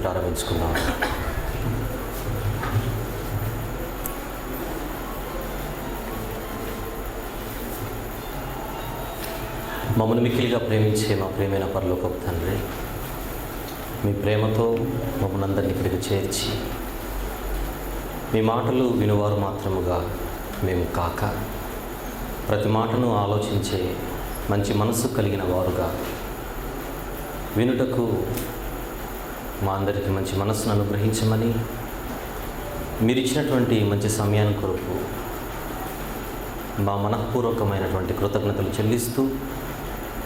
ప్రారంభించుకుందాం. మమ్మల్ని మిక్కిలిగా ప్రేమించే మా ప్రేమైన పరలోకపు తండ్రి, మీ ప్రేమతో మమ్మల్ని అందరినీ ఇక్కడికి చేర్చి మీ మాటలు వినువారు మాత్రముగా మేము కాక ప్రతి మాటను ఆలోచించే మంచి మనసు కలిగిన వారుగా వినుటకు మా అందరికీ మంచి మనస్సును అనుగ్రహించమని మీరు ఇచ్చినటువంటి మంచి సమయాన్ని కొరకు మా మనఃపూర్వకమైనటువంటి కృతజ్ఞతలు చెల్లిస్తూ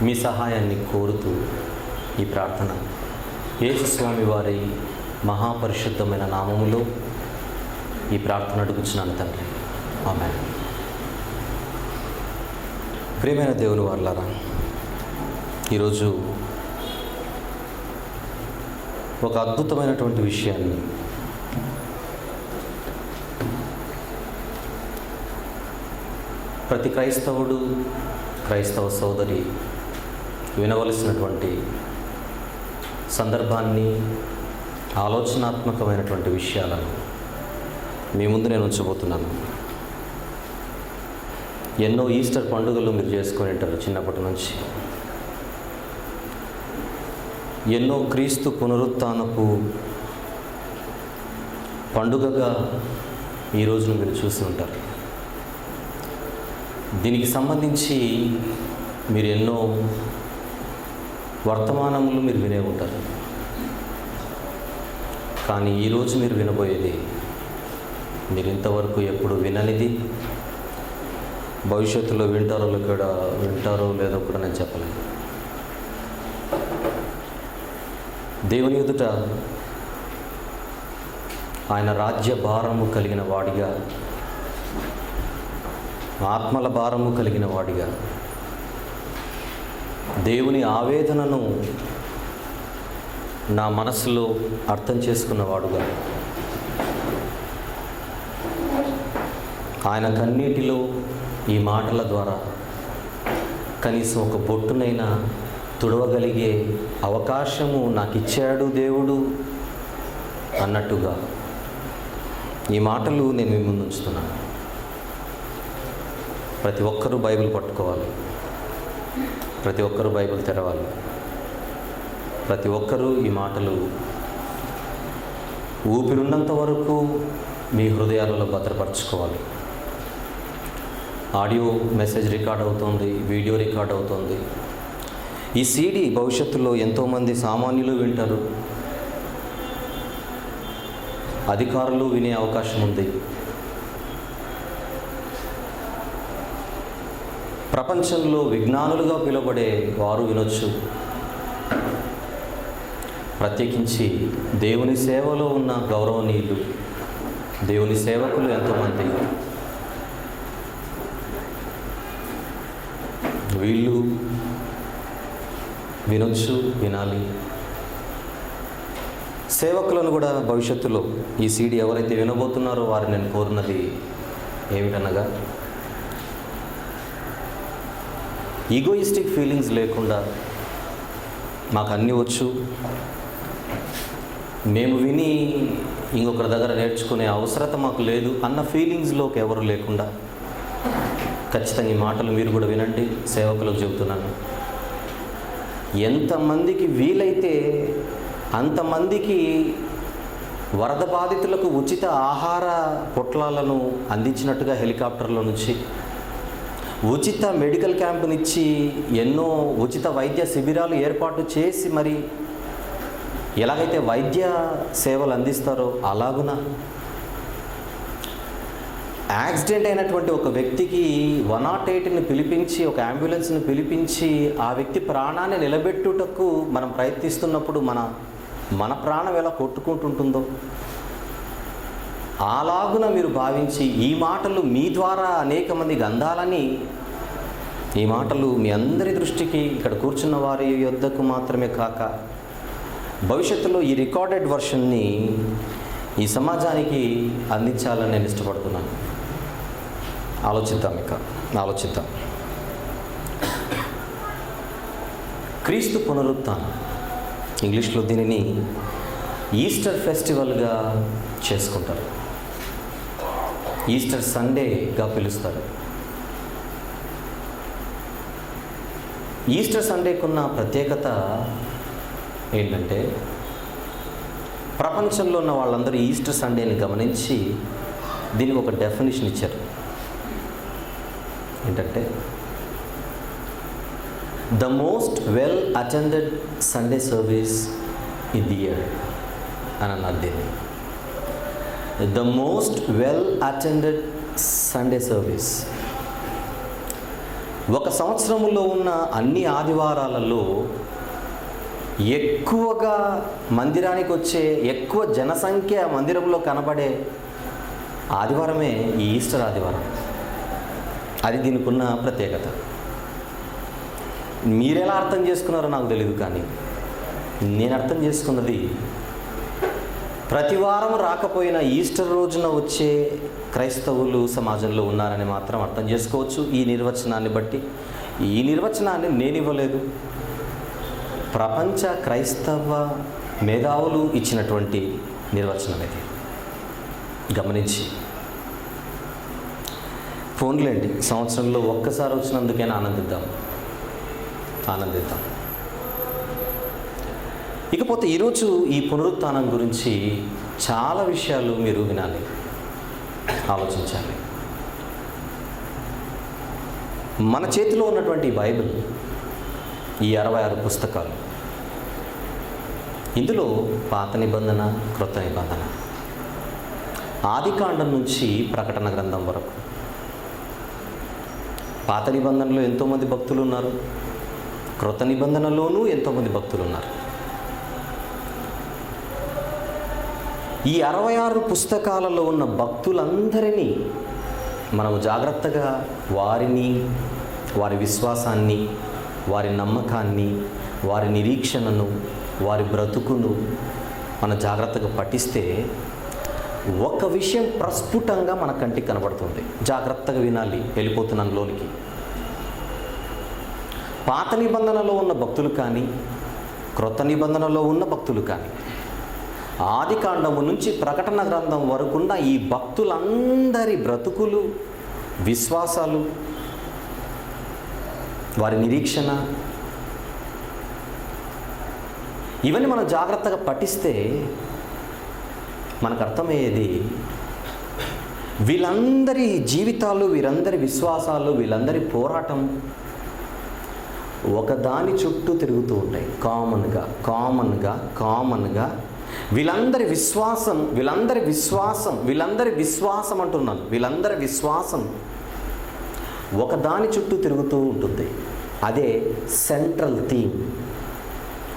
మీ సహాయాన్ని కోరుతూ ఈ ప్రార్థన యేసు స్వామి వారి మహాపరిశుద్ధమైన నామములో ఈ ప్రార్థన అడుగుచున్నాను తండ్రి, ఆమేన్. ప్రియమైన దేవుని వారలారా, ఈరోజు ఒక అద్భుతమైనటువంటి విషయాన్ని ప్రతి క్రైస్తవుడు, క్రైస్తవ సోదరి వినవలసినటువంటి సందర్భాన్ని, ఆలోచనాత్మకమైనటువంటి విషయాలను మీ ముందు నేను ఉంచబోతున్నాను. ఎన్నో ఈస్టర్ పండుగలు మీరు చేసుకొని ఉంటారు చిన్నప్పటి నుంచి. ఎన్నో క్రీస్తు పునరుత్థానపు పండుగగా ఈ రోజును మీరు చూసి ఉంటారు. దీనికి సంబంధించి మీరు ఎన్నో వర్తమానములు మీరు వినే ఉంటారు. కానీ ఈరోజు మీరు వినబోయేది మీరు ఇంతవరకు ఎప్పుడు విననిది, భవిష్యత్తులో వింటారో లేదో కూడా నేను చెప్పలేను. దేవుని ఎదుట ఆయన రాజ్య భారము కలిగిన వాడిగా, ఆత్మల భారము కలిగిన వాడిగా, దేవుని ఆవేదనను నా మనసులో అర్థం చేసుకున్నవాడుగా, ఆయన కన్నీటిలో ఈ మాటల ద్వారా కనీసం ఒక బొట్టునైనా తుడవగలిగే అవకాశము నాకు ఇచ్చాడు దేవుడు అన్నట్టుగా ఈ మాటలు నేను మీ ముందు ఉంచుతున్నాను. ప్రతి ఒక్కరూ బైబిల్ పట్టుకోవాలి, ప్రతి ఒక్కరూ బైబిల్ తెరవాలి, ప్రతి ఒక్కరూ ఈ మాటలు ఊపిరున్నంత వరకు మీ హృదయాలలో భద్రపరచుకోవాలి. ఆడియో మెసేజ్ రికార్డ్ అవుతుంది, వీడియో రికార్డ్ అవుతుంది. ఈ సీడీ భవిష్యత్తులో ఎంతోమంది సామాన్యులు వింటారు, అధికారులు వినే అవకాశం ఉంది. ప్రపంచంలో విజ్ఞానులుగా పిలువబడే వారు వినొచ్చు. ప్రత్యేకించి దేవుని సేవలో ఉన్న గౌరవనీయులు, దేవుని సేవకులు ఎంతోమంది వీళ్ళు వినొచ్చు, వినాలి. సేవకులను కూడా భవిష్యత్తులో ఈ సీడీ ఎవరైతే వినబోతున్నారో వారు నేను కోరినది ఏమిటనగా, ఈగోయిస్టిక్ ఫీలింగ్స్ లేకుండా మాకు అన్నీ వచ్చు, మేము విని ఇంకొకరి దగ్గర నేర్చుకునే అవసరత మాకు లేదు అన్న ఫీలింగ్స్లోకి ఎవరు లేకుండా ఖచ్చితంగా ఈ మాటలు మీరు కూడా వినండి. సేవకులకు చెబుతున్నాను, ఎంతమందికి వీలైతే అంతమందికి వరద బాధితులకు ఉచిత ఆహార పొట్లాలను అందించినట్టుగా హెలికాప్టర్ల నుంచి, ఉచిత మెడికల్ క్యాంపునిచ్చి ఎన్నో ఉచిత వైద్య శిబిరాలు ఏర్పాటు చేసి మరి ఎలాగైతే వైద్య సేవలు అందిస్తారో అలాగున యాక్సిడెంట్ అయినటువంటి ఒక వ్యక్తికి 108ని పిలిపించి, ఒక అంబులెన్స్ని పిలిపించి ఆ వ్యక్తి ప్రాణాన్ని నిలబెట్టుటకు మనం ప్రయత్నిస్తున్నప్పుడు మన ప్రాణం ఎలా కొట్టుకుంటుంటుందో అలాగున మీరు భావించి ఈ మాటలు మీ ద్వారా అనేక మందికి అందాలని, ఈ మాటలు మీ అందరి దృష్టికి ఇక్కడ కూర్చున్న వారి యొద్దకు మాత్రమే కాక భవిష్యత్తులో ఈ రికార్డెడ్ వర్షన్ని ఈ సమాజానికి అందించాలని నేను ఇష్టపడుతున్నాను. ఆలోచిద్దాం. క్రీస్తు పునరుత్థానం, ఇంగ్లీష్లో దీనిని ఈస్టర్ ఫెస్టివల్గా చేసుకుంటారు. ఈస్టర్ సండేగా పిలుస్తారు. ఈస్టర్ సండేకున్న ప్రత్యేకత ఏంటంటే, ప్రపంచంలో ఉన్న వాళ్ళందరూ ఈస్టర్ సండేని గమనించి దీనికి ఒక డెఫినేషన్ ఇచ్చారు. ఏంటంటే, the most well attended Sunday service in the year అని అన్నారు దీన్ని. The most well attended Sunday service. ఒక సంవత్సరంలో ఉన్న అన్ని ఆదివారాలలో ఎక్కువగా మందిరానికి వచ్చే, ఎక్కువ జనసంఖ్య మందిరంలో కనబడే ఆదివారమే ఈ ఈస్టర్ ఆదివారం. అది దీనికి ఉన్న ప్రత్యేకత. మీరెలా అర్థం చేసుకున్నారో నాకు తెలియదు, కానీ నేను అర్థం చేసుకున్నది, ప్రతి వారం రాకపోయినా ఈస్టర్ రోజున వచ్చే క్రైస్తవులు సమాజంలో ఉన్నారని మాత్రం అర్థం చేసుకోవచ్చు ఈ నిర్వచనాన్ని బట్టి. ఈ నిర్వచనాన్ని నేను ఇవ్వలేదు, ప్రపంచ క్రైస్తవ మేధావులు ఇచ్చినటువంటి నిర్వచనం ఇది. గమనించి ఫోన్లేండి, సంవత్సరంలో ఒక్కసారి వచ్చినందుకైనా ఆనందిద్దాం. ఇకపోతే ఈరోజు ఈ పునరుత్థానం గురించి చాలా విషయాలు మీరు వినాలి, ఆలోచించాలి. మన చేతిలో ఉన్నటువంటి బైబిల్, ఈ 66 పుస్తకాలు, ఇందులో పాత నిబంధన, క్రొత్త నిబంధన, ఆదికాండం నుంచి ప్రకటన గ్రంథం వరకు. పాత నిబంధనలో ఎంతోమంది భక్తులు ఉన్నారు, క్రొత్త నిబంధనలోనూ ఎంతోమంది భక్తులు ఉన్నారు. ఈ 66 పుస్తకాలలో ఉన్న భక్తులందరినీ మనము జాగ్రత్తగా వారిని, వారి విశ్వాసాన్ని, వారి నమ్మకాన్ని, వారి నిరీక్షణను, వారి బ్రతుకును మన జాగ్రత్తగా పఠిస్తే ఒక విషయం ప్రస్ఫుటంగా మన కంటికి కనబడుతుంది. జాగ్రత్తగా వినాలి, వెళ్ళిపోతున్నాను లోనికి. పాత నిబంధనలో ఉన్న భక్తులు కానీ, క్రొత్త నిబంధనలో ఉన్న భక్తులు కానీ, ఆదికాండము నుంచి ప్రకటన గ్రంథం వరకున్న ఈ భక్తులందరి బ్రతుకులు, విశ్వాసాలు, వారి నిరీక్షణ, ఇవన్నీ మనం జాగ్రత్తగా పఠిస్తే మనకు అర్థమయ్యేది, వీళ్ళందరి జీవితాలు, వీరందరి విశ్వాసాలు, వీళ్ళందరి పోరాటం ఒకదాని చుట్టూ తిరుగుతూ ఉంటాయి. కామన్గా వీళ్ళందరి విశ్వాసం అంటున్నాను, వీళ్ళందరి విశ్వాసం ఒకదాని చుట్టూ తిరుగుతూ ఉంటుంది. అదే సెంట్రల్ థీమ్.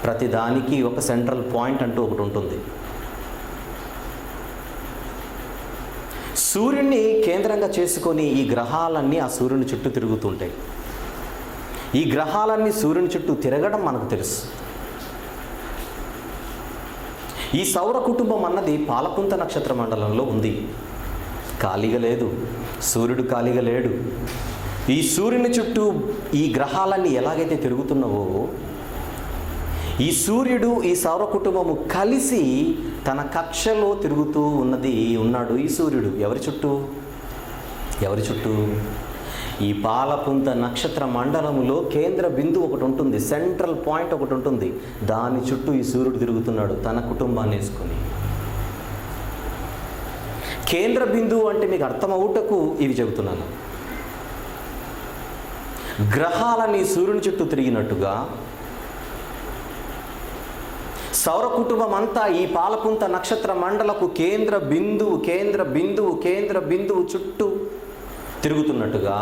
ప్రతిదానికి ఒక సెంట్రల్ పాయింట్ అంటూ ఒకటి ఉంటుంది. సూర్యుడిని కేంద్రంగా చేసుకొని ఈ గ్రహాలన్నీ ఆ సూర్యుని చుట్టూ తిరుగుతుంటాయి. ఈ గ్రహాలన్నీ సూర్యుని చుట్టూ తిరగడం మనకు తెలుసు. ఈ సౌర కుటుంబం అన్నది పాలపుంత నక్షత్ర మండలంలో ఉంది. ఖాళీగా లేదు, సూర్యుడు ఖాళీగా లేడు. ఈ సూర్యుని చుట్టూ ఈ గ్రహాలన్నీ ఎలాగైతే తిరుగుతున్నావో, ఈ సూర్యుడు, ఈ సౌర కుటుంబము కలిసి తన కక్షలో తిరుగుతూ ఉన్నాడు ఈ సూర్యుడు. ఎవరి చుట్టూ? ఈ పాలపుంత నక్షత్ర మండలములో కేంద్ర బిందువు ఒకటి ఉంటుంది, సెంట్రల్ పాయింట్ ఒకటి ఉంటుంది. దాని చుట్టూ ఈ సూర్యుడు తిరుగుతున్నాడు తన కుటుంబాన్ని వేసుకొని. కేంద్ర బిందువు అంటే మీకు అర్థమవుటకు ఇవి చెబుతున్నాను. గ్రహాలని సూర్యుని చుట్టూ తిరిగినట్టుగా సౌర కుటుంబం అంతా ఈ పాలపుంత నక్షత్ర మండలకు కేంద్ర బిందువు చుట్టూ తిరుగుతున్నట్టుగా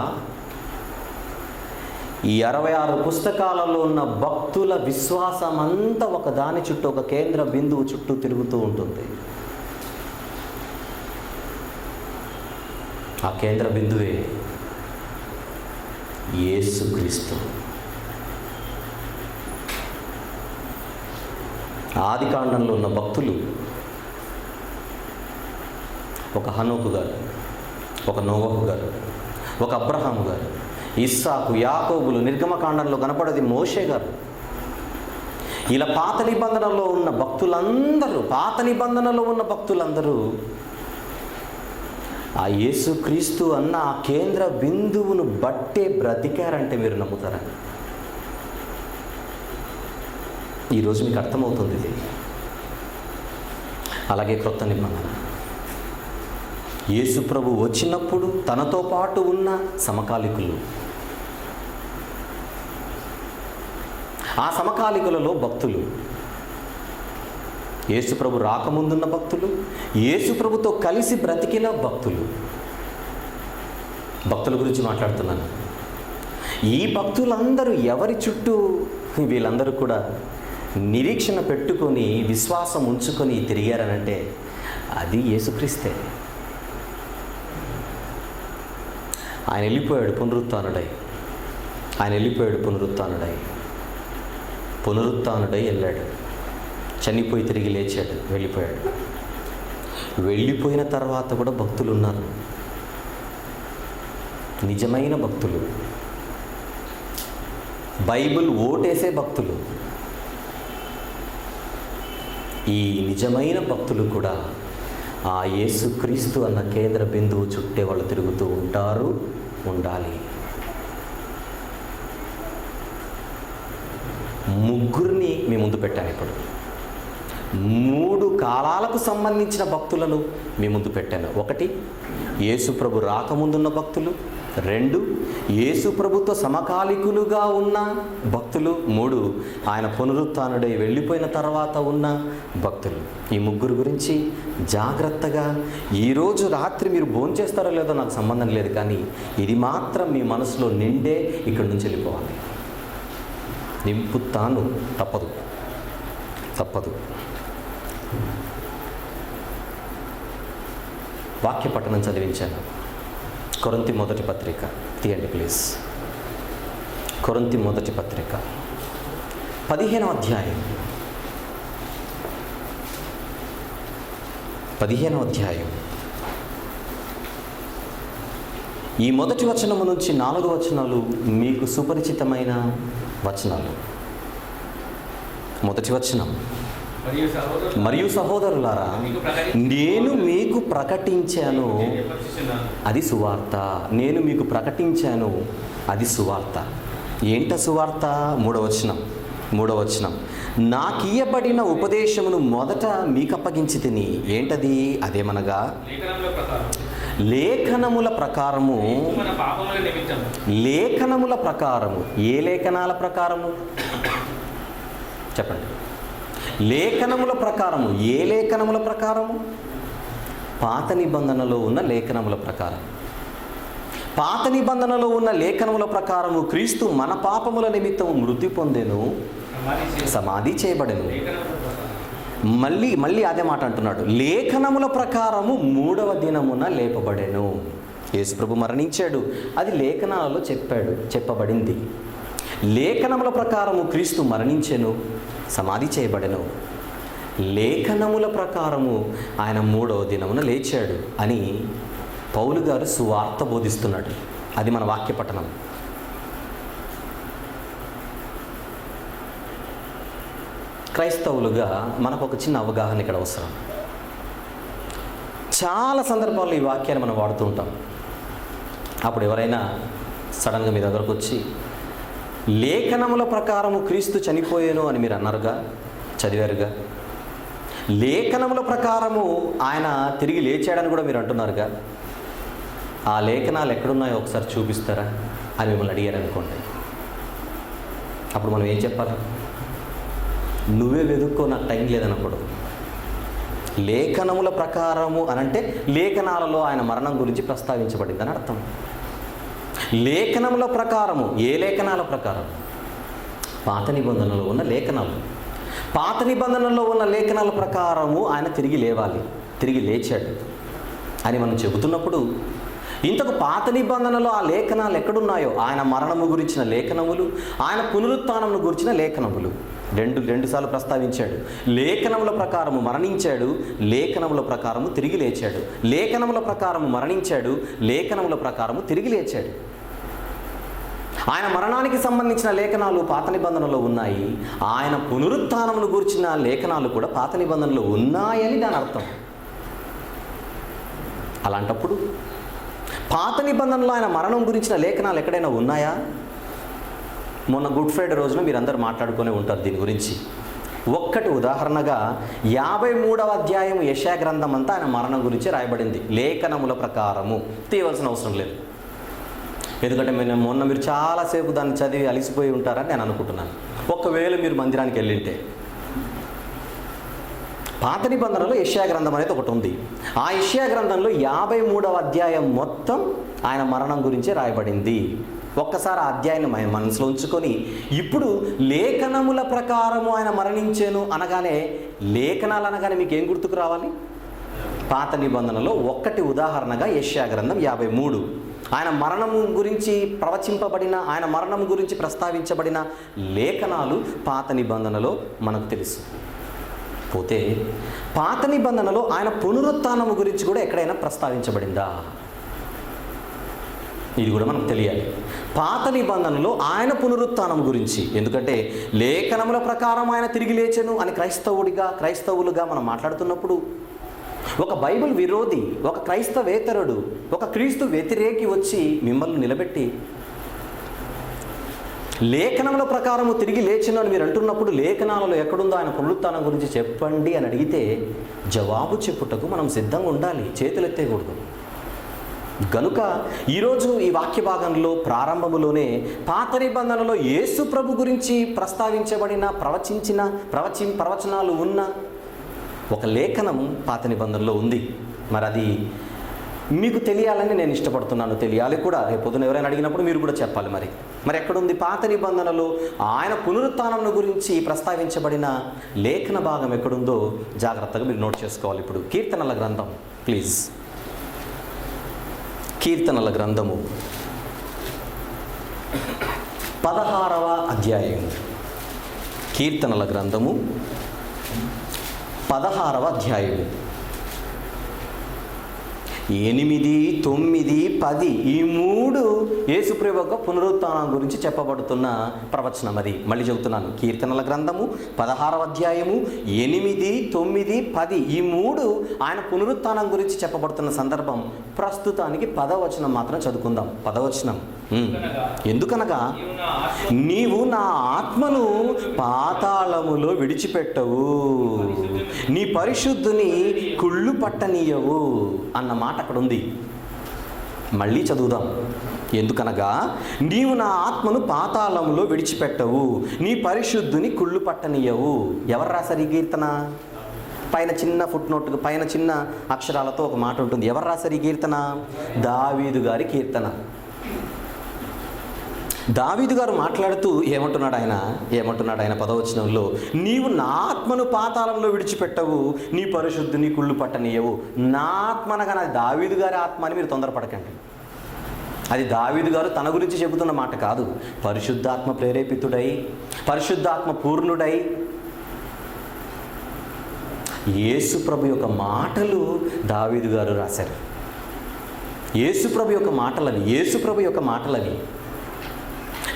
ఈ 66 పుస్తకాలలో ఉన్న భక్తుల విశ్వాసం అంతా ఒక దాని చుట్టూ, ఒక కేంద్ర బిందువు చుట్టూ తిరుగుతూ ఉంటుంది. ఆ కేంద్ర బిందువే యేసుక్రీస్తు. ఆదికాండంలో ఉన్న భక్తులు ఒక హనోకు గారు, ఒక నోవహు గారు, ఒక అబ్రహాము గారు, ఇస్సాకు, యాకోబులు, నిర్గమకాండంలో కనపడేది మోషే గారు. ఇలా పాత నిబంధనలో ఉన్న భక్తులందరూ ఆ యేసుక్రీస్తు అన్న ఆ కేంద్ర బిందువును బట్టే బ్రతికారంటే మీరు నమ్ముతారా? ఈరోజు మీకు అర్థమవుతుంది ఇది. అలాగే క్రొత్త నిబంధన, యేసు ప్రభు వచ్చినప్పుడు తనతో పాటు ఉన్న సమకాలికులు, ఆ సమకాలికులలో భక్తులు, యేసు ప్రభు రాకముందున్న భక్తులు, యేసు ప్రభుతో కలిసి బ్రతికిన భక్తుల గురించి మాట్లాడుతున్నాను. ఈ భక్తులందరూ ఎవరి చుట్టూ, వీళ్ళందరూ కూడా నిరీక్షణ పెట్టుకొని విశ్వాసం ఉంచుకొని తిరిగారనంటే అది యేసుక్రీస్తే. ఆయన వెళ్ళిపోయాడు పునరుత్థానుడై వెళ్ళాడు. చనిపోయి తిరిగి లేచాడు, వెళ్ళిపోయాడు. వెళ్ళిపోయిన తర్వాత కూడా భక్తులు ఉన్నారు, నిజమైన భక్తులు, బైబిల్ ఓటేసే భక్తులు. ఈ నిజమైన భక్తులు కూడా ఆ యేసుక్రీస్తు అన్న కేంద్ర బిందువు చుట్టే వాళ్ళు తిరుగుతూ ఉండాలి. ముగ్గురిని మీ ముందు పెట్టాను. ఇప్పుడు 3 కాలాలకు సంబంధించిన భక్తులను మీ ముందు పెట్టాను. 1, యేసు ప్రభు రాకముందున్న భక్తులు. 2, యేసు ప్రభుతో సమకాలికులుగా ఉన్న భక్తులు. 3, ఆయన పునరుత్థానుడై వెళ్ళిపోయిన తర్వాత ఉన్న భక్తులు. ఈ ముగ్గురు గురించి జాగ్రత్తగా ఈరోజు రాత్రి మీరు భోంచేస్తారో లేదో నాకు సంబంధం లేదు, కానీ ఇది మాత్రం మీ మనసులో నిండే ఇక్కడి నుంచి వెళ్ళిపోవాలి. నింపుతాను, తప్పదు. వాక్య పఠనం చదివించాను. కొరింథీ మొదటి పత్రిక తీయండి ప్లీజ్. కొరింథీ మొదటి పత్రిక 15వ అధ్యాయం. 15వ అధ్యాయం ఈ మొదటి వచనము నుంచి 4 వచనాలు మీకు సుపరిచితమైన వచనాలు. మొదటి వచనం, మరియు సహోదరులారా, నేను మీకు ప్రకటించాను అది సువార్త. నేను మీకు ప్రకటించాను అది సువార్త. ఏంట సువార్త? 3వ వచనం, నాకియ్యబడిన ఉపదేశమును మొదట మీకు అప్పగించి తిని. ఏంటది? అదేమనగా లేఖనముల ప్రకారము. లేఖనముల ప్రకారము. ఏ లేఖనాల ప్రకారము చెప్పండి? లేఖనముల ప్రకారము. ఏ లేఖనముల ప్రకారము? పాత నిబంధనలో ఉన్న లేఖనముల ప్రకారం. పాత నిబంధనలో ఉన్న లేఖనముల ప్రకారము క్రీస్తు మన పాపముల నిమిత్తము మృతి పొందెను, సమాధి చేయబడెను. మళ్ళీ అదే మాట అంటున్నాడు. లేఖనముల ప్రకారము 3వ దినమున లేపబడెను. యేసు ప్రభు మరణించాడు, అది లేఖనాలలో చెప్పబడింది. లేఖనముల ప్రకారము క్రీస్తు మరణించెను, సమాధి చేయబడెను. లేఖనముల ప్రకారము ఆయన 3వ దినమున లేచాడు అని పౌలు గారు సువార్త బోధిస్తున్నాడు. అది మన వాక్య పఠనం. క్రైస్తవులుగా మనకు ఒక చిన్న అవగాహన ఇక్కడ అవసరం. చాలా సందర్భాల్లో ఈ వాక్యాన్ని మనం వాడుతూ ఉంటాం. అప్పుడు ఎవరైనా సడన్గా మీ దగ్గరకు వచ్చి లేఖనముల ప్రకారము క్రీస్తు చనిపోయాను అని మీరు అన్నారుగా, చదివారుగా. లేఖనముల ప్రకారము ఆయన తిరిగి లేచాడని కూడా మీరు అంటున్నారుగా. ఆ లేఖనాలు ఎక్కడున్నాయో ఒకసారి చూపిస్తారా అని మిమ్మల్ని అడిగారు అనుకోండి. అప్పుడు మనం ఏం చెప్పాలి? నువ్వే వెతుక్కో, నాకు టైం లేదనకూడదు. లేఖనముల ప్రకారము అనంటే లేఖనాలలో ఆయన మరణం గురించి ప్రస్తావించబడిందని అర్థం. లేఖనముల ప్రకారము. ఏ లేఖనాల ప్రకారం? పాత నిబంధనలో ఉన్న లేఖనాలు. పాత నిబంధనలో ఉన్న లేఖనాల ప్రకారము ఆయన తిరిగి లేవాలి, తిరిగి లేచాడు అని మనం చెబుతున్నప్పుడు, ఇంతకు పాత నిబంధనలో ఆ లేఖనాలు ఎక్కడున్నాయో, ఆయన మరణము గురించిన లేఖనములు, ఆయన పునరుత్థానమును గురించిన లేఖనములు రెండు సార్లు ప్రస్తావించాడు. లేఖనముల ప్రకారము మరణించాడు, లేఖనముల ప్రకారము తిరిగి లేచాడు. లేఖనముల ప్రకారము మరణించాడు, లేఖనముల ప్రకారము తిరిగి లేచాడు. ఆయన మరణానికి సంబంధించిన లేఖనాలు పాత నిబంధనలో ఉన్నాయి. ఆయన పునరుత్థానమును గురించిన లేఖనాలు కూడా పాత నిబంధనలో ఉన్నాయని దాని అర్థం. అలాంటప్పుడు పాత నిబంధనలో ఆయన మరణం గురించిన లేఖనాలు ఎక్కడైనా ఉన్నాయా? మొన్న గుడ్ ఫ్రైడే రోజున మీరందరూ మాట్లాడుకునే ఉంటారు దీని గురించి. ఒక్కటి ఉదాహరణగా 53వ అధ్యాయం యెషయా గ్రంథం అంతా ఆయన మరణం గురించి రాయబడింది లేఖనముల ప్రకారము. తీయవలసిన అవసరం లేదు, ఎందుకంటే మొన్న మీరు చాలాసేపు దాన్ని చదివి అలిసిపోయి ఉంటారని నేను అనుకుంటున్నాను. ఒకవేళ మీరు మందిరానికి వెళ్ళింటే పాత నిబంధనలో యెషయా గ్రంథం అనేది ఒకటి ఉంది. ఆ యెషయా గ్రంథంలో 53వ అధ్యాయం మొత్తం ఆయన మరణం గురించే రాయబడింది. ఒక్కసారి ఆ అధ్యాయాన్ని మనసులో ఉంచుకొని ఇప్పుడు లేఖనముల ప్రకారము ఆయన మరణించాను అనగానే, లేఖనాలు అనగానే మీకు ఏం గుర్తుకు రావాలి? పాత నిబంధనలో ఒక్కటి ఉదాహరణగా యెషయా గ్రంథం 53 ఆయన మరణం గురించి ప్రవచింపబడిన, ఆయన మరణం గురించి ప్రస్తావించబడిన లేఖనాలు పాత నిబంధనలో మనకు తెలుసు. పోతే పాత నిబంధనలో ఆయన పునరుత్థానము గురించి కూడా ఎక్కడైనా ప్రస్తావించబడిందా? ఇది కూడా మనకు తెలియాలి. పాత నిబంధనలో ఆయన పునరుత్థానం గురించి, ఎందుకంటే లేఖనముల ప్రకారం ఆయన తిరిగి లేచెను అని క్రైస్తవులుగా మనం మాట్లాడుతున్నప్పుడు ఒక బైబిల్ విరోధి, ఒక క్రైస్తవేతరుడు, ఒక క్రీస్తు వ్యతిరేకి వచ్చి మిమ్మల్ని నిలబెట్టి లేఖనముల ప్రకారము తిరిగి లేచెను అని మీరు అంటున్నప్పుడు లేఖనాలలో ఎక్కడుందో ఆయన పునరుత్థానం గురించి చెప్పండి అని అడిగితే జవాబు చెప్పుటకు మనం సిద్ధంగా ఉండాలి, చేతులెత్తేయకూడదు. గనుక ఈరోజు ఈ వాక్య భాగంలో ప్రారంభములోనే పాత నిబంధనలో యేసు ప్రభు గురించి ప్రస్తావించబడిన ప్రవచనాలు ఉన్న ఒక లేఖనం పాత నిబంధనలో ఉంది. మరి అది మీకు తెలియాలని నేను ఇష్టపడుతున్నాను, తెలియాలి కూడా. రేపు పొద్దున ఎవరైనా అడిగినప్పుడు మీరు కూడా చెప్పాలి. మరి ఎక్కడుంది పాత నిబంధనలో ఆయన పునరుత్థానం గురించి ప్రస్తావించబడిన లేఖన భాగం ఎక్కడుందో జాగ్రత్తగా మీరు నోట్ చేసుకోవాలి. ఇప్పుడు కీర్తనల గ్రంథం, ప్లీజ్. కీర్తనల గ్రంథము 16వ అధ్యాయం. కీర్తనల గ్రంథము 16వ అధ్యాయం 8, 9, 10 ఈ 3 యేసుప్రభు యొక్క పునరుత్థానం గురించి చెప్పబడుతున్న ప్రవచనం. అది మళ్ళీ చెబుతున్నాను. కీర్తనల గ్రంథము 16వ అధ్యాయము 8, 9, 10 ఈ 3 ఆయన పునరుత్థానం గురించి చెప్పబడుతున్న సందర్భం. ప్రస్తుతానికి 10వ వచనం మాత్రం చదువుకుందాం. 10వ వచనం, ఎందుకనగా నీవు నా ఆత్మను పాతాళములో విడిచిపెట్టవు, నీ పరిశుద్ధుని కుళ్ళు పట్టనీయవు అన్న మాట అక్కడ ఉంది. మళ్ళీ చదువుదాం. ఎందుకనగా నీవు నా ఆత్మను పాతాళంలో విడిచిపెట్టవు, నీ పరిశుద్ధుని కుళ్ళు పట్టనీయవు. ఎవరు రాశారు ఈ కీర్తన? పైన చిన్న ఫుట్ నోట్, పైన చిన్న అక్షరాలతో ఒక మాట ఉంటుంది. ఎవరు రాశారు ఈ కీర్తన? దావీదు గారి కీర్తన. దావీదు గారు మాట్లాడుతూ ఏమంటున్నాడు ఆయన? 10వ వచనంలో, నీవు నా ఆత్మను పాతాళంలో విడిచిపెట్టవు, నీ పరిశుద్ధుని కుళ్ళు పట్టనీయవు. నా ఆత్మ అనగా అది దావీదు గారి ఆత్మ అని మీరు తొందరపడకండి. అది దావీదు గారు తన గురించి చెబుతున్న మాట కాదు. పరిశుద్ధాత్మ ప్రేరేపితుడై, పరిశుద్ధాత్మ పూర్ణుడై యేసు ప్రభు యొక్క మాటలు దావీదు గారు రాశారు. యేసు ప్రభు యొక్క మాటలని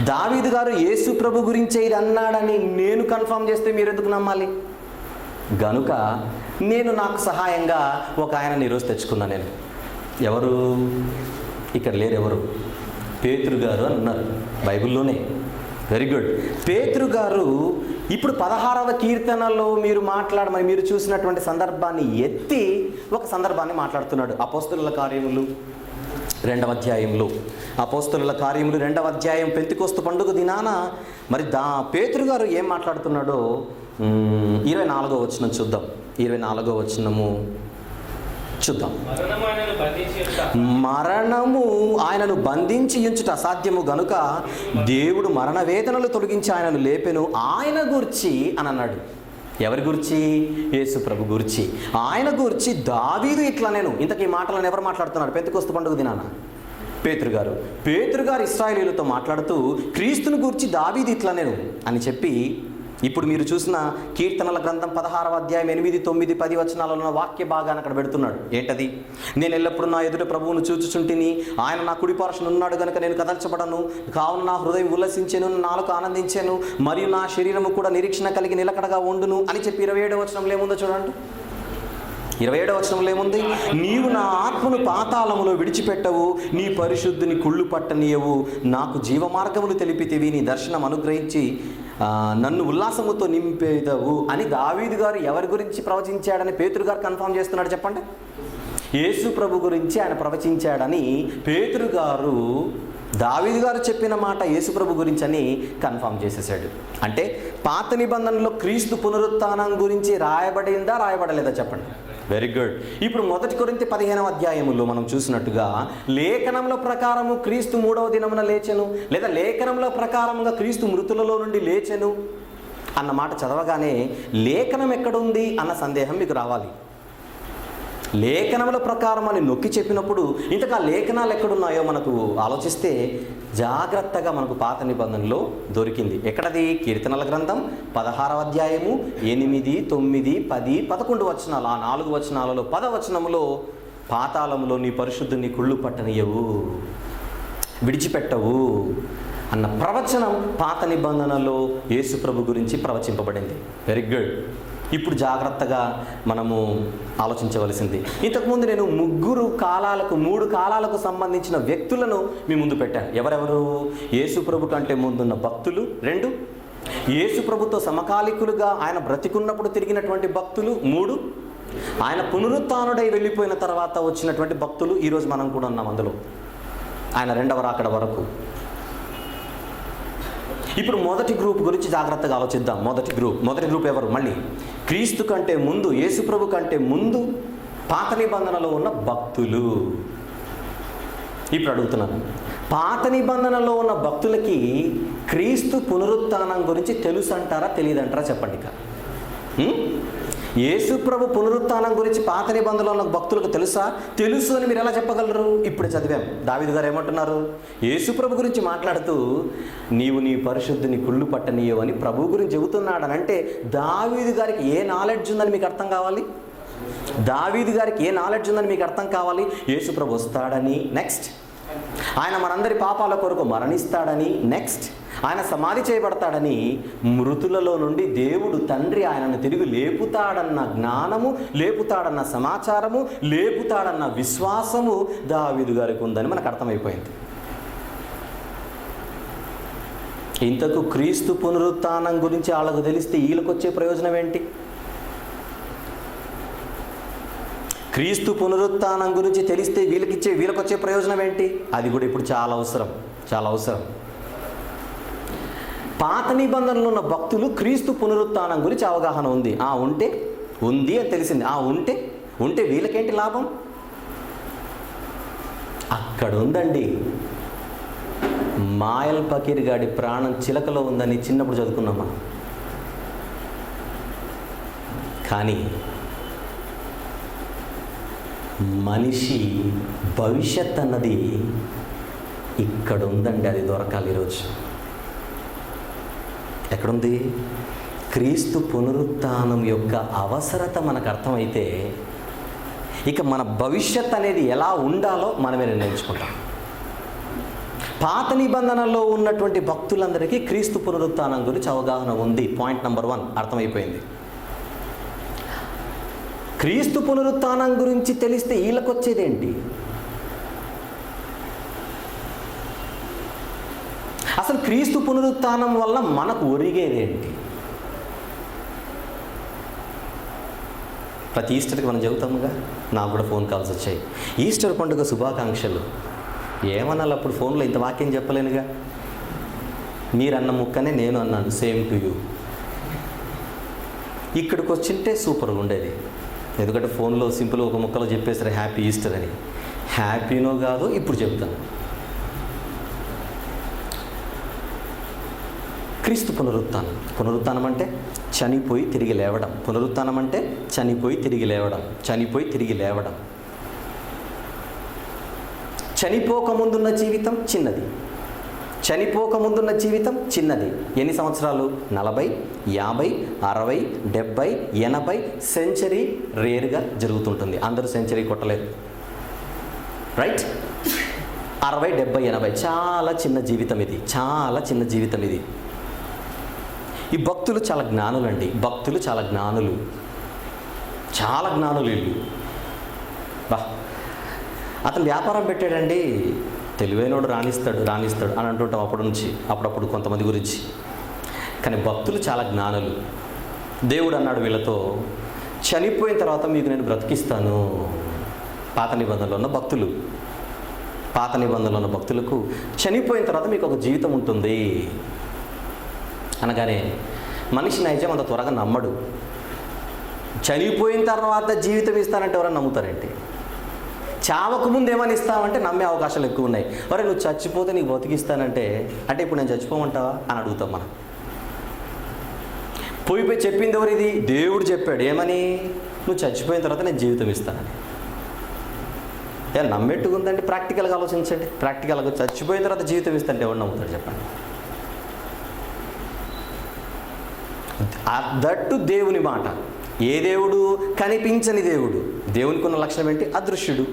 దావీదు గారు యేసు ప్రభు గురించే ఇది అన్నాడని నేను కన్ఫర్మ్ చేస్తే మీరు ఎందుకు నమ్మాలి? గనుక నేను నాకు సహాయంగా ఒక ఆయనని ఈరోజు తెచ్చుకున్నా. నేను ఎవరు? ఇక్కడ లేరు. ఎవరు? పేతురు గారు అని ఉన్నారు బైబిల్లోనే. Very good. పేతురు గారు ఇప్పుడు 16వ కీర్తనలో మీరు చూసినటువంటి సందర్భాన్ని ఎత్తి ఒక సందర్భాన్ని మాట్లాడుతున్నాడు. అపోస్తలుల కార్యములు 2వ అధ్యాయంలో, అపోస్తలుల కార్యములు 2వ అధ్యాయం పెంతెకొస్తు పండుగ దినాన మరి పేతురు గారు ఏం మాట్లాడుతున్నాడో 24వ వచనం చూద్దాం. 24వ వచనము చూద్దాం. మరణము ఆయనను బంధించి ఉంచుట అసాధ్యము గనుక దేవుడు మరణ వేదనలు తొలగించి ఆయనను లేపెను, ఆయన గూర్చి అని అన్నాడు. ఎవరి గురించి? యేసు ప్రభు గురించి. ఆయన గురించి దావీదు ఇట్లా నేను ఇంతకీ మాటలను ఎవరు మాట్లాడుతున్నాడు? పెంతెకొస్తు పండుగ దినాన పేతురు గారు ఇశ్రాయేలీయులతో మాట్లాడుతూ క్రీస్తుని గురించి దావీదు ఇట్లా నేను అని చెప్పి ఇప్పుడు మీరు చూసిన కీర్తనల గ్రంథం 16వ అధ్యాయం 8, 9, 10 వచనాలలో ఉన్న వాక్య భాగాన్ని అక్కడ పెడుతున్నాడు. ఏంటది? నేను ఎల్లప్పుడూ నా ఎదుట ప్రభువును చూచుచుంటిని, ఆయన నా కుడి పార్శ్వన ఉన్నాడు గనుక నేను కదల్చబడను. కావున నా హృదయం ఉల్లసించెను, నాలుక ఆనందించెను, మరియు నా శరీరము కూడా నిరీక్షణ కలిగి నిలకడగా ఉండును అని చెప్పి 27వ వచనంలో ఏముందో చూడండి. 27వ వచనంలో ఏముంది? నీవు నా ఆత్మను పాతాళములో విడిచిపెట్టవు, నీ పరిశుద్ధిని కుళ్ళు పట్టనీయవు, నాకు జీవమార్గములు తెలిపితివి, నీ దర్శనం అనుగ్రహించి నన్ను ఉల్లాసముతో నింపేదవు అని దావీదు గారు ఎవరి గురించి ప్రవచించాడని పేతురు గారు కన్ఫర్మ్ చేస్తున్నాడు చెప్పండి. యేసు ప్రభు గురించి ఆయన ప్రవచించాడని పేతురు గారు, దావీదు గారు చెప్పిన మాట యేసు ప్రభు గురించి అని కన్ఫర్మ్ చేసేసాడు. అంటే పాత నిబంధనలో క్రీస్తు పునరుత్థానం గురించి రాయబడిందా రాయబడలేదా చెప్పండి. Very good. ఇప్పుడు 1 కొరింథీ 15వ అధ్యాయములో మనం చూసినట్టుగా లేఖనంలో ప్రకారము క్రీస్తు 3వ దినమున లేచెను, లేదా లేఖనంలో ప్రకారముగా క్రీస్తు మృతులలో నుండి లేచెను అన్న మాట చదవగానే లేఖనం ఎక్కడుంది అన్న సందేహం మీకు రావాలి. లేఖనముల ప్రకారం అని నొక్కి చెప్పినప్పుడు ఇంతగా లేఖనాలు ఎక్కడున్నాయో మనకు ఆలోచిస్తే జాగ్రత్తగా మనకు పాత నిబంధనలో దొరికింది. ఎక్కడది? కీర్తనల గ్రంథం 16వ అధ్యాయము 8, 9, 10, 11 వచనాలు. ఆ 4 వచనాలలో 10వ వచనములో పాతాళములో నీ పరిశుద్ధిని కుళ్ళు పట్టనీయవు, విడిచిపెట్టవు అన్న ప్రవచనం పాత నిబంధనలో యేసు ప్రభు గురించి ప్రవచింపబడింది. Very good. ఇప్పుడు జాగ్రత్తగా మనము ఆలోచించవలసింది. ఇంతకుముందు నేను 3 కాలాలకు సంబంధించిన వ్యక్తులను మీ ముందు పెట్టాను. ఎవరెవరు? యేసు ప్రభు కంటే ముందున్న భక్తులు 2, యేసు ప్రభుతో సమకాలికులుగా ఆయన బ్రతికున్నప్పుడు తిరిగినటువంటి భక్తులు 3, ఆయన పునరుత్థానుడై వెళ్ళిపోయిన తర్వాత వచ్చినటువంటి భక్తులు. ఈరోజు మనం కూడా ఉన్నాం అందులో, ఆయన 2వ రాకడ వరకు. ఇప్పుడు మొదటి గ్రూప్ గురించి జాగ్రత్తగా ఆలోచిద్దాం. మొదటి గ్రూప్ ఎవరు? మళ్ళీ క్రీస్తు కంటే ముందు, యేసు ప్రభు కంటే ముందు పాత నిబంధనలో ఉన్న భక్తులు. ఇప్పుడు అడుగుతున్నాను, పాత నిబంధనలో ఉన్న భక్తులకి క్రీస్తు పునరుత్థానం గురించి తెలుసు అంటారా తెలియదంటారా చెప్పండి. ఇక యేసు ప్రభు పునరుత్థానం గురించి పాత నిబంధనలో ఉన్న భక్తులకు తెలుసు అని మీరు ఎలా చెప్పగలరు? ఇప్పుడు చదివాం. దావీదు గారు ఏమంటున్నారు? యేసు ప్రభు గురించి మాట్లాడుతూ నీవు నీ పరిశుద్ధిని కుళ్ళు పట్టనీయవు అని ప్రభు గురించి చెబుతున్నాడు అని అంటే దావీదు గారికి ఏ నాలెడ్జ్ ఉందని మీకు అర్థం కావాలి. యేసు ప్రభు వస్తాడని, నెక్స్ట్ ఆయన మనందరి పాపాల కొరకు మరణిస్తాడని, నెక్స్ట్ ఆయన సమాధి చేయబడతాడని, మృతులలో నుండి దేవుడు తండ్రి ఆయనను తిరిగి లేపుతాడన్న జ్ఞానము, లేపుతాడన్న సమాచారము, లేపుతాడన్న విశ్వాసము దావీదు గారికి ఉందని మనకు అర్థమైపోయింది. ఇంతకు క్రీస్తు పునరుత్థానం గురించి వాళ్ళకు తెలిస్తే వీళ్ళకు వచ్చే ప్రయోజనం ఏంటి? క్రీస్తు పునరుత్థానం గురించి తెలిస్తే వీళ్ళకి వచ్చే ప్రయోజనం ఏంటి? అది కూడా ఇప్పుడు చాలా అవసరం. పాత నిబంధనలో ఉన్న భక్తులు క్రీస్తు పునరుత్థానం గురించి అవగాహన ఉంది అని తెలిసింది. ఉంటే వీళ్ళకేంటి లాభం? అక్కడ ఉందండి. మాయల్ ఫకీర్ గాడి ప్రాణం చిలకలో ఉందని చిన్నప్పుడు చదువుకున్నాం మనం. కానీ మనిషి భవిష్యత్ అన్నది ఇక్కడ ఉందండి. అది దొరకాలి ఈరోజు. ఎక్కడుంది? క్రీస్తు పునరుత్థానం యొక్క అవసరత మనకు అర్థమైతే ఇక మన భవిష్యత్ అనేది ఎలా ఉండాలో మనమే నిర్ణయించుకుంటాం. పాత నిబంధనలో ఉన్నటువంటి భక్తులందరికీ క్రీస్తు పునరుత్థానం గురించి అవగాహన ఉంది. పాయింట్ నెంబర్ 1 అర్థమైపోయింది. క్రీస్తు పునరుత్థానం గురించి తెలిస్తే వీళ్ళకి వచ్చేదేంటి? అసలు క్రీస్తు పునరుత్థానం వల్ల మనకు ఒరిగేదేంటి? ప్రతి ఈస్టర్కి మనం చెబుతాముగా. నాకు కూడా ఫోన్ కాల్స్ వచ్చాయి, ఈస్టర్ పండుగ శుభాకాంక్షలు. ఏమన్నా అప్పుడు ఫోన్లో ఇంత వాక్యం చెప్పలేనుగా. మీరు అన్న ముక్కనే నేను అన్నాను, సేమ్ టు యూ. ఇక్కడికి వచ్చింటే సూపర్గా ఉండేది. ఎందుకంటే ఫోన్లో సింపుల్ ఒక ముక్కలో చెప్పేసారు హ్యాపీ ఈస్టర్ అని. హ్యాపీనో కాదో ఇప్పుడు చెప్తాను. క్రీస్తు పునరుత్థానం అంటే చనిపోయి తిరిగి లేవడం. చనిపోయి తిరిగి లేవడం. చనిపోకముందున్న జీవితం చిన్నది, చనిపోకముందున్న జీవితం చిన్నది. ఎన్ని సంవత్సరాలు? 40, 50, 60, 70, 80. సెంచరీ రేరుగా జరుగుతుంటుంది. అందరూ సెంచరీ కొట్టలేరు, రైట్? 60, 70, 80 చాలా చిన్న జీవితం ఇది, చాలా చిన్న జీవితం ఇది. ఈ భక్తులు చాలా జ్ఞానులండి, భక్తులు చాలా జ్ఞానులు, చాలా జ్ఞానులు వీళ్ళు. బా, అతను వ్యాపారం పెట్టాడండి, తెలివైనోడు రాణిస్తాడు అని అంటుంటాం అప్పుడప్పుడు కొంతమంది గురించి. కానీ భక్తులు చాలా జ్ఞానులు. దేవుడు అన్నాడు వీళ్ళతో, చనిపోయిన తర్వాత మీకు నేను బ్రతికిస్తాను. పాత నిబంధనలో ఉన్న భక్తులకు చనిపోయిన తర్వాత మీకు ఒక జీవితం ఉంటుంది అనగానే మనిషి నైజం అంత త్వరగా నమ్మడు. చనిపోయిన తర్వాత జీవితం ఇస్తానంటే ఎవరైనా నమ్ముతారేంటి? చావకు ముందు ఏమని ఇస్తామంటే నమ్మే అవకాశాలు ఎక్కువ ఉన్నాయి. మరి నువ్వు చచ్చిపోతే నీకు బతికిస్తానంటే, అంటే ఇప్పుడు నేను చచ్చిపోమంటావా అని అడుగుతాం మనం. పోయిపోయి చెప్పింది ఎవరు? ఇది దేవుడు చెప్పాడు. ఏమని? నువ్వు చచ్చిపోయిన తర్వాత నేను జీవితం ఇస్తానని. నమ్మేట్టుగా ఉందండి. ప్రాక్టికల్గా ఆలోచించండి. ప్రాక్టికల్గా చచ్చిపోయిన తర్వాత జీవితం ఇస్తానంటే ఎవరు నమ్ముతాడు చెప్పండి? దట్టు దేవుని మాట. ఏ దేవుడు? కనిపించని దేవుడు. దేవునికి ఉన్న లక్షణం ఏంటి? అదృశ్యుడు.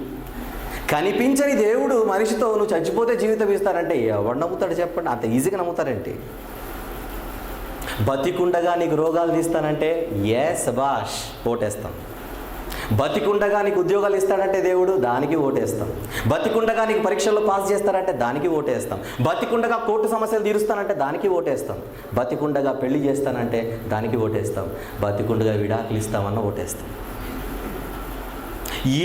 కనిపించని దేవుడు మనిషితో నువ్వు చచ్చిపోతే జీవితం ఇస్తానంటే ఎవడు నమ్ముతాడు చెప్పండి? అంత ఈజీగా నమ్ముతారేంటి? బతికుండగా నీకు రోగాలు తీస్తానంటే శభాష్ ఓటేస్తాం. బతికుండగా నీకు ఉద్యోగాలు ఇస్తాడంటే దేవుడు, దానికి ఓటేస్తాం. బతికుండగా నీకు పరీక్షల్లో పాస్ చేస్తారంటే దానికి ఓటేస్తాం. బతికుండగా కోర్టు సమస్యలు తీరుస్తానంటే దానికి ఓటేస్తాం. బతికుండగా పెళ్లి చేస్తానంటే దానికి ఓటేస్తాం. బతికుండగా విడాకులు ఇస్తామన్న ఓటేస్తాం.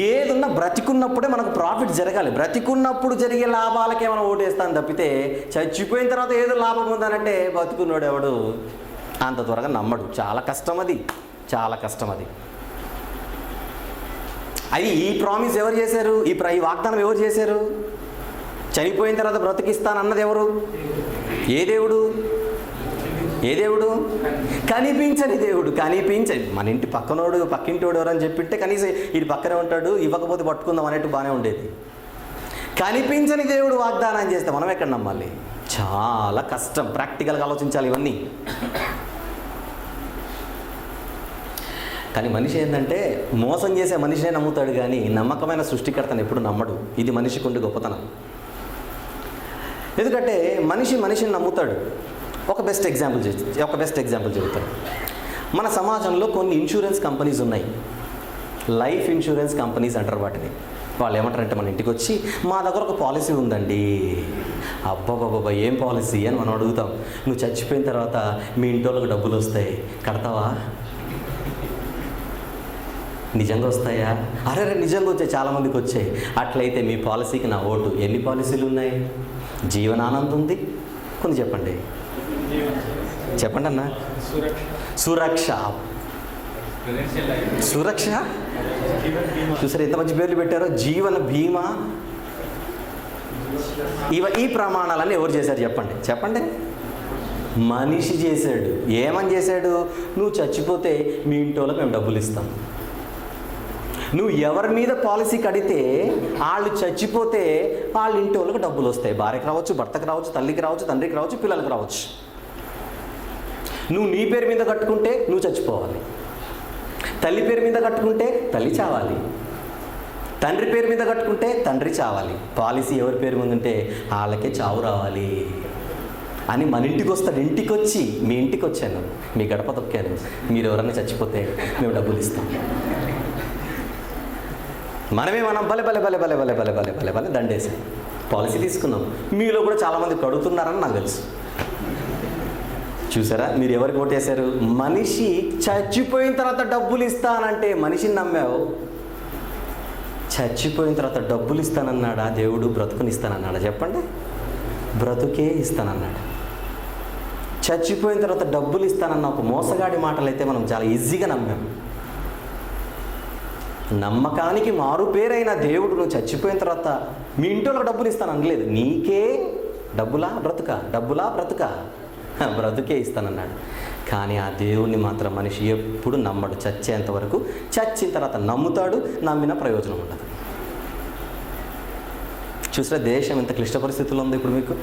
ఏదున్నా బ్రతికున్నప్పుడే మనకు ప్రాఫిట్ జరగాలి. బ్రతికున్నప్పుడు జరిగే లాభాలకే మనం ఓటేస్తాం తప్పితే చచ్చిపోయిన తర్వాత ఏదో లాభం ఉందనంటే బతుకున్నాడు ఎవడు అంత త్వరగా నమ్మడు. చాలా కష్టం అది, చాలా కష్టం అది. అది ఈ ప్రామిస్ ఎవరు చేశారు? ఈ వాగ్దానం ఎవరు చేశారు? చనిపోయిన తర్వాత బ్రతికిస్తానన్నది ఎవరు? ఏ దేవుడు? ఏ దేవుడు? కనిపించని దేవుడు. కనిపించని మన ఇంటి పక్కింటోడు ఎవరని చెప్పింటే కనీసం ఇది పక్కనే ఉంటాడు, ఇవ్వకపోతే పట్టుకుందాం అనేట్టు బాగానే ఉండేది. కనిపించని దేవుడు వాగ్దానం చేస్తే మనం ఎక్కడ నమ్మాలి? చాలా కష్టం. ప్రాక్టికల్గా ఆలోచించాలి ఇవన్నీ. కానీ మనిషి ఏంటంటే మోసం చేసే మనిషినే నమ్ముతాడు కానీ నమ్మకమైన సృష్టికర్తను ఎప్పుడు నమ్మడు. ఇది మనిషికి ఉండే గొప్పతనం. ఎందుకంటే మనిషిని నమ్ముతాడు. ఒక బెస్ట్ ఎగ్జాంపుల్ చెబుతాను. మన సమాజంలో కొన్ని ఇన్సూరెన్స్ కంపెనీస్ ఉన్నాయి. లైఫ్ ఇన్సూరెన్స్ కంపెనీస్ అంటారు వాటిని. వాళ్ళు ఏమంటారంటే మన ఇంటికి వచ్చి మా దగ్గర ఒక పాలసీ ఉందండి. అబ్బాబాబా ఏం పాలసీ అని మనం అడుగుతాం. నువ్వు చచ్చిపోయిన తర్వాత మీ ఇంటోళ్ళకి డబ్బులు వస్తాయి, కడతావా? నిజంగా వస్తాయా? అరే నిజంగా వచ్చాయి, చాలామందికి వచ్చాయి. అట్లయితే మీ పాలసీకి నా ఓటు. ఎన్ని పాలసీలు ఉన్నాయి? జీవనానందం ఉంది. కొన్ని చెప్పండి అన్న. సురక్ష చూసారు ఎంత మంచి పేర్లు పెట్టారో. జీవన బీమా. ఈ ప్రమాణాలన్నీ ఎవరు చేశారు చెప్పండి? మనిషి చేశాడు. ఏమని చేశాడు? నువ్వు చచ్చిపోతే మీ ఇంటోళ్ళకి మేము డబ్బులు ఇస్తాం. నువ్వు ఎవరి మీద పాలసీ కడితే వాళ్ళు చచ్చిపోతే వాళ్ళ ఇంటి వాళ్ళకి డబ్బులు వస్తాయి. భార్యకి రావచ్చు, భర్తకు రావచ్చు, తల్లికి రావచ్చు, తండ్రికి రావచ్చు, పిల్లలకు రావచ్చు. నువ్వు నీ పేరు మీద కట్టుకుంటే నువ్వు చచ్చిపోవాలి. తల్లి పేరు మీద కట్టుకుంటే తల్లి చావాలి. తండ్రి పేరు మీద కట్టుకుంటే తండ్రి చావాలి. పాలసీ ఎవరి పేరు మీద ఉంటే వాళ్ళకే చావు రావాలి అని మన ఇంటికి వస్తాడు. ఇంటికి వచ్చి మీ ఇంటికి వచ్చాను, మీ గడప తొక్కాను, మీరు ఎవరన్నా చచ్చిపోతే మేము డబ్బులు ఇస్తాం. మనం భలే దండేసాం, పాలసీ తీసుకున్నాం. మీలో కూడా చాలామంది కడుగుతున్నారని నాకు తెలుసు. చూసారా మీరు ఎవరికి ఓటేశారు? మనిషి చచ్చిపోయిన తర్వాత డబ్బులు ఇస్తానంటే మనిషిని నమ్మావు. చచ్చిపోయిన తర్వాత డబ్బులు ఇస్తానన్నాడా దేవుడు? బ్రతుకుని ఇస్తానన్నాడా చెప్పండి? బ్రతుకే ఇస్తానన్నాడు. చచ్చిపోయిన తర్వాత డబ్బులు ఇస్తానన్న ఒక మోసగాడి మాటలు అయితే మనం చాలా ఈజీగా నమ్మాం. నమ్మకానికి మారు పేరైన దేవుడు నువ్వు చచ్చిపోయిన తర్వాత మీ ఇంట్లో డబ్బులు ఇస్తాను అనలేదు. నీకే డబ్బులా బ్రతుక బ్రతుకే ఇస్తానన్నాడు. కానీ ఆ దేవుణ్ణి మాత్రం మనిషి ఎప్పుడు నమ్మడు. చచ్చేంత వరకు. చచ్చిన తర్వాత నమ్ముతాడు, నమ్మిన ప్రయోజనం ఉండదు. చూసారా దేశం ఎంత క్లిష్ట పరిస్థితుల్లో ఉంది ఇప్పుడు మీకు.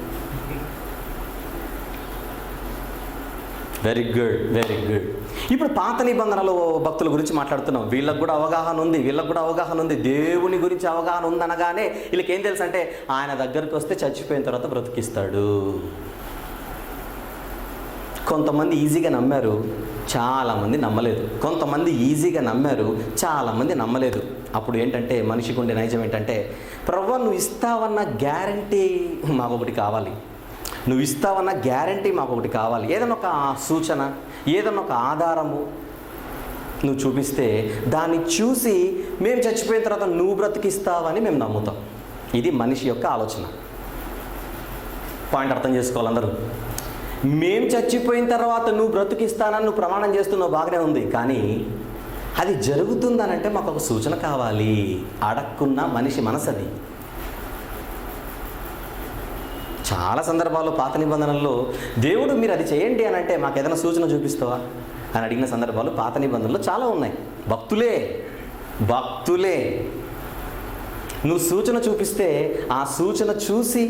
Very good, very good. ఇప్పుడు పాత నిబంధనలో భక్తుల గురించి మాట్లాడుతున్నాం. వీళ్ళకు కూడా అవగాహన ఉంది, వీళ్ళకు కూడా అవగాహన ఉంది. దేవుని గురించి అవగాహన ఉందనగానే వీళ్ళకి ఏం తెలుసు అంటే ఆయన దగ్గరికి వస్తే చచ్చిపోయిన తర్వాత బ్రతికిస్తాడు. కొంతమంది ఈజీగా నమ్మారు, చాలామంది నమ్మలేదు. కొంతమంది ఈజీగా నమ్మారు, చాలామంది నమ్మలేదు. అప్పుడు ఏంటంటే మనిషికి ఉండే నైజం ఏంటంటే, ప్రభువా నువ్వు ఇస్తావన్న గ్యారంటీ మాకు ఒకటి కావాలి, నువ్వు ఇస్తావన్న గ్యారంటీ మాకు ఒకటి కావాలి. ఏదైనా ఒక సూచన, ఏదైనా ఒక ఆధారము నువ్వు చూపిస్తే దాన్ని చూసి మేము చచ్చిపోయిన తర్వాత నువ్వు బ్రతికిస్తావని మేము నమ్ముతాం. ఇది మనిషి యొక్క ఆలోచన. పాయింట్ అర్థం చేసుకోవాలి అందరూ. మేము చచ్చిపోయిన తర్వాత నువ్వు బ్రతికిస్తానని నువ్వు ప్రమాణం చేస్తున్నావు, బాగానే ఉంది. కానీ అది జరుగుతుందనంటే మాకు ఒక సూచన కావాలి. అడక్కున్న మనిషి మనసు అది. చాలా సందర్భాల్లో పాత నిబంధనల్లో దేవుడు మీరు అది చేయండి అని అంటే మాకు ఏదైనా సూచన చూపిస్తావా అని అడిగిన సందర్భాలు పాత నిబంధనల్లో చాలా ఉన్నాయి. భక్తులే నువ్వు సూచన చూపిస్తే ఆ సూచన చూసి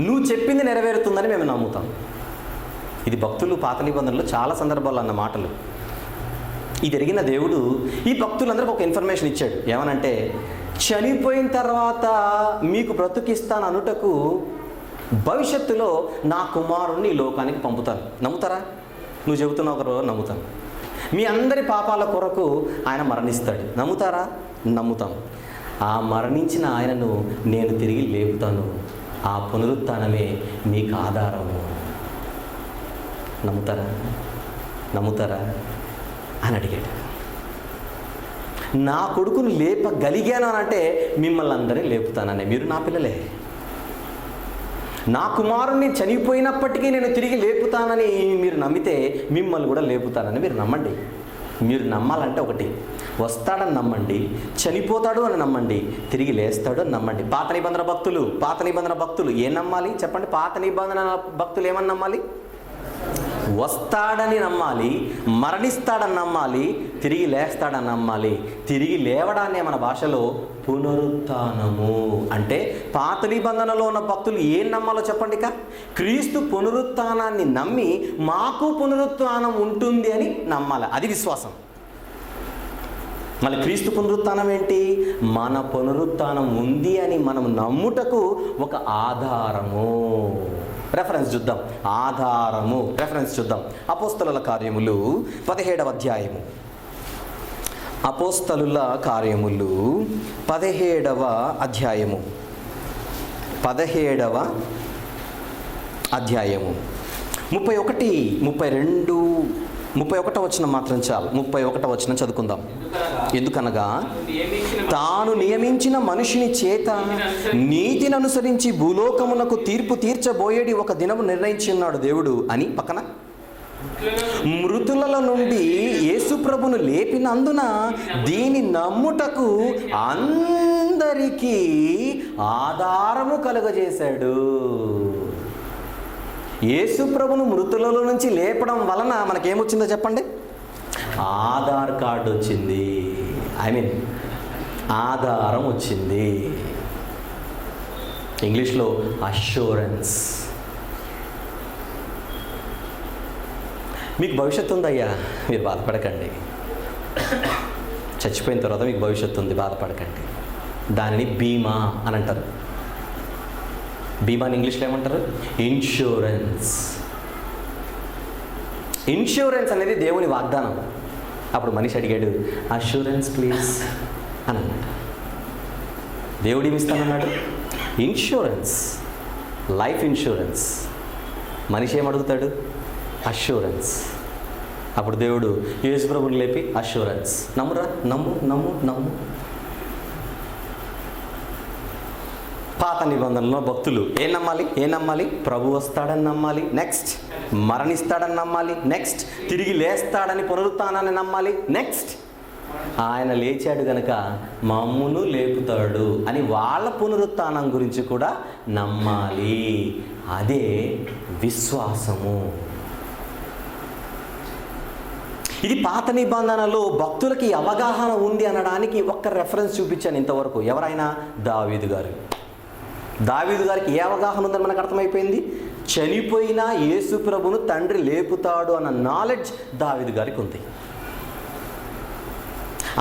నువ్వు చెప్పింది నెరవేరుతుందని మేము నమ్ముతాం. ఇది భక్తులు పాత నిబంధనలు చాలా సందర్భాల్లో అన్న మాటలు. ఇది ఎరిగిన దేవుడు ఈ భక్తులందరికీ ఒక ఇన్ఫర్మేషన్ ఇచ్చాడు. ఏమనంటే చనిపోయిన తర్వాత మీకు బ్రతుకిస్తాను అనుటకు భవిష్యత్తులో నా కుమారుణ్ణి ఈ లోకానికి పంపుతాను. నమ్ముతారా? నువ్వు చెబుతున్న ఒకరు నమ్ముతాను. మీ అందరి పాపాల కొరకు ఆయన మరణిస్తాడు. నమ్ముతారా? నమ్ముతాం. ఆ మరణించిన ఆయనను నేను తిరిగి లేపుతాను. ఆ పునరుత్థానమే మీకు ఆధారము. నమ్ముతారా అని అడిగాడు. నా కొడుకును లేపగలిగాను అని అంటే మిమ్మల్ని అందరినీ లేపుతానని. మీరు నా పిల్లలే. నా కుమారుణ్ణి చనిపోయినప్పటికీ నేను తిరిగి లేపుతానని మీరు నమ్మితే మిమ్మల్ని కూడా లేపుతానని మీరు నమ్మండి. మీరు నమ్మాలంటే ఒకటి, వస్తాడని నమ్మండి, చనిపోతాడు అని నమ్మండి, తిరిగి లేస్తాడు అని నమ్మండి. పాత నిబంధన భక్తులు ఏం నమ్మాలి చెప్పండి? పాత నిబంధన భక్తులు ఏమని నమ్మాలి? వస్తాడని నమ్మాలి, మరణిస్తాడని నమ్మాలి, తిరిగి లేస్తాడని నమ్మాలి. తిరిగి లేవడాన్ని మన భాషలో పునరుత్థానము అంటే, పాత నిబంధనలో ఉన్న భక్తులు ఏం నమ్మాలో చెప్పండి? క్రీస్తు పునరుత్థానాన్ని నమ్మి మాకు పునరుత్థానం ఉంటుంది అని నమ్మాలి. అది విశ్వాసం. మళ్ళీ క్రీస్తు పునరుత్థానం ఏంటి? మన పునరుత్థానం ఉంది అని మనం నమ్ముటకు ఒక ఆధారము. రెఫరెన్స్ చూద్దాం. ఆధారము రెఫరెన్స్ చూద్దాం. అపోస్తలుల కార్యములు 17వ అధ్యాయము. అపోస్తలుల కార్యములు 17వ అధ్యాయము. 17వ అధ్యాయము 31, 32, 31వ వచనం మాత్రం చాలు. 31వ వచనం చదువుకుందాం. ఎందుకనగా తాను నియమించిన మనుషుని చేత నీతిని అనుసరించి భూలోకమునకు తీర్పు తీర్చబోయేడి ఒక దినము నిర్ణయించున్నాడు దేవుడు అని పక్కన, మృతుల నుండి యేసుప్రభును లేపినందున దీని నమ్ముటకు అందరికీ ఆధారము కలుగజేశాడు. యేసుప్రభును మృతులలో నుంచి లేపడం వలన మనకేమొచ్చిందో చెప్పండి? ఆధార్ కార్డు వచ్చింది. ఆధారం వచ్చింది. ఇంగ్లీష్లో అష్యూరెన్స్. మీకు భవిష్యత్తు ఉందయ్యా, మీరు బాధపడకండి. చచ్చిపోయిన తర్వాత మీకు భవిష్యత్తు ఉంది, బాధపడకండి. దానిని బీమా అని అంటారు. బీమాని ఇంగ్లీష్లో ఏమంటారు? ఇన్సూరెన్స్. ఇన్సూరెన్స్ అనేది దేవుని వాగ్దానం. అప్పుడు మనిషి అడిగాడు, అష్యూరెన్స్ ప్లీజ్ అని అన్నాడు. దేవుడు ఏమి ఇస్తానన్నాడు? Insurance, life insurance. మనిషి ఏమడుగుతాడు? అష్యూరెన్స్. అప్పుడు దేవుడు యేసుప్రభుని లేపి అష్యూరెన్స్. నమ్మురా, నమ్ము. పాత నిబంధనలో భక్తులు ఏం నమ్మాలి? ప్రభు వస్తాడని నమ్మాలి. నెక్స్ట్ మరణిస్తాడని నమ్మాలి. నెక్స్ట్ తిరిగి లేస్తాడని, పునరుత్థానాన్ని నమ్మాలి. నెక్స్ట్ ఆయన లేచాడు గనక మమ్మును లేపుతాడు అని వాళ్ళ పునరుత్థానం గురించి కూడా నమ్మాలి. అదే విశ్వాసము. ఇది పాత నిబంధనలో భక్తులకి అవగాహన ఉంది అనడానికి ఒక్క రెఫరెన్స్ చూపించాను ఇంతవరకు. ఎవరైనా దావీదు గారికి ఏ అవగాహన ఉందని మనకు అర్థమైపోయింది. చనిపోయిన యేసు ప్రభును తండ్రి లేపుతాడు అన్న నాలెడ్జ్ దావీదు గారికి ఉంది.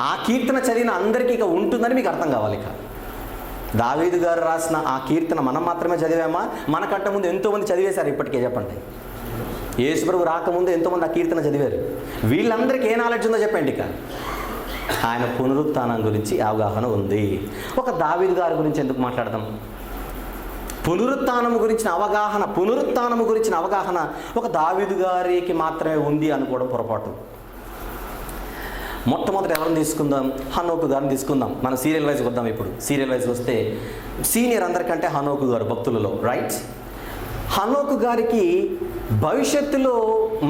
ఆ కీర్తన చదివిన అందరికీ ఇక ఉంటుందని మీకు అర్థం కావాలి. ఇక దావీదు గారు రాసిన ఆ కీర్తన మనం మాత్రమే చదివామా? మనకంటే ముందు ఎంతోమంది చదివేశారు. ఇప్పటికే చెప్పండి, యేసు ప్రభు రాకముందు ఎంతోమంది ఆ కీర్తన చదివారు. వీళ్ళందరికీ ఏ నాలెడ్జ్ ఉందో చెప్పండి. ఇక ఆయన పునరుత్థానం గురించి అవగాహన ఉంది. ఒక దావీదు గారి గురించి ఎందుకు మాట్లాడదాం? పునరుత్థానము గురించిన అవగాహన ఒక దావీదు గారికి మాత్రమే ఉంది అనుకోవడం పొరపాటు. మొట్టమొదటి ఎవరిని తీసుకుందాం? హనోకు గారిని తీసుకుందాం. మనం సీరియల్ వైజ్ వద్దాం. ఇప్పుడు సీరియల్ వైజ్ వస్తే సీనియర్ అందరికంటే హనోకు గారు భక్తులలో, రైట్? హనోకు గారికి భవిష్యత్తులో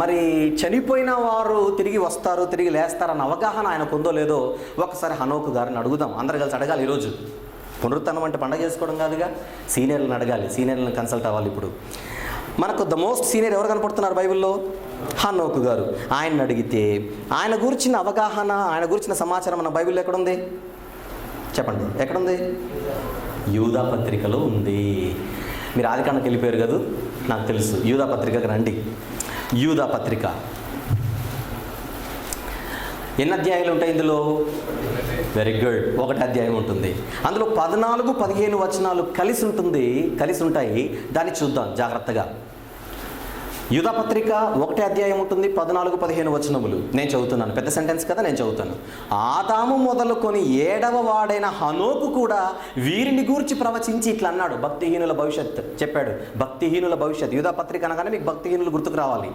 మరి చనిపోయిన వారు తిరిగి వస్తారు, తిరిగి లేస్తారన్న అవగాహన ఆయనకు ఉందో లేదో ఒకసారి హనోకు గారిని అడుగుదాం. అందరు కలిసి అడగాలి. ఈరోజు పునరుత్థానం అంటే పండగ చేసుకోవడం కాదుగా, సీనియర్లను అడగాలి, సీనియర్లను కన్సల్ట్ అవ్వాలి. ఇప్పుడు మనకు ద మోస్ట్ సీనియర్ ఎవరు కనపడుతున్నారు బైబిల్లో? హనోకు గారు. ఆయన్ని అడిగితే ఆయన గురించిన అవగాహన, ఆయన గురించిన సమాచారం మన బైబిల్లో ఎక్కడుంది? చెప్పండి, ఎక్కడుంది? యూదా పత్రికలో ఉంది. మీరు ఆదికాండకి వెళ్ళిపోయారు కదా, నాకు తెలుసు. యూదా పత్రికకి రండి. యూదా పత్రిక ఎన్ని అధ్యాయాలు ఉంటాయి ఇందులో? వెరీ గుడ్, 1 అధ్యాయం ఉంటుంది. అందులో 14-15 వచనాలు కలిసి ఉంటాయి. దాన్ని చూద్దాం జాగ్రత్తగా. యూదా పత్రిక 1 అధ్యాయం ఉంటుంది, 14-15 వచనములు. నేను చదువుతున్నాను, పెద్ద సెంటెన్స్ కదా, నేను చదువుతాను. ఆదాము మొదలుకొని 7వ వాడైన హనోకు కూడా వీరిని గూర్చి ప్రవచించి ఇట్లా అన్నాడు. భక్తిహీనుల భవిష్యత్ చెప్పాడు. భక్తిహీనుల భవిష్యత్. యూదా పత్రిక అనగానే మీకు భక్తిహీనులు గుర్తుకు రావాలి.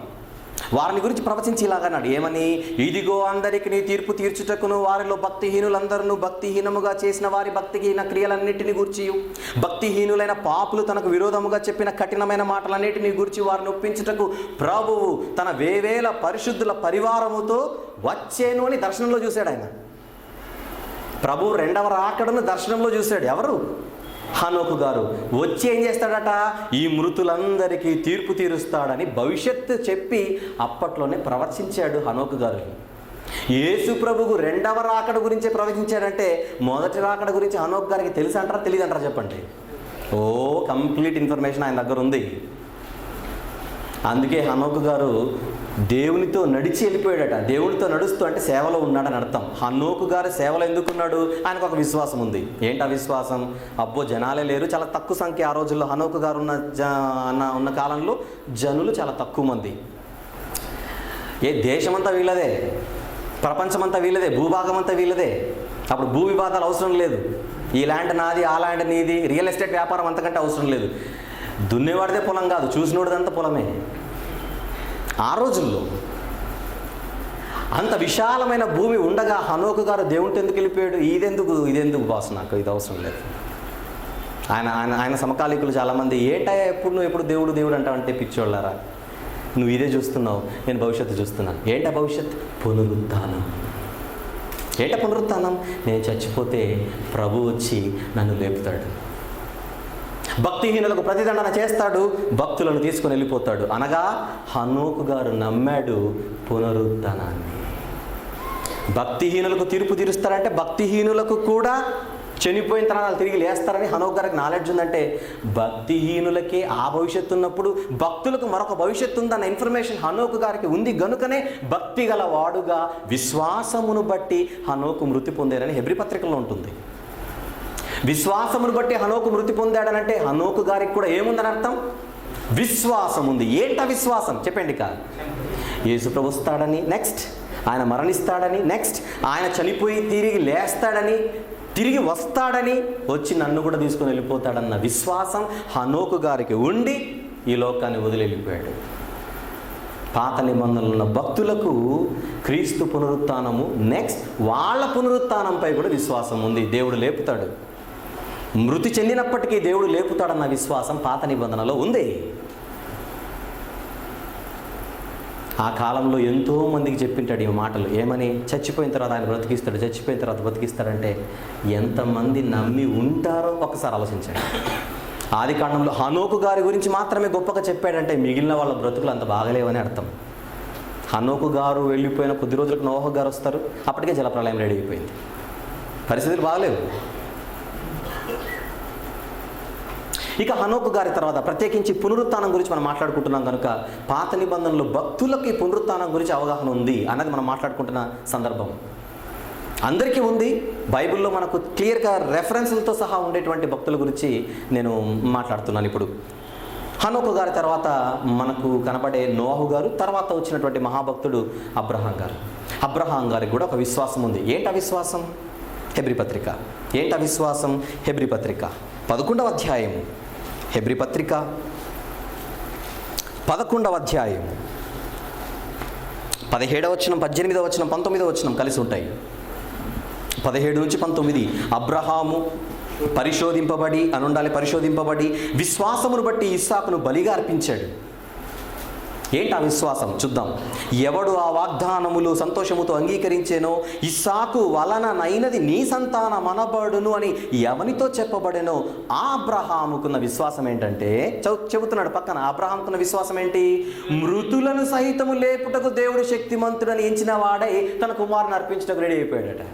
వారిని గురించి ప్రవచించి ఇలాగన్నాడు. ఏమని? ఇదిగో అందరికి నీ తీర్పు తీర్చుటకును వారిలో భక్తిహీనులందరూ భక్తిహీనముగా చేసిన వారి భక్తిహీన క్రియలన్నిటిని గూర్చి, భక్తిహీనులైన పాపులు తనకు విరోధముగా చెప్పిన కఠినమైన మాటలన్నిటిని గూర్చి వారిని ఒప్పించుటకు ప్రభువు తన వేవేల పరిశుద్ధుల పరివారముతో వచ్చేను అని దర్శనంలో చూశాడు. ఆయన ప్రభు 2వ రాకడను దర్శనంలో చూశాడు. ఎవరు? హనోకు గారు. వచ్చి ఏం చేస్తాడట? ఈ మృతులందరికీ తీర్పు తీరుస్తాడని భవిష్యత్తు చెప్పి అప్పట్లోనే ప్రవచించాడు హనోకు గారు. యేసు ప్రభువు 2వ రాకడ గురించే ప్రవచించాడంటే మొదటి రాకడ గురించి హనోకు గారికి తెలుసు అంటారా, తెలియదు అంటారా? చెప్పండి. కంప్లీట్ ఇన్ఫర్మేషన్ ఆయన దగ్గర ఉంది. అందుకే హనోకు గారు దేవునితో నడిచి వెళ్ళిపోయాడట. దేవునితో నడుస్తూ అంటే సేవలో ఉన్నాడని అర్థం. హనోకు గారు సేవలో ఎందుకున్నాడు? ఆయనకు ఒక విశ్వాసం ఉంది. ఏంటి ఆ విశ్వాసం? అబ్బో జనాలే లేరు, చాలా తక్కువ సంఖ్య. ఆ రోజుల్లో హనోకు గారు ఉన్న కాలంలో జనులు చాలా తక్కువ మంది. దేశమంతా వీళ్ళదే, ప్రపంచమంతా వీళ్ళదే, భూభాగం అంతా వీళ్ళదే. అప్పుడు భూ వివాదాలు అవసరం లేదు. ఈ ల్యాండ్ నాది, ఆ ల్యాండ్ నీది, రియల్ ఎస్టేట్ వ్యాపారం అంతకంటే అవసరం లేదు. దున్నేవాడిదే పొలం కాదు, చూసినోడిదంతా పొలమే. ఆ రోజుల్లో అంత విశాలమైన భూమి ఉండగా హనోకు గారు దేవునితో ఎందుకు వెళ్ళిపోయాడు? ఇదెందుకు బాస్, నాకు ఇది అవసరం లేదు. ఆయన సమకాలీకులు చాలామంది, ఎప్పుడు దేవుడు అంటావంటే పిచ్చోళ్ళారా, నువ్వు ఇదే చూస్తున్నావు, నేను భవిష్యత్తు చూస్తున్నాను. ఏంటా భవిష్యత్? పునరుత్థానం. పునరుత్థానం? నేను చచ్చిపోతే ప్రభు వచ్చి నన్ను లేపుతాడు, భక్తిహీనులకు ప్రతిదండన చేస్తాడు, భక్తులను తీసుకొని వెళ్ళిపోతాడు. అనగా హనోకు గారు నమ్మాడు పునరుత్థానాన్ని. భక్తిహీనులకు తీర్పు తీరుస్తారంటే భక్తిహీనులకు కూడా చనిపోయిన తర్వాత తిరిగి లేస్తారని హనోకు గారికి నాలెడ్జ్ ఉందంటే, భక్తిహీనులకే ఆ భవిష్యత్తు ఉన్నప్పుడు భక్తులకు మరొక భవిష్యత్తు ఉందన్న ఇన్ఫర్మేషన్ హనోకు గారికి ఉంది. గనుకనే భక్తి గల వాడుగా విశ్వాసమును బట్టి హనోకు మృతి పొందారని హెబ్రీ పత్రికలో ఉంటుంది. విశ్వాసమును బట్టి హనోకు మృతి పొందాడనంటే హనోకు గారికి కూడా ఏముందని అర్థం? విశ్వాసం ఉంది. ఏంటా విశ్వాసం? చెప్పండి. యేసు ప్రభు వస్తాడని, నెక్స్ట్ ఆయన మరణిస్తాడని, నెక్స్ట్ ఆయన చనిపోయి తిరిగి లేస్తాడని, తిరిగి వస్తాడని, వచ్చి నన్ను కూడా తీసుకొని వెళ్ళిపోతాడన్న విశ్వాసం హనోకు గారికి ఉండి ఈ లోకాన్ని వదిలి వెళ్ళిపోయాడు. పాత నిబంధనలు ఉన్న భక్తులకు క్రీస్తు పునరుత్థానము, నెక్స్ట్ వాళ్ళ పునరుత్థానంపై కూడా విశ్వాసం ఉంది. దేవుడు లేపుతాడు, మృతి చెందినప్పటికీ దేవుడు లేపుతాడన్న విశ్వాసం పాత నిబంధనలో ఉంది. ఆ కాలంలో ఎంతోమందికి చెప్పింటాడు ఈ మాటలు. ఏమని? చచ్చిపోయిన తర్వాత ఆయన బ్రతికిస్తాడు, చచ్చిపోయిన తర్వాత బ్రతికిస్తాడంటే ఎంతమంది నమ్మి ఉంటారో ఒకసారి ఆలోచించండి. ఆదికాండంలో హనోకు గారి గురించి మాత్రమే గొప్పగా చెప్పాడంటే మిగిలిన వాళ్ళ బ్రతుకులు అంత బాగలేవని అర్థం. హనోకు గారు వెళ్ళిపోయిన కొద్ది రోజులకు నోహ గారు వస్తారు, అప్పటికే జలప్రళయం రెడీ అయిపోయింది, పరిస్థితులు బాగలేవు. ఇక హనోకు గారి తర్వాత ప్రత్యేకించి పునరుత్థానం గురించి మనం మాట్లాడుకుంటున్నాం కనుక పాత నిబంధనలో భక్తులకి పునరుత్థానం గురించి అవగాహన ఉంది అన్నది మనం మాట్లాడుకుంటున్న సందర్భం. అందరికీ ఉంది. బైబిల్లో మనకు క్లియర్గా రెఫరెన్స్లతో సహా ఉండేటువంటి భక్తుల గురించి నేను మాట్లాడుతున్నాను. ఇప్పుడు హనోకు గారి తర్వాత మనకు కనబడే నోహు గారు, తర్వాత వచ్చినటువంటి మహాభక్తుడు అబ్రహాం గారు. అబ్రహాం గారికి కూడా ఒక విశ్వాసం ఉంది. ఏంటి అవిశ్వాసం? హెబ్రీ పత్రిక. ఏంటి అవిశ్వాసం? హెబ్రీ పత్రిక 11వ అధ్యాయము. హెబ్రీ పత్రిక 11వ అధ్యాయము 17వ వచనం, 18వ వచనం, 19వ వచనం కలిసి ఉంటాయి. 17 నుంచి 19. అబ్రహాము పరిశోధింపబడి పరిశోధింపబడి విశ్వాసమును బట్టి ఇస్సాకును బలిగా అర్పించాడు. ఏంటి ఆ విశ్వాసం? చూద్దాం. ఎవడు ఆ వాగ్దానములు సంతోషముతో అంగీకరించేనో ఇస్సాకు వలననైనది నీ సంతానం అనబడును అని ఎవనితో చెప్పబడెనో ఆ అబ్రహాముకున్న విశ్వాసం ఏంటంటే, చెబుతున్నాడు పక్కన. అబ్రహాముకున్న విశ్వాసం ఏంటి? మృతులను సహితము లేపుటకు దేవుడు శక్తిమంతుడని ఎంచిన వాడై తన కుమారుని అర్పించటకు రెడీ అయిపోయాడట.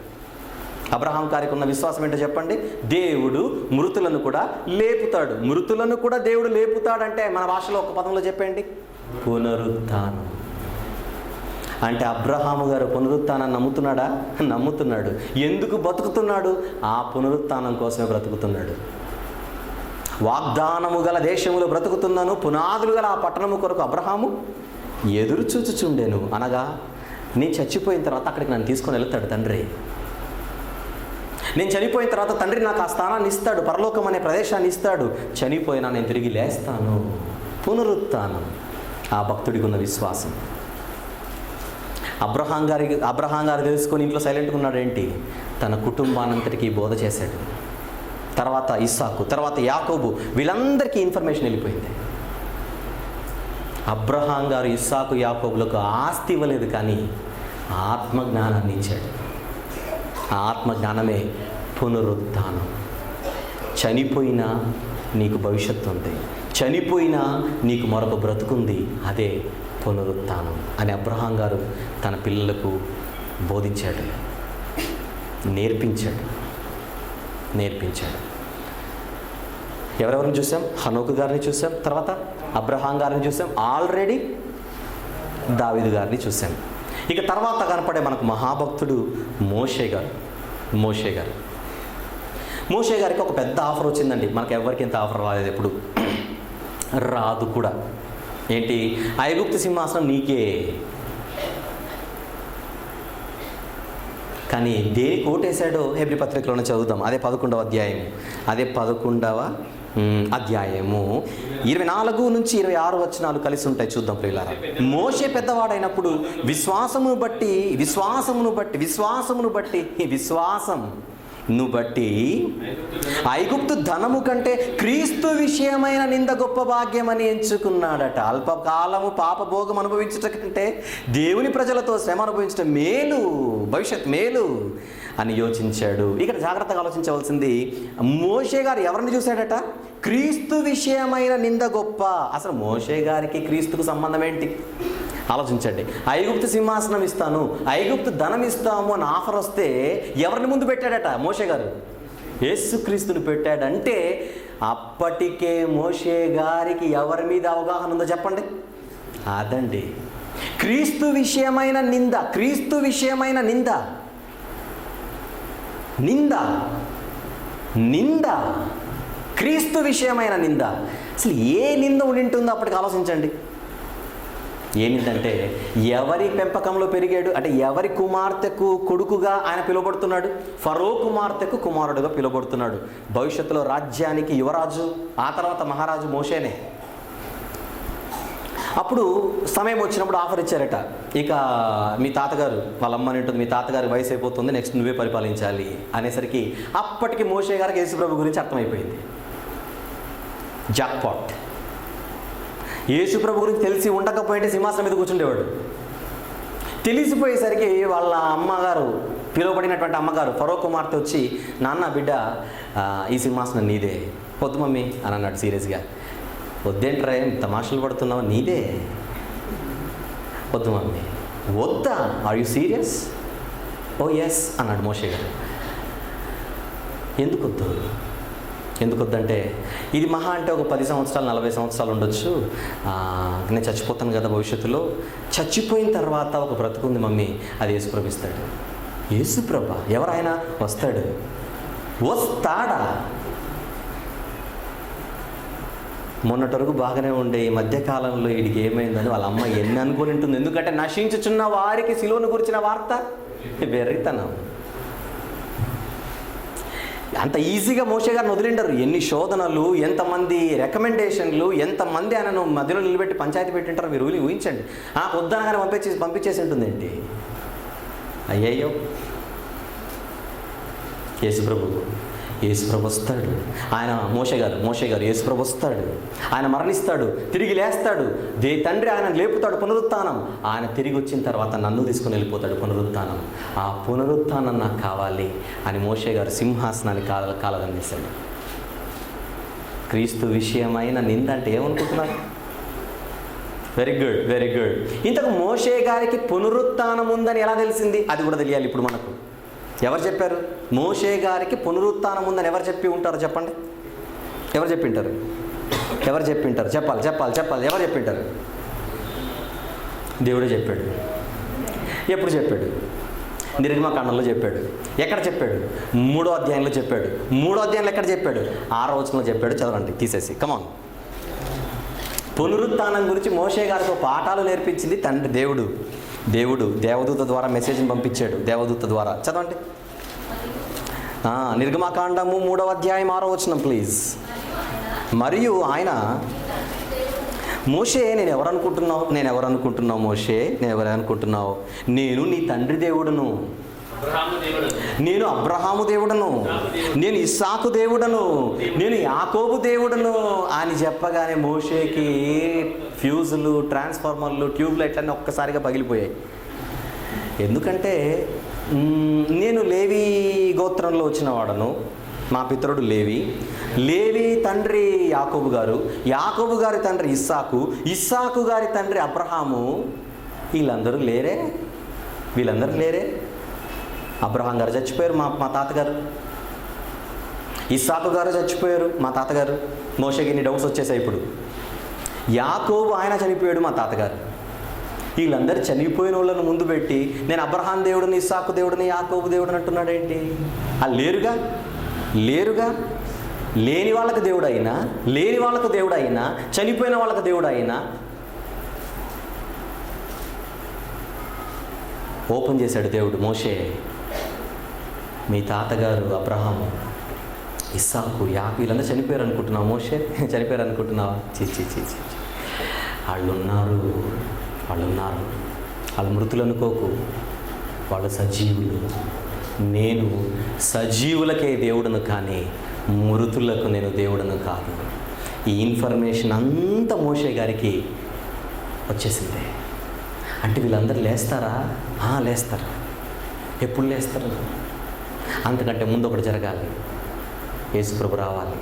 అబ్రహాం గారికి ఉన్న విశ్వాసం ఏంటో చెప్పండి? దేవుడు మృతులను కూడా లేపుతాడు. మృతులను కూడా దేవుడు లేపుతాడంటే మన భాషలో ఒక పదంలో చెప్పండి, పునరుత్థానం. అంటే అబ్రహాము గారు పునరుత్థానాన్ని నమ్ముతున్నాడా? నమ్ముతున్నాడు. ఎందుకు బతుకుతున్నాడు? ఆ పునరుత్థానం కోసమే బ్రతుకుతున్నాడు. వాగ్దానము గల దేశములో బ్రతుకుతున్నాను, పునాదులు గల ఆ పట్టణము కొరకు అబ్రహాము ఎదురు చూచుచుండెను. అనగా నేను చచ్చిపోయిన తర్వాత అక్కడికి నన్ను తీసుకొని వెళ్తాడు తండ్రి. నేను చనిపోయిన తర్వాత తండ్రి నాకు ఆ స్థానాన్ని ఇస్తాడు, పరలోకం అనే ప్రదేశాన్ని ఇస్తాడు. చనిపోయినా నేను తిరిగి లేస్తాను. పునరుత్థానం ఆ భక్తుడికి ఉన్న విశ్వాసం. అబ్రహాం గారు తెలుసుకొని ఇంట్లో సైలెంట్గా ఉన్నాడు. ఏంటి? తన కుటుంబానంతటికీ బోధ చేశాడు. తర్వాత ఇస్సాకు, తర్వాత యాకోబు, వీళ్ళందరికీ ఇన్ఫర్మేషన్ వెళ్ళిపోయింది. అబ్రహాం గారు ఇస్సాకు యాకోబులకు ఆస్తి ఇవ్వలేదు, కానీ ఆత్మజ్ఞానాన్ని ఇచ్చాడు. ఆ ఆత్మజ్ఞానమే పునరుత్థానం. చనిపోయినా నీకు భవిష్యత్తు ఉంది, చనిపోయినా నీకు మరొక బ్రతుకుంది, అదే పునరుత్థానం అని అబ్రహాం గారు తన పిల్లలకు బోధించాడు, నేర్పించాడు. ఎవరెవరిని చూసాం? హనోకు గారిని చూసాం, తర్వాత అబ్రహాం గారిని చూసాం, ఆల్రెడీ దావీదు గారిని చూసాం. ఇక తర్వాత కనపడే మనకు మహాభక్తుడు మోషే గారికి ఒక పెద్ద ఆఫర్ వచ్చిందండి. మనకు ఎవరికి ఇంత ఆఫర్ రాలేదు, ఎప్పుడు రాదు కూడా. ఏంటి? ఐగుప్తు సింహాసనం నీకే. కానీ దేనికి ఓటేశాడో హెబ్రీ పత్రికలోనే చదువుదాం. అదే 11వ అధ్యాయము. 24 నుంచి 26 వచనాలు కలిసి ఉంటాయి. చూద్దాం ప్రియులారా. మోషే పెద్దవాడైనప్పుడు విశ్వాసమును బట్టి ఐగుప్తు ధనము కంటే క్రీస్తు విషయమైన నింద గొప్ప భాగ్యమని ఎంచుకున్నాడట. అల్పకాలము పాపభోగం అనుభవించట కంటే దేవుని ప్రజలతో శ్రమ అనుభవించడం మేలు, భవిష్యత్ మేలు అని యోచించాడు. ఇక్కడ జాగ్రత్తగా ఆలోచించవలసింది, మోషే గారు ఎవరిని చూశాడట? క్రీస్తు విషయమైన నింద గొప్ప. అసలు మోషే గారికి క్రీస్తుకు సంబంధం ఏంటి? ఆలోచించండి. ఐగుప్తు సింహాసనం ఇస్తాను, ఐగుప్తు ధనం ఇస్తాము అని ఆఫర్ వస్తే ఎవరిని ముందు పెట్టాడట మోషే గారు? యేసుక్రీస్తుని పెట్టాడంటే అప్పటికే మోషే గారికి ఎవరి మీద అవగాహన ఉందో చెప్పండి? అదండి క్రీస్తు విషయమైన నింద. క్రీస్తు విషయమైన నింద క్రీస్తు విషయమైన నింద. అసలు ఏ నింద ఉండింటుందో అప్పటికి ఆలోచించండి. ఏమిటంటే ఎవరి పెంపకంలో పెరిగాడు అంటే ఎవరి కుమార్తెకు కొడుకుగా ఆయన పిలువబడుతున్నాడు? ఫరో కుమార్తెకు కుమారుడుగా పిలువబడుతున్నాడు. భవిష్యత్తులో రాజ్యానికి యువరాజు, ఆ తర్వాత మహారాజు మోషేనే. అప్పుడు సమయం వచ్చినప్పుడు ఆఫర్ ఇచ్చారట, ఇక మీ తాతగారు వాళ్ళ అమ్మని ఉంటుంది, మీ తాతగారి వయసు అయిపోతుంది, నెక్స్ట్ నువ్వే పరిపాలించాలి అనేసరికి అప్పటికి మోషే గారికి యేసుప్రభు గురించి అర్థమైపోయింది. జాక్పాట్. యేసుప్రభు గురించి తెలిసి ఉండకపోయింటే సింహాసనం మీద కూర్చుండేవాడు. తెలిసిపోయేసరికి వాళ్ళ అమ్మగారు, పిలువబడినటువంటి అమ్మగారు ఫరో కుమార్తె వచ్చి, నాన్న బిడ్డ ఈ సింహాసనం నీదే. వద్దు మమ్మీ అని అన్నాడు సీరియస్గా. వద్దేంట్రా, తమాషలు పడుతున్నావు, నీదే. వద్దు మమ్మీ. వద్దా? Are you serious? Oh yes అన్నాడు మోషే గారు. ఎందుకు వద్దు? ఎందుకు వద్దంటే ఇది మహా అంటే ఒక 10 సంవత్సరాలు 40 సంవత్సరాలు ఉండొచ్చు, నేను చచ్చిపోతాను కదా భవిష్యత్తులో, చచ్చిపోయిన తర్వాత ఒక బ్రతుకుంది మమ్మీ, అది యేసుప్రభు ఇస్తాడు. యేసుప్రభ ఎవరైనా వస్తాడా? మొన్నటి వరకు బాగానే ఉండే ఈ మధ్యకాలంలో వీడికి ఏమైందని వాళ్ళ అమ్మ ఎన్ని అనుకుని ఉంటుంది. ఎందుకంటే నశించుచున్న వారికి సిలువను గురించిన వార్త వెర్రితనం. అంత ఈజీగా మోషే గారిని వదిలిండరు. ఎన్ని శోధనలు, ఎంతమంది రికమెండేషన్లు, ఎంతమంది ఆయనను మధ్యలో నిలబెట్టి పంచాయతీ పెట్టింటారు మీరు ఊహించండి. వద్దనగానే పంపించేసి ఉంటుంది ఏంటి. అయ్యయ్యో, యేసుప్రభు వస్తాడు. ఆయన మోషే గారు యేసుప్రభు వస్తాడు. ఆయన మరణిస్తాడు, తిరిగి లేస్తాడు. తండ్రి ఆయన లేపుతాడు, పునరుత్థానం. ఆయన తిరిగి వచ్చిన తర్వాత నన్ను తీసుకుని వెళ్ళిపోతాడు, పునరుత్థానం. ఆ పునరుత్థానం నాకు కావాలి అని మోషే గారు సింహాసనాన్ని కాలదన్నేశాడు. క్రీస్తు విషయమైన నింద అంటే ఏమనుకుంటున్నారు? Very good. ఇంతకు మోషే గారికి పునరుత్థానం ఉందని ఎలా తెలిసింది? అది కూడా తెలియాలి ఇప్పుడు మనకు. ఎవరు చెప్పారు? మోషే గారికి పునరుత్థానం ఉందని ఎవరు చెప్పి ఉంటారు చెప్పండి? ఎవరు చెప్పింటారు? చెప్పాలి. ఎవరు చెప్పింటారు? దేవుడే చెప్పాడు. ఎప్పుడు చెప్పాడు? నిర్గమకాండంలో చెప్పాడు. ఎక్కడ చెప్పాడు? 3వ అధ్యాయంలో చెప్పాడు. 3వ అధ్యాయంలో ఎక్కడ చెప్పాడు? 6వ వచనంలో చెప్పాడు. చదవండి తీసేసి, కమాన్. పునరుత్థానం గురించి మోషే గారితో పాఠాలు నేర్పించింది తండ్రి దేవుడు దేవదూత ద్వారా మెసేజ్ని పంపించాడు. దేవదూత ద్వారా చదవండి. నిర్గమకాండము 3వ అధ్యాయం 6వ వచనం ప్లీజ్. మరియు ఆయన మోషే నేను ఎవరనుకుంటున్నావు మోషే? నేను నీ తండ్రి దేవుడును, నేను అబ్రహాము దేవుడను, నేను ఇస్సాకు దేవుడను, నేను యాకోబు దేవుడను అని చెప్పగానే మోషేకి ఫ్యూజులు, ట్రాన్స్ఫార్మర్లు, ట్యూబ్ లైట్లన్నీ ఒక్కసారిగా పగిలిపోయాయి. ఎందుకంటే నేను లేవి గోత్రంలో వచ్చిన వాడను, మా పితరుడు లేవి తండ్రి యాకోబు గారి తండ్రి ఇస్సాకు గారి తండ్రి అబ్రహాము. వీళ్ళందరూ లేరే. అబ్రహాం గారు చచ్చిపోయారు, మా తాతగారు. ఇస్సాకు గారు చచ్చిపోయారు, మా తాతగారు. మోషేకి ఇన్ని డౌట్స్ వచ్చేసాయి ఇప్పుడు. యాకోబు ఆయన చనిపోయాడు, మా తాతగారు. వీళ్ళందరూ చనిపోయిన వాళ్ళను ముందు పెట్టి నేను అబ్రహాం దేవుడిని, ఇస్సాకు దేవుడిని, యాకోబు దేవుడిని అంటున్నాడు ఏంటి? లేరుగా. లేని వాళ్ళకు దేవుడైనా చనిపోయిన వాళ్ళకు దేవుడైనా ఓపెన్ చేశాడు దేవుడు. మోషే, మీ తాతగారు అబ్రహాము, ఇస్సాకు, యాకోబు వీళ్ళందరూ చనిపోయారు అనుకుంటున్నావు మోషే? చనిపోయారు అనుకుంటున్నావా? చీ. వాళ్ళున్నారు. వాళ్ళు మృతులు అనుకోకు, వాళ్ళు సజీవులు. నేను సజీవులకే దేవుడను కానీ మృతులకు నేను దేవుడను కాదు. ఈ ఇన్ఫర్మేషన్ అంతా మోషే గారికి వచ్చేసింది. అంటే వీళ్ళందరూ లేస్తారా? లేస్తారు. ఎప్పుడు లేస్తారు? అంతకంటే ముందు ఒకటి జరగాలి. యేసుప్రభు రావాలి,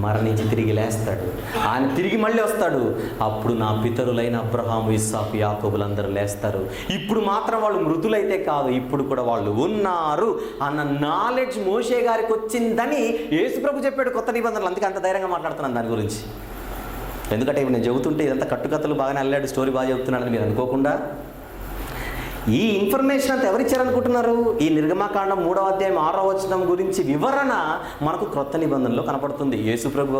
మరణించి తిరిగి లేస్తాడు. ఆయన తిరిగి మళ్ళీ వస్తాడు. అప్పుడు నా పితరులైన అబ్రహాము, ఇస్సాకు, యాకోబులందరూ లేస్తారు. ఇప్పుడు మాత్రం వాళ్ళు మృతులైతే కాదు, ఇప్పుడు కూడా వాళ్ళు ఉన్నారు అన్న నాలెడ్జ్ మోషే గారికి వచ్చిందని యేసుప్రభు చెప్పాడు కొత్త నిబంధనలు. అందుకే అంత ధైర్యంగా మాట్లాడుతున్నాను దాని గురించి. ఎందుకంటే ఇప్పుడు నేను చెబుతుంటే ఇదంతా కట్టుకథలు బాగానే అల్లాడు, స్టోరీ బాగా చెబుతున్నాడని మీరు అనుకోకుండా. ఈ ఇన్ఫర్మేషన్ అంతా ఎవరిచ్చారనుకుంటున్నారు? ఈ నిర్గమకాండం 3వ అధ్యాయం 6వ వచనం గురించి వివరణ మనకు క్రొత్త నిబంధనలో కనపడుతుంది. యేసుప్రభు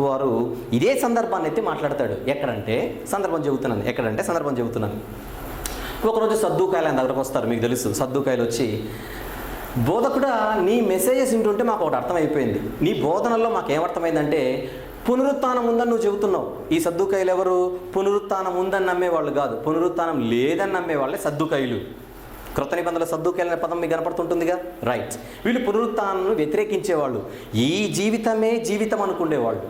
వారు ఇదే సందర్భాన్ని ఎత్తి మాట్లాడతాడు. ఎక్కడంటే సందర్భం చెబుతున్నాను. ఒకరోజు సద్దూకాయలు ఆయన దగ్గరకు వస్తారు. మీకు తెలుసు, సద్దూకాయలు వచ్చి, బోధకుడా నీ మెసేజెస్ వింటుంటే మాకు ఒకటి అర్థమైపోయింది. నీ బోధనల్లో మాకు ఏమర్థమైందంటే పునరుత్థానం ఉందని నువ్వు చెబుతున్నావు. ఈ సద్దూకాయలు ఎవరు? పునరుత్థానం ఉందని నమ్మేవాళ్ళు కాదు, పునరుత్థానం లేదని నమ్మేవాళ్ళే సద్దూకాయలు. క్రొత్త నిబంధనలో సద్దూకాయలు అనే పదం మీకు కనపడుతుంటుందిగా, రైట్. వీళ్ళు పునరుత్థానాన్ని వ్యతిరేకించేవాళ్ళు, ఈ జీవితమే జీవితం అనుకునేవాళ్ళు.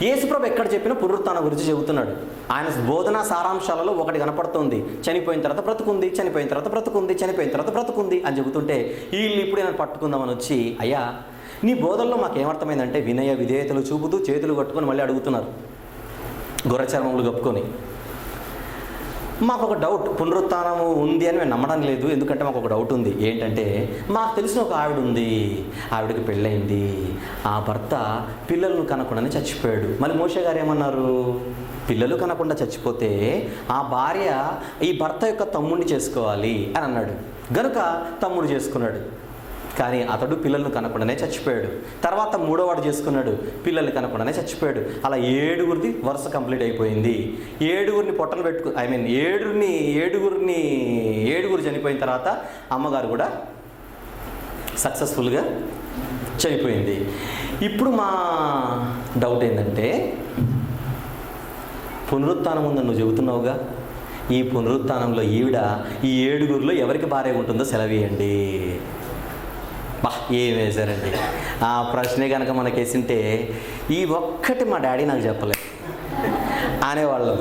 యేసుప్రభు ఎక్కడ చెప్పినా పునరుత్థానం గురించి చెబుతున్నాడు. ఆయన బోధనా సారాంశాలలో ఒకటి కనపడుతుంది, చనిపోయిన తర్వాత బ్రతుకుంది, చనిపోయిన తర్వాత బ్రతుకుంది, చనిపోయిన తర్వాత బ్రతుకుంది అని చెబుతుంటే వీళ్ళు ఇప్పుడు నేను పట్టుకుందామని వచ్చి, అయ్యా నీ బోధనలో మాకు ఏమర్థమైందంటే వినయ విధేయతలు చూపుతూ చేతులు కట్టుకొని మళ్ళీ అడుగుతున్నారు, గొర్రె చర్మములు కప్పుకొని. మాకు ఒక డౌట్, పునరుత్థానము ఉంది అని మేము నమ్మడం లేదు. ఎందుకంటే మాకు ఒక డౌట్ ఉంది. ఏంటంటే మాకు తెలిసిన ఒక ఆవిడ ఉంది, ఆవిడకి పెళ్ళయింది, ఆ భర్త పిల్లలను కనకుండానే చచ్చిపోయాడు. మళ్ళీ మోషే గారు ఏమన్నారు, పిల్లలు కనకుండా చచ్చిపోతే ఆ భార్య ఈ భర్త యొక్క తమ్ముడిని చేసుకోవాలి అని అన్నాడు. గనుక తమ్ముడు చేసుకున్నాడు. కానీ అతడు పిల్లలను కనకుండానే చచ్చిపోయాడు. తర్వాత మూడోవాడు చేసుకున్నాడు, పిల్లల్ని కనకుండానే చచ్చిపోయాడు. అలా 7గురిది వరుస కంప్లీట్ అయిపోయింది. 7గురిని పొట్టలు ఏడుగురు చనిపోయిన తర్వాత అమ్మగారు కూడా సక్సెస్ఫుల్గా చనిపోయింది. ఇప్పుడు మా డౌట్ ఏంటంటే, పునరుత్థానం ఉందని నువ్వు చెబుతున్నావుగా, ఈ పునరుత్థానంలో ఈవిడ ఈ 7గురిలో ఎవరికి భార్య ఉంటుందో సెలవేయండి. ఏం వేశారండి ఆ ప్రశ్నే కనుక మనకేసింటే ఈ ఒక్కటి మా డాడీ నాకు చెప్పలేదు అనేవాళ్ళం.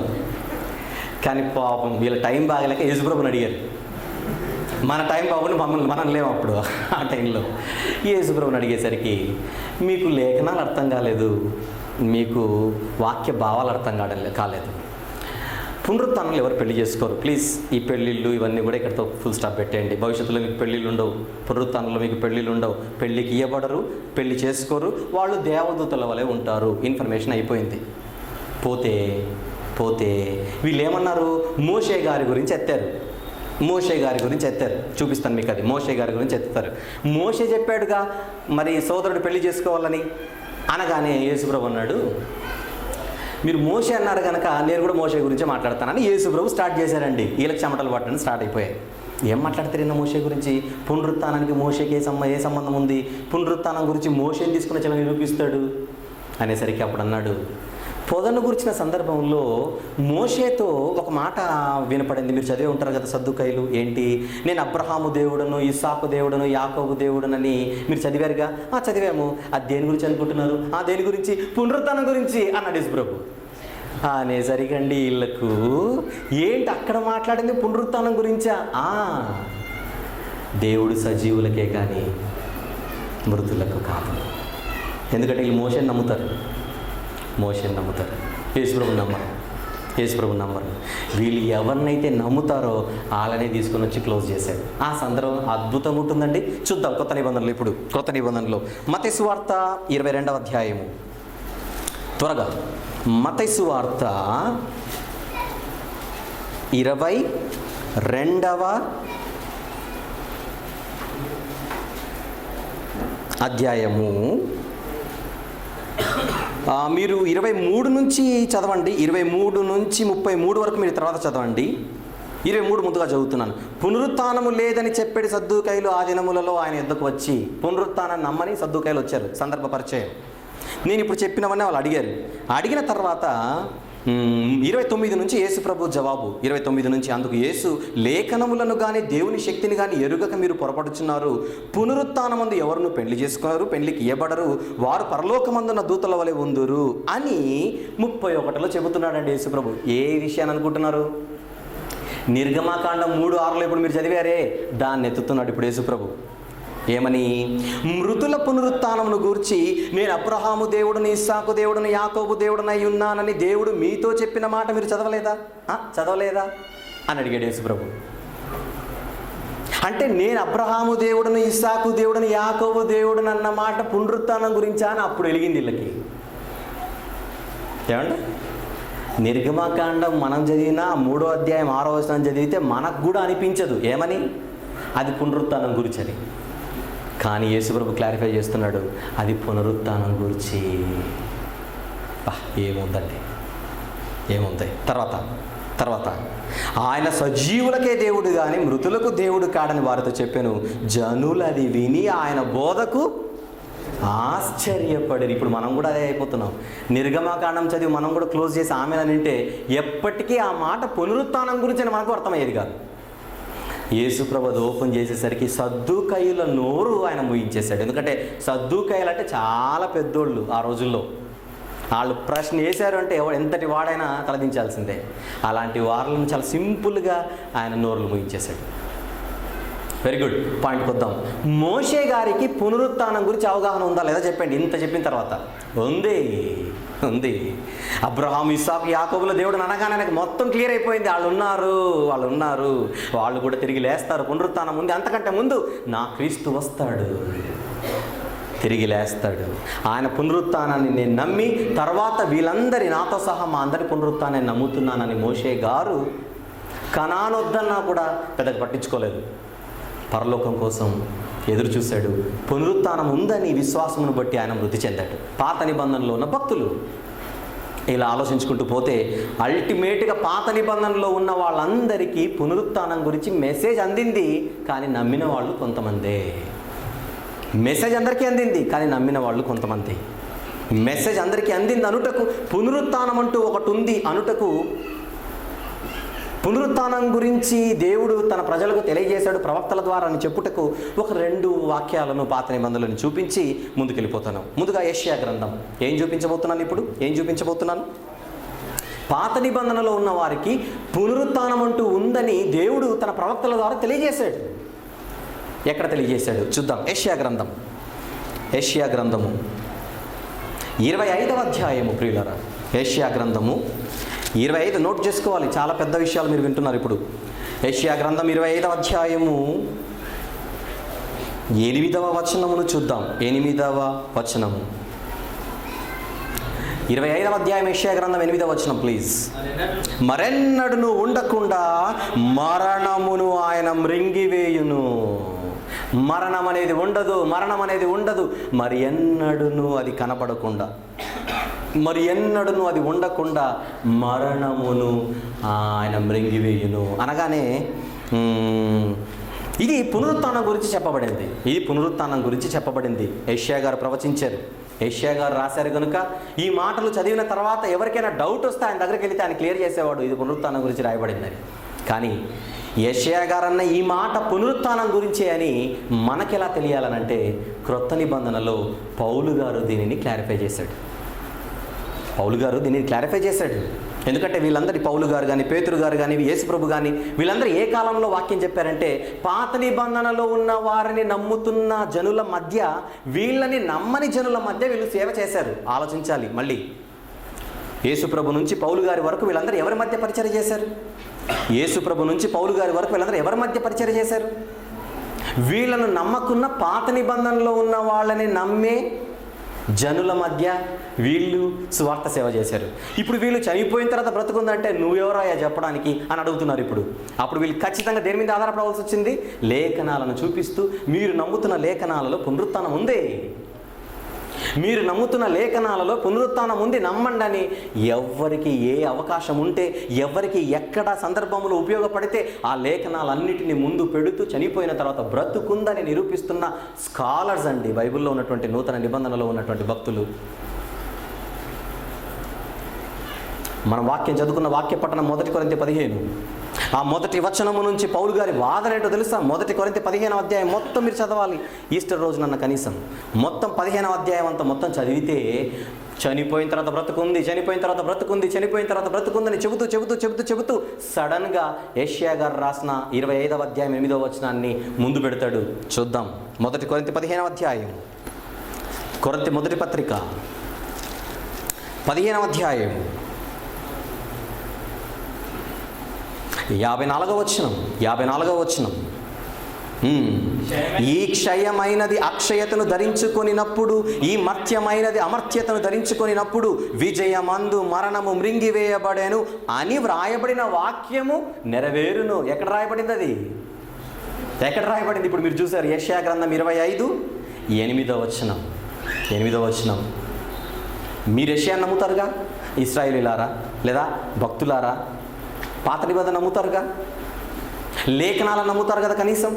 కానీ పాపం వీళ్ళ టైం బాగలేక యేసుప్రభుని అడిగారు. మన టైం బాగుండి మనం లేము అప్పుడు. ఆ టైంలో యేసుప్రభుని అడిగేసరికి మీకు లేఖనాలు అర్థం కాలేదు, మీకు వాక్య భావాలు అర్థం కాలేదు. పునరుత్థానంలో ఎవరు పెళ్లి చేసుకోరు. ప్లీజ్ ఈ పెళ్ళిళ్ళు ఇవన్నీ కూడా ఇక్కడితో ఫుల్ స్టాప్ పెట్టేయండి. భవిష్యత్తులో మీకు పెళ్ళిళ్ళు ఉండవు, పునరుత్థానంలో మీకు పెళ్ళిళ్ళు ఉండవు, పెళ్ళికి ఇవ్వబడరు, పెళ్లి చేసుకోరు, వాళ్ళు దేవదూతల వలె ఉంటారు. ఇన్ఫర్మేషన్ అయిపోయింది. పోతే వీళ్ళు ఏమన్నారు, మోషే గారి గురించి ఎత్తారు. చూపిస్తాను మీకు. అది మోషే గారి గురించి ఎత్తుతారు. మోషే చెప్పాడుగా మరి సోదరుడు పెళ్లి చేసుకోవాలని. అనగానే యేసుప్రభు అన్నాడు, మీరు మోషే అన్నారు కనుక నేను కూడా మోషే గురించి మాట్లాడతానని యేసుప్రభు స్టార్ట్ చేశారండి. వీళ్ళకి చెమటలు పట్టడం స్టార్ట్ అయిపోయాయి. ఏం మాట్లాడతారు మోషే గురించి? పునరుత్థానానికి మోషేకి ఏ సంబంధం ఉంది? పునరుత్థానం గురించి మోషేని తీసుకుని చాలా నిరూపిస్తాడు అనేసరికి అప్పుడు అన్నాడు, పొదను గురించిన సందర్భంలో మోషేతో ఒక మాట వినపడింది. మీరు చదివి ఉంటారు కదా సద్దుకైలు. ఏంటి, నేను అబ్రహాము దేవుడను, ఇస్సాకు దేవుడను, యాకోబు దేవుడనని మీరు చదివారుగా. చదివాము. అది దేని గురించి అనుకుంటున్నారు? దేని గురించి? పునరుత్థానం గురించి అన్నాడు యేసుప్రభు. అనేసరికండి వీళ్ళకు ఏంటి అక్కడ మాట్లాడింది పునరుత్థానం గురించా? దేవుడు సజీవులకే కానీ మృతులకు కాదు. ఎందుకంటే వీళ్ళు మోషేని నమ్ముతారు, యేసుప్రభుని నమ్మరు. వీళ్ళు ఎవరినైతే నమ్ముతారో వాళ్ళనే తీసుకొని వచ్చి క్లోజ్ చేశాడు. ఆ సందర్భం అద్భుతంగా ఉంటుందండి. చూద్దాం కొత్త నిబంధనలు. ఇప్పుడు కొత్త నిబంధనలో మత్తయి సువార్త 22వ అధ్యాయము. త్వరగా మత్తయి సువార్త 22వ అధ్యాయము. మీరు 23 నుంచి చదవండి. 23 నుంచి 33 వరకు మీరు తర్వాత చదవండి. 23 ముందుగా చదువుతున్నాను. పునరుత్థానము లేదని చెప్పేది సద్దూకైలు ఆ దినములలో ఆయన యొద్దకు వచ్చి, పునరుత్థానాన్ని నమ్మని సద్దూకైలు వచ్చారు. సందర్భ పరిచయం. నేను ఇప్పుడు చెప్పినవన్నీ వాళ్ళు అడిగారు. అడిగిన తర్వాత 29 నుంచి యేసు ప్రభు జవాబు. 29 నుంచి, అందుకు యేసు, లేఖనములను కానీ దేవుని శక్తిని కానీ ఎరుగక మీరు పొరపడుచున్నారు. పునరుత్థానమందు ఎవరును పెళ్లి చేసుకున్నారు, పెళ్లికి ఇయ్యబడరు, వారు పరలోకమందున్న దూతల వలె ఉందురు అని 31లో చెబుతున్నాడండి యేసు ప్రభు. ఏ విషయాన్ని అనుకుంటున్నారు? నిర్గమాకాండం 3:6లో ఇప్పుడు మీరు చదివారే, దాన్ని ఎత్తుతున్నాడు ఇప్పుడు యేసు ప్రభు. ఏమని? మృతుల పునరుత్థానమును గూర్చి నేను అబ్రహాము దేవుడుని, ఇస్సాకు దేవుడుని, యాకోబు దేవుడునై ఉన్నానని దేవుడు మీతో చెప్పిన మాట మీరు చదవలేదా అని అడిగాడు యేసు ప్రభు. అంటే నేను అబ్రహాము దేవుడుని, ఇస్సాకు దేవుడుని, యాకోబు దేవుడుని అన్న మాట పునరుత్థానం గురించా అని అప్పుడు వెలిగింది వీళ్ళకి. ఏమండి, నిర్గమకాండం మనం చదివినా 3వ అధ్యాయం 6వ వచనం చదివితే మనకు కూడా అనిపించదు ఏమని, అది పునరుత్థానం గురించి అని. కానీ యేసుప్రభు క్లారిఫై చేస్తున్నాడు, అది పునరుత్థానం గురించి. ఏముంది తర్వాత ఆయన సజీవులకే దేవుడు కానీ మృతులకు దేవుడు కాడని వారితో చెప్పాను. జనులు అది విని ఆయన బోధకు ఆశ్చర్యపడి. ఇప్పుడు మనం కూడా అదే అయిపోతున్నాం. నిర్గమకాండం చదివి మనం కూడా క్లోజ్ చేసి ఆమె అంటే ఎప్పటికీ ఆ మాట పునరుత్థానం గురించి అని మనకు అర్థమయ్యేది కాదు. యేసుప్రభు అది ఓపెన్ చేసేసరికి సద్దూకయ్యుల నోరు ఆయన ముగించేశాడు. ఎందుకంటే సద్దూకయ్యలు అంటే చాలా పెద్దోళ్ళు ఆ రోజుల్లో. వాళ్ళు ప్రశ్న వేశారు అంటే ఎంతటి వాడైనా తలదించాల్సిందే. అలాంటి వారిని చాలా సింపుల్గా ఆయన నోరులు ముగించేశాడు. వెరీ గుడ్, పాయింట్కి వద్దాం. మోషే గారికి పునరుత్థానం గురించి అవగాహన ఉందా లేదా చెప్పండి. ఇంత చెప్పిన తర్వాత ఉంది. అబ్రహాం, ఇస్సాకు, యాకోబుల దేవుడు అనగానే నాకు మొత్తం క్లియర్ అయిపోయింది. వాళ్ళు కూడా తిరిగి లేస్తారు, పునరుత్థానం ఉంది. అంతకంటే ముందు నా క్రీస్తు వస్తాడు, తిరిగి లేస్తాడు. ఆయన పునరుత్థానాన్ని నేను నమ్మి తర్వాత వీళ్ళందరి నాతో సహా మా అందరి పునరుత్థానాన్ని నమ్ముతున్నానని మోషే గారు కనాను వద్దన్నా కూడా పెద్దగా పట్టించుకోలేదు. పరలోకం కోసం ఎదురు చూశాడు. పునరుత్థానం ఉందని విశ్వాసమును బట్టి ఆయన మృతి చెందాడు. పాత నిబంధనలో ఉన్న భక్తులు ఇలా ఆలోచించుకుంటూ పోతే అల్టిమేట్గా పాత నిబంధనలో ఉన్న వాళ్ళందరికీ పునరుత్థానం గురించి మెసేజ్ అందింది, కానీ నమ్మిన వాళ్ళు కొంతమందే. మెసేజ్ అందరికీ అందింది, కానీ నమ్మిన వాళ్ళు కొంతమంది. మెసేజ్ అందరికీ అందింది అనుటకు, పునరుత్థానం అంటూ ఒకటి ఉంది అనుటకు, పునరుత్థానం గురించి దేవుడు తన ప్రజలకు తెలియజేశాడు ప్రవక్తల ద్వారా అని చెప్పుటకు ఒక 2 వాక్యాలను పాత నిబంధనలను చూపించి ముందుకెళ్ళిపోతాను. ముందుగా యెషయా గ్రంథం. ఏం చూపించబోతున్నాను? పాత నిబంధనలో ఉన్న వారికి పునరుత్థానం అంటూ ఉందని దేవుడు తన ప్రవక్తల ద్వారా తెలియజేశాడు. ఎక్కడ తెలియజేశాడు చూద్దాం. యెషయా గ్రంథము 25వ అధ్యాయము. ప్రియులారా, యెషయా గ్రంథము 25, నోట్ చేసుకోవాలి, చాలా పెద్ద విషయాలు మీరు వింటున్నారు ఇప్పుడు. యెషయా గ్రంథం 25వ అధ్యాయము 8వ వచనమును చూద్దాం. 8వ వచనము, 25వ అధ్యాయం యెషయా గ్రంథం 8వ వచనం ప్లీజ్. మరెన్నడును ఉండకుండా మరణమును ఆయన మృంగివేయును. మరణం అనేది ఉండదు. మరి ఎన్నడును అది కనపడకుండా, మరి ఎన్నడును అది ఉండకుండా మరణమును ఆయన మృంగివేయును అనగానే ఇది పునరుత్థానం గురించి చెప్పబడింది. యెషయా గారు ప్రవచించారు, యెషయా గారు రాశారు కనుక ఈ మాటలు చదివిన తర్వాత ఎవరికైనా డౌట్ వస్తే ఆయన దగ్గరికి వెళితే ఆయన క్లియర్ చేసేవాడు, ఇది పునరుత్థానం గురించి రాయబడిందని. కానీ యెషయా గారన్న ఈ మాట పునరుత్థానం గురించే అని మనకెలా తెలియాలనంటే క్రొత్త నిబంధనలో పౌలు గారు దీనిని క్లారిఫై చేశాడు. ఎందుకంటే వీళ్ళందరి పౌలు గారు కానీ, పేతురు గారు కానీ, యేసుప్రభు కానీ వీళ్ళందరూ ఏ కాలంలో వాక్యం చెప్పారంటే పాత నిబంధనలో ఉన్న వారిని నమ్ముతున్న జనుల మధ్య, వీళ్ళని నమ్మని జనుల మధ్య వీళ్ళు సేవ చేశారు. ఆలోచించాలి మళ్ళీ. యేసుప్రభు నుంచి పౌలు గారి వరకు వీళ్ళందరూ ఎవరి మధ్య పరిచర్య చేశారు? వీళ్ళను నమ్మకున్న పాత నిబంధనలో ఉన్న వాళ్ళని నమ్మే జనుల మధ్య వీళ్ళు సువార్త సేవ చేశారు. ఇప్పుడు వీళ్ళు చనిపోయిన తర్వాత బ్రతుకుందంటే నువ్వెవరయ్యా చెప్పడానికి అని అడుగుతున్నారు. అప్పుడు వీళ్ళు ఖచ్చితంగా దేని మీద ఆధారపడవలసి వచ్చింది? లేఖనాలను చూపిస్తూ, మీరు నమ్ముతున్న లేఖనాలలో పునరుత్థానం ఉంది, మీరు నమ్ముతున్న లేఖనాలలో పునరుత్థానం ఉంది, నమ్మండి అని ఎవరికి ఏ అవకాశం ఉంటే, ఎవరికి ఎక్కడ సందర్భంలో ఉపయోగపడితే ఆ లేఖనాలన్నిటిని ముందు పెడుతూ చనిపోయిన తర్వాత బ్రతుకుందని నిరూపిస్తున్న స్కాలర్స్ అండి బైబిల్లో ఉన్నటువంటి నూతన నిబంధనలో ఉన్నటువంటి భక్తులు. మనం వాక్యం చదువుకున్న వాక్య పట్టణం 1 కొరింథీ 15. ఆ మొదటి వచనము నుంచి పౌలు గారి వాదన ఏంటో తెలుసా? 1 కొరింథీ 15వ అధ్యాయం మొత్తం మీరు చదవాలి. ఈస్టర్ రోజునన్న కనీసం మొత్తం 15వ అధ్యాయం అంతా మొత్తం చదివితే చనిపోయిన తర్వాత బ్రతుకుందని చెబుతూ సడన్గా యెషయా గారు రాసిన 25వ అధ్యాయం 8వ వచనాన్ని ముందు పెడతాడు. చూద్దాం. 1 కొరింథీ 15వ అధ్యాయం, కొరింథీ మొదటి పత్రిక 15వ అధ్యాయం 54వ వచనం. ఈ క్షయమైనది అక్షయతను ధరించుకొనినప్పుడు, ఈ మర్త్యమైనది అమర్త్యతను ధరించుకొనినప్పుడు విజయమందు మరణము మృంగివేయబడెను అని వ్రాయబడిన వాక్యము నెరవేరును. ఎక్కడ రాయబడింది అది? ఇప్పుడు మీరు చూసారు యెషయా గ్రంథం 25:8వ వచనం. మీరు యెషయా నమ్ముతారుగా ఇశ్రాయేలీయులారా, లేదా భక్తులారా? పాత నిబంధన నమ్ముతారుగా, లేఖనాలను నమ్ముతారు కదా కనీసం.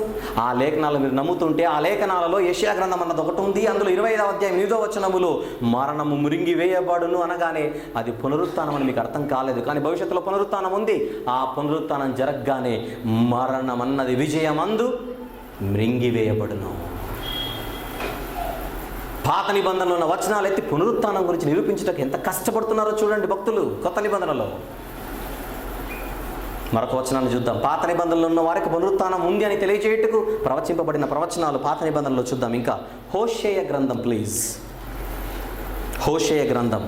ఆ లేఖనాలు మీరు నమ్ముతుంటే ఆ లేఖనాలలో యెషయా గ్రంథం అన్నది ఒకటి ఉంది. అందులో 25వ అధ్యాయం 8వ వచనములో మరణము మృంగి వేయబడును అనగానే అది పునరుత్థానం అని మీకు అర్థం కాలేదు. కానీ భవిష్యత్తులో పునరుత్థానం ఉంది. ఆ పునరుత్థానం జరగగానే మరణం అన్నది విజయమందు మృంగివేయబడును. పాత నిబంధనలో ఉన్న వచనాలు ఎత్తి పునరుత్థానం గురించి నిరూపించడానికి ఎంత కష్టపడుతున్నారో చూడండి భక్తులు. కొత్త నిబంధనలో మరొక వచనాన్ని చూద్దాం. పాత నిబంధనలో ఉన్న వారికి పునరుత్థానం ఉంది అని తెలియజేయటకు ప్రవచింపబడిన ప్రవచనాలు పాత నిబంధనలో చూద్దాం. ఇంకా హోషేయ గ్రంథం ప్లీజ్. హోషేయ గ్రంథం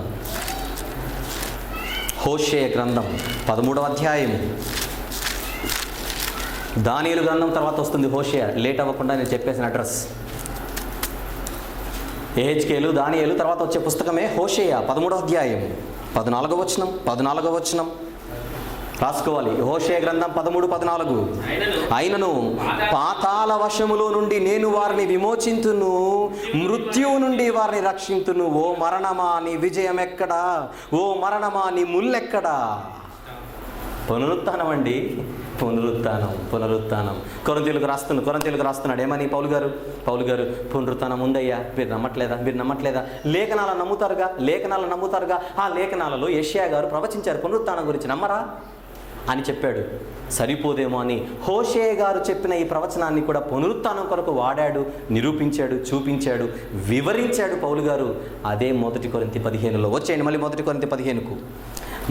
13వ అధ్యాయము. దానియేలు గ్రంథం తర్వాత వస్తుంది హోషేయ. లేట్ అవ్వకుండా నేను చెప్పేసిన అడ్రస్. యెహెజ్కేలు, దానియేలు తర్వాత వచ్చే పుస్తకమే హోషేయ 13వ అధ్యాయం 14వ వచనం రాసుకోవాలి. హోషేయ గ్రంథం 13:14. అయినను పాతాళ వశములో నుండి నేను వారిని విమోచింతును, మృత్యువు నుండి వారిని రక్షింతును. ఓ మరణమా నీ విజయం ఎక్కడా? ఓ మరణమా నీ ముల్లెక్కడా? పునరుత్థానం అండి, పునరుత్థానం. కొరింథీయులకు రాస్తున్నాడు. ఏమని? పౌలు గారు పునరుత్థానం ఉందయ్యా, మీరు నమ్మట్లేదా? లేఖనాలను నమ్ముతారుగా. ఆ లేఖనాలలో యెషయా గారు ప్రవచించారు పునరుత్థానం గురించి, నమ్మరా అని చెప్పాడు. సరిపోదేమో అని హోషేయ గారు చెప్పిన ఈ ప్రవచనాన్ని కూడా పునరుత్థానం కొరకు వాడాడు, నిరూపించాడు, చూపించాడు, వివరించాడు పౌలు గారు. అదే 1 కొరింథీ 15లో. వచ్చేయండి మళ్ళీ 1 కొరింథీ 15కు.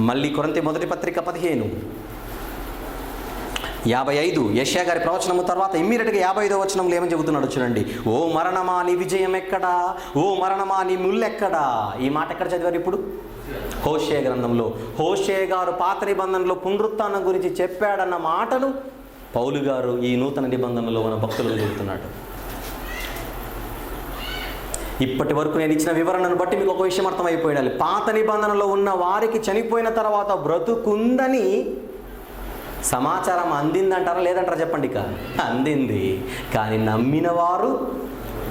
మళ్ళీ కొరింథీ మొదటి పత్రిక 15:55 యెషయా గారి ప్రవచనము తర్వాత ఇమ్మీడియట్గా 55వ వచనంలో ఏమని చెబుతున్నాడు చూడండి. ఓ మరణమా నీ విజయం ఎక్కడా? ఓ మరణమా నీ ముల్లెక్కడా? ఈ మాట ఎక్కడ చదివారు ఇప్పుడు? హోషేయ గ్రంథంలో. హోషేయ గారు పాత నిబంధనలో పునరుత్థానం గురించి చెప్పాడన్న మాటను పౌలు గారు ఈ నూతన నిబంధనలో ఉన్న భక్తులకు చెబుతున్నాడు. ఇప్పటి వరకు నేను ఇచ్చిన వివరణను బట్టి మీకు ఒక విషయం అర్థమైపోయాలి. పాత నిబంధనలో ఉన్న వారికి చనిపోయిన తర్వాత బ్రతుకుందని సమాచారం అందిందంటారా లేదంటారా చెప్పండి. ఇక అందింది, కానీ నమ్మిన వారు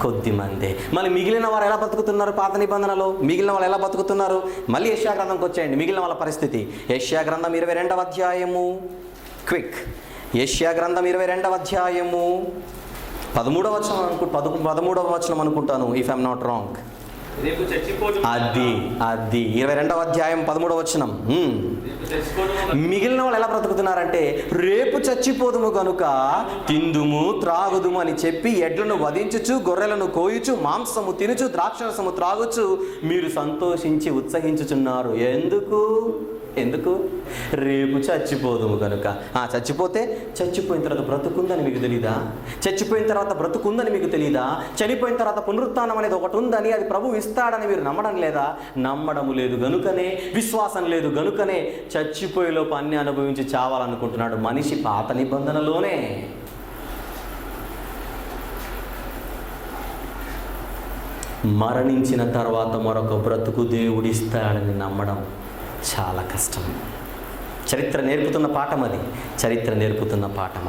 కొద్ది మందే. మళ్ళీ మిగిలిన వారు ఎలా బతుకుతున్నారు? పాత నిబంధనలో మిగిలిన వాళ్ళు ఎలా బతుకుతున్నారు? మళ్ళీ యెషయా గ్రంథంకి వచ్చేయండి. మిగిలిన వాళ్ళ పరిస్థితి యెషయా గ్రంథం 22వ అధ్యాయము. క్విక్. యెషయా గ్రంథం 22వ అధ్యాయము 13వ వచనం అనుకుంటాను, ఇఫ్ ఐఎమ్ నాట్ రాంగ్. అది 22వ అధ్యాయం 13వ వచనం. మిగిలిన వాళ్ళు ఎలా బ్రతుకుతున్నారంటే, రేపు చచ్చిపోదుము గనుక తిందుము త్రాగుదుము అని చెప్పి ఎడ్లను వధించుచు, గొర్రెలను కోయుచు, మాంసము తినుచు, ద్రాక్షరసము త్రాగుచు మీరు సంతోషించి ఉత్సహించుచున్నారు. ఎందుకు? రేపు చచ్చిపోదుము కనుక. చచ్చిపోయిన తర్వాత బ్రతుకుందని మీకు తెలీదా? చనిపోయిన తర్వాత పునరుత్థానం అనేది ఒకటి ఉందని, అది ప్రభువు ఇస్తాడని మీరు నమ్మడం లేదా? నమ్మడము లేదు గనుకనే, విశ్వాసం లేదు గనుకనే చచ్చిపోయేలోపు అన్ని అనుభవించి చావాలనుకుంటున్నాడు మనిషి పాత నిబంధనలోనే. మరణించిన తర్వాత మరొక బ్రతుకు దేవుడిస్తాడని నమ్మడం చాలా కష్టం. చరిత్ర నేర్పుతున్న పాఠం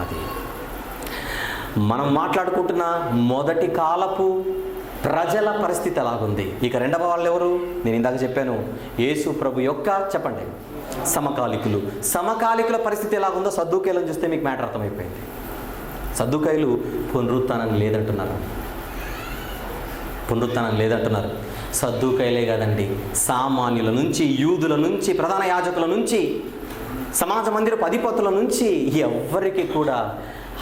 అది. మనం మాట్లాడుకుంటున్న మొదటి కాలపు ప్రజల పరిస్థితి ఎలాగుంది. ఇక రెండవ వాళ్ళు ఎవరు? నేను ఇందాక చెప్పాను, యేసు ప్రభు యొక్క చెప్పండి సమకాలికుల పరిస్థితి ఎలాగుందో సద్దూకయ్యులను చూస్తే మీకు మ్యాటర్ అర్థమైపోయింది. సద్దూకయ్యులు పునరుత్థానం లేదంటున్నారు. సద్దూకయ్యులే కాదండి, సామాన్యుల నుంచి, యూదుల నుంచి, ప్రధాన యాజకుల నుంచి, సమాజ మందిరపు అధిపతుల నుంచి ఎవ్వరికి కూడా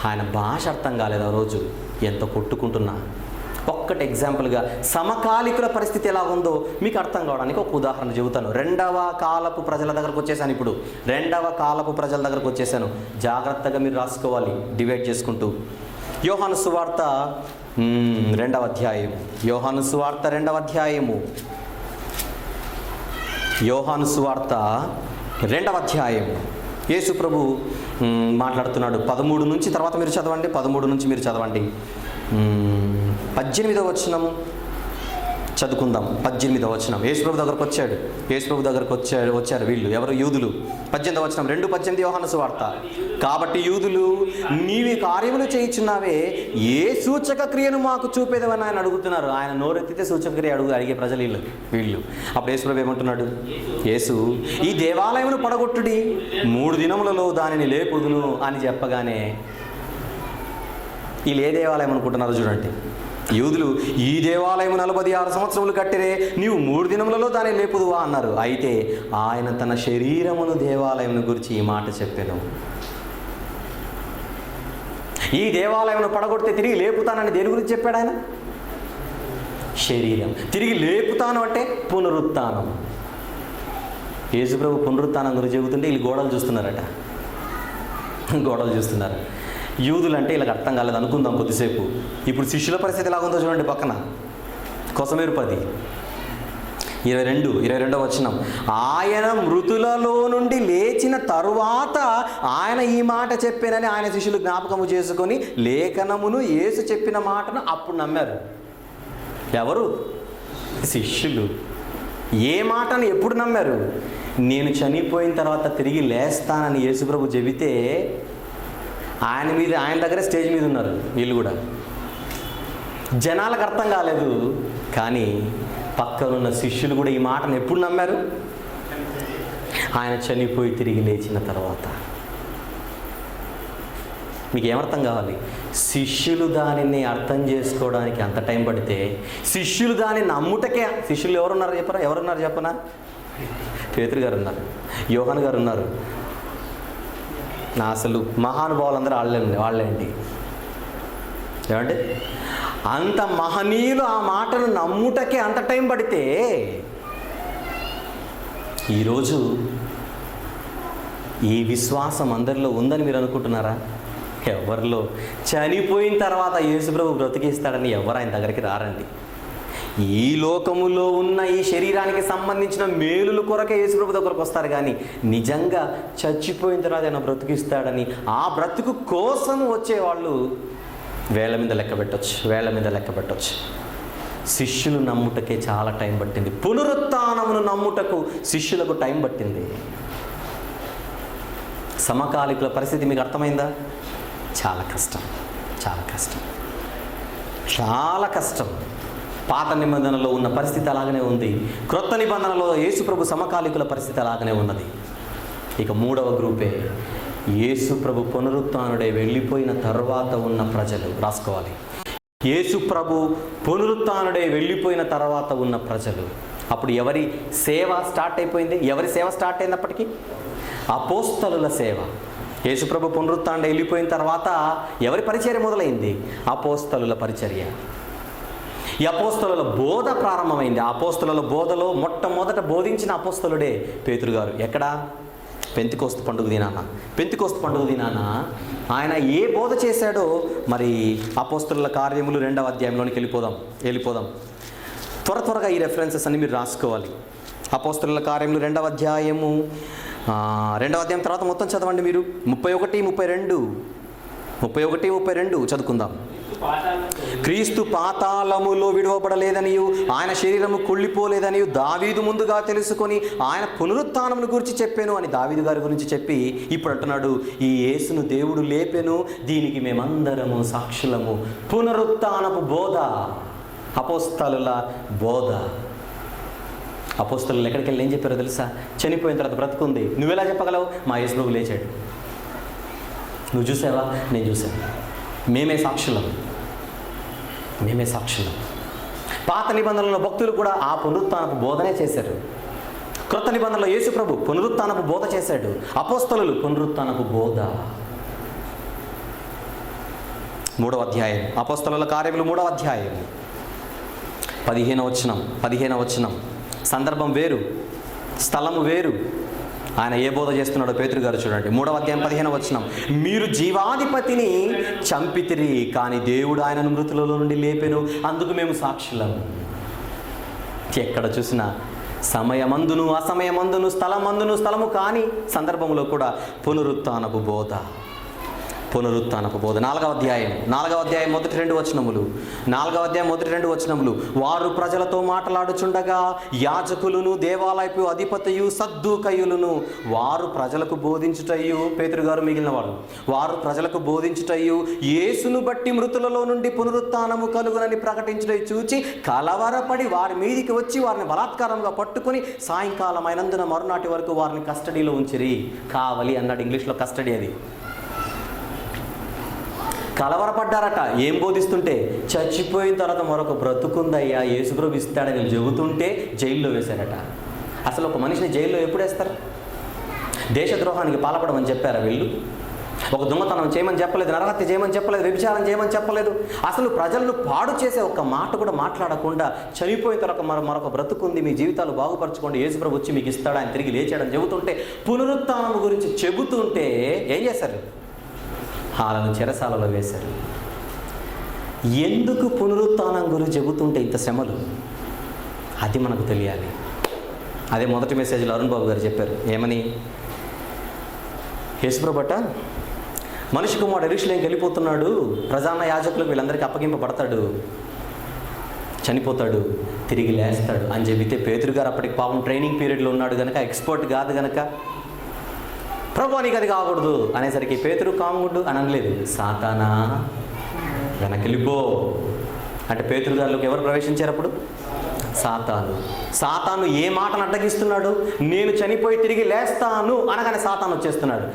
ఆయన భాష అర్థం కాలేదు. ఆ రోజు ఎంత కొట్టుకుంటున్నా. ఒక్కటి ఎగ్జాంపుల్గా సమకాలికుల పరిస్థితి ఎలా ఉందో మీకు అర్థం కావడానికి ఒక ఉదాహరణ చెబుతాను. రెండవ కాలపు ప్రజల దగ్గరకు వచ్చేసాను. జాగ్రత్తగా మీరు రాసుకోవాలి, డివైడ్ చేసుకుంటూ. యోహాను సువార్త 2వ అధ్యాయం. యోహాను సువార్త 2వ అధ్యాయము. యేసు ప్రభు మాట్లాడుతున్నాడు. 13 నుంచి తర్వాత మీరు చదవండి. 18వ వచనం చదువుకుందాం. 18వ వచనం. యేసు ప్రభు దగ్గరకు వచ్చారు వీళ్ళు. ఎవరు? యూదులు. 18వ వచనం. 2:18 యోహాను సువార్త. కాబట్టి యూదులు, నీవి కార్యములు చేయుచున్నావే, ఏ సూచక క్రియను మాకు చూపేదవని ఆయన అడుగుతున్నారు. ఆయన నోరెత్తితే సూచక క్రియ అడిగే ప్రజలు వీళ్ళు. అప్పుడు యేసు ప్రభు ఏమంటున్నాడు? యేసు, ఈ దేవాలయమును పడగొట్టుడి, 3 దినములలో దానిని లేపుదును అని చెప్పగానే, వీళ్ళు ఏ దేవాలయం అనుకుంటున్నారు చూడండి. యూదులు, ఈ దేవాలయం 46 సంవత్సరములు కట్టిరే, నీవు 3 దినములలో దాన్ని లేపుదువా అన్నారు. అయితే ఆయన తన శరీరమును దేవాలయం గురించి ఈ మాట చెప్పాను. ఈ దేవాలయమును పడగొడితే తిరిగి లేపుతానని దేని గురించి చెప్పాడు ఆయన? శరీరం. తిరిగి లేపుతాను అంటే పునరుత్థానం. యేసు ప్రభు పునరుత్థానం గురించి చెబుతుంటే వీళ్ళు గోడలు చూస్తున్నారట. గొడవలు చేస్తున్నారు. యూదులు అంటే ఇలా అర్థం కాలేదు అనుకుందాం కొద్దిసేపు. ఇప్పుడు శిష్యుల పరిస్థితి ఎలాగుందో చూడండి. పక్కన కొసమేరు 10 22 వచనం. ఆయన మృతులలో నుండి లేచిన తరువాత ఆయన ఈ మాట చెప్పానని ఆయన శిష్యులు జ్ఞాపకము చేసుకొని లేఖనమును యేసు చెప్పిన మాటను అప్పుడు నమ్మారు. ఎవరు? శిష్యులు. ఏ మాటను ఎప్పుడు నమ్మారు? నేను చనిపోయిన తర్వాత తిరిగి లేస్తానని యేసుప్రభు చెబితే ఆయన దగ్గర స్టేజ్ మీద ఉన్నారు వీళ్ళు కూడా. జనాలకు అర్థం కాలేదు, కానీ పక్కనున్న శిష్యులు కూడా ఈ మాటను ఎప్పుడు నమ్మారు? ఆయన చనిపోయి తిరిగి లేచిన తర్వాత. మీకు ఏమర్థం కావాలి? శిష్యులు దానిని అర్థం చేసుకోవడానికి అంత టైం పడితే శిష్యులు దాన్ని నమ్ముటకే. శిష్యులు ఎవరున్నారు చెప్పరా? ఎవరున్నారు చెప్పనా? పేతురు గారు ఉన్నారు, యోహాను గారు ఉన్నారు. అసలు మహానుభావులందరూ వాళ్ళేంటి ఏమంటే అంత మహనీయులు ఆ మాటను నమ్ముటకే అంత టైం పడితే, ఈరోజు ఈ విశ్వాసం అందరిలో ఉందని మీరు అనుకుంటున్నారా? ఎవరిలో? చనిపోయిన తర్వాత యేసుప్రభు బ్రతికిస్తాడని ఎవరు ఆయన దగ్గరికి రారండి. ఈ లోకములో ఉన్న ఈ శరీరానికి సంబంధించిన మేలుల కొరకే యేసుప్రభు దగ్గరకు వస్తారు, కానీ నిజంగా చచ్చిపోయిన తర్వాత ఆయన బ్రతికిస్తాడని ఆ బ్రతుకు కోసం వచ్చేవాళ్ళు వేల మీద లెక్క పెట్టొచ్చు. శిష్యులు నమ్ముటకే చాలా టైం పట్టింది. పునరుత్థానమును నమ్ముటకు శిష్యులకు టైం పట్టింది. సమకాలికుల పరిస్థితి మీకు అర్థమైందా? చాలా కష్టం. పాత నిబంధనలో ఉన్న పరిస్థితి అలాగనే ఉంది. క్రొత్త నిబంధనలో యేసుప్రభు సమకాలికుల పరిస్థితి అలాగనే ఉన్నది. ఇక మూడవ గ్రూపే యేసుప్రభు పునరుత్థానుడై వెళ్ళిపోయిన తర్వాత ఉన్న ప్రజలు. రాసుకోవాలి. యేసుప్రభు పునరుత్థానుడై వెళ్ళిపోయిన తర్వాత ఉన్న ప్రజలు. అప్పుడు ఎవరి సేవ స్టార్ట్ అయిపోయింది? ఎవరి సేవ స్టార్ట్ అయినప్పటికీ? అపోస్తలుల సేవ. యేసుప్రభు పునరుత్థానుడై వెళ్ళిపోయిన తర్వాత ఎవరి పరిచర్య మొదలైంది? అపోస్తలుల పరిచర్య. ఈ అపోస్తలుల బోధ ప్రారంభమైంది. ఆ అపోస్తలుల బోధలో మొట్టమొదట బోధించిన అపోస్తలుడే పేతురు గారు. ఎక్కడ? పెంతెకోస్తు పండుగ దినాన ఆయన ఏ బోధ చేశాడో మరి అపోస్తలుల కార్యములు 2వ అధ్యాయంలోనికి వెళ్ళిపోదాం. త్వరగా ఈ రెఫరెన్సెస్ అన్ని మీరు రాసుకోవాలి. అపోస్తలుల కార్యములు 2వ అధ్యాయము 2వ అధ్యాయం తర్వాత మొత్తం చదవండి మీరు. 31, 32 చదువుకుందాం. క్రీస్తు పాతాళములో విడువబడలేదనియు ఆయన శరీరము కుళ్ళిపోలేదనియు దావీదు ముందుగా తెలుసుకొని ఆయన పునరుత్థానమును గురించి చెప్పాను అని దావీదు గారి గురించి చెప్పి ఇప్పుడు అంటున్నాడు, ఈ యేసును దేవుడు లేపెను, దీనికి మేమందరము సాక్షులము. పునరుత్థానపు బోధ, అపోస్తలుల బోధ. అపోస్తలులు ఎక్కడికి వెళ్ళి ఏం చెప్పారో తెలుసా? చనిపోయిన తర్వాత బ్రతుకుంది. నువ్వెలా చెప్పగలవు? మా యేసు లేచాడు. నువ్వు చూసావా? నేను చూశాను. మేమే సాక్షులం. పాత నిబంధనలో భక్తులు కూడా ఆ పునరుత్థానపు బోధనే చేశారు. క్రొత్త నిబంధనలో యేసుప్రభు పునరుత్థానపు బోధ చేశాడు. అపోస్తలులు పునరుత్థానపు బోధ. 3వ అధ్యాయం అపోస్తలుల కార్యములు 3వ అధ్యాయం 15వ వచనం. సందర్భం వేరు, స్థలము వేరు. ఆయన ఏ బోధ చేస్తున్నాడో పేతురు గారు చూడండి. 3వ అధ్యాయం 15వ వచనం. మీరు జీవాధిపతిని చంపితిరి, కానీ దేవుడు ఆయనను మృతులలో నుండి లేపెను, అందుకు మేము సాక్షులం. ఎక్కడ చూసినా సమయమందును అసమయమందును స్థలమందును స్థలము కాని సందర్భంలో కూడా పునరుత్థానపు బోధ. 4వ అధ్యాయం మొదటి 2 వచనములు. 4వ అధ్యాయం మొదటి 2 వచనములు. వారు ప్రజలతో మాట్లాడుచుండగా యాజకులను దేవాలయపు అధిపతియు సద్దూకయులను వారు ప్రజలకు బోధించుటయు, పేతురు గారు మిగిలిన వారు ప్రజలకు బోధించుటయు, యేసును బట్టి మృతులలో నుండి పునరుత్థానము కలుగునని ప్రకటించుటయు చూచి కలవరపడి వారి మీదికి వచ్చి వారిని బలాత్కారంగా పట్టుకుని సాయంకాలం అయినందున మరునాటి వరకు వారిని కస్టడీలో ఉంచిరి. కావలి అన్నాడు ఇంగ్లీష్లో కస్టడీ. అది కలవరపడ్డారట. ఏం బోధిస్తుంటే? చచ్చిపోయిన తర్వాత మరొక బ్రతుకుందయ్యా, యేసుప్రభు ఇస్తాడని చెబుతుంటే జైల్లో వేశారట. అసలు ఒక మనిషిని జైల్లో ఎప్పుడు వేస్తారు? దేశద్రోహానికి పాల్పడమని చెప్పారా వీళ్ళు? ఒక దొంగతనం చేయమని చెప్పలేదు, నరహత్య చేయమని చెప్పలేదు, వ్యభిచారం చేయమని చెప్పలేదు. అసలు ప్రజలను పాడు చేసే ఒక్క మాట కూడా మాట్లాడకుండా చనిపోయిన తర్వాత మరొక బ్రతుకుంది, మీ జీవితాలు బాగుపరచుకోండి, యేసుప్రభు వచ్చి మీకు ఇస్తాడు, ఆయన తిరిగి లేచాడని చెబుతుంటే, పునరుత్థానం గురించి చెబుతుంటే ఏం చేశారు? వాళ్ళను చెరసాలలో వేశారు. ఎందుకు పునరుత్థానం గురించి చెబుతుంటే ఇంత శ్రమలు? అది మనకు తెలియాలి. అదే మొదటి మెసేజ్లో అరుణ్ బాబు గారు చెప్పారు. ఏమని? యేసుప్రభుట మనిషి కుమారుడు యెరూషలేముకి వెళ్ళిపోతున్నాడు, ప్రధాన యాజకులకు వీళ్ళందరికీ అప్పగింపబడతాడు, చనిపోతాడు, తిరిగి లేస్తాడు అని చెబితే పేతురు గారు అప్పటికి పాపం ట్రైనింగ్ పీరియడ్లో ఉన్నాడు కనుక, ఎక్స్పర్ట్ కాదు కనుక, ప్రభు నీకు అది కాకూడదు అనేసరికి పేతురు కాముడు అని అనలేదు. సాతానా వెనకెళ్ళిపో అంటే పేతురు గారిలోకి ఎవరు ప్రవేశించారు అప్పుడు? సాతాను ఏ మాటను అడ్డగిస్తున్నాడు? నేను చనిపోయి తిరిగి లేస్తాను అనగానే సాతాను వచ్చేస్తున్నాడు.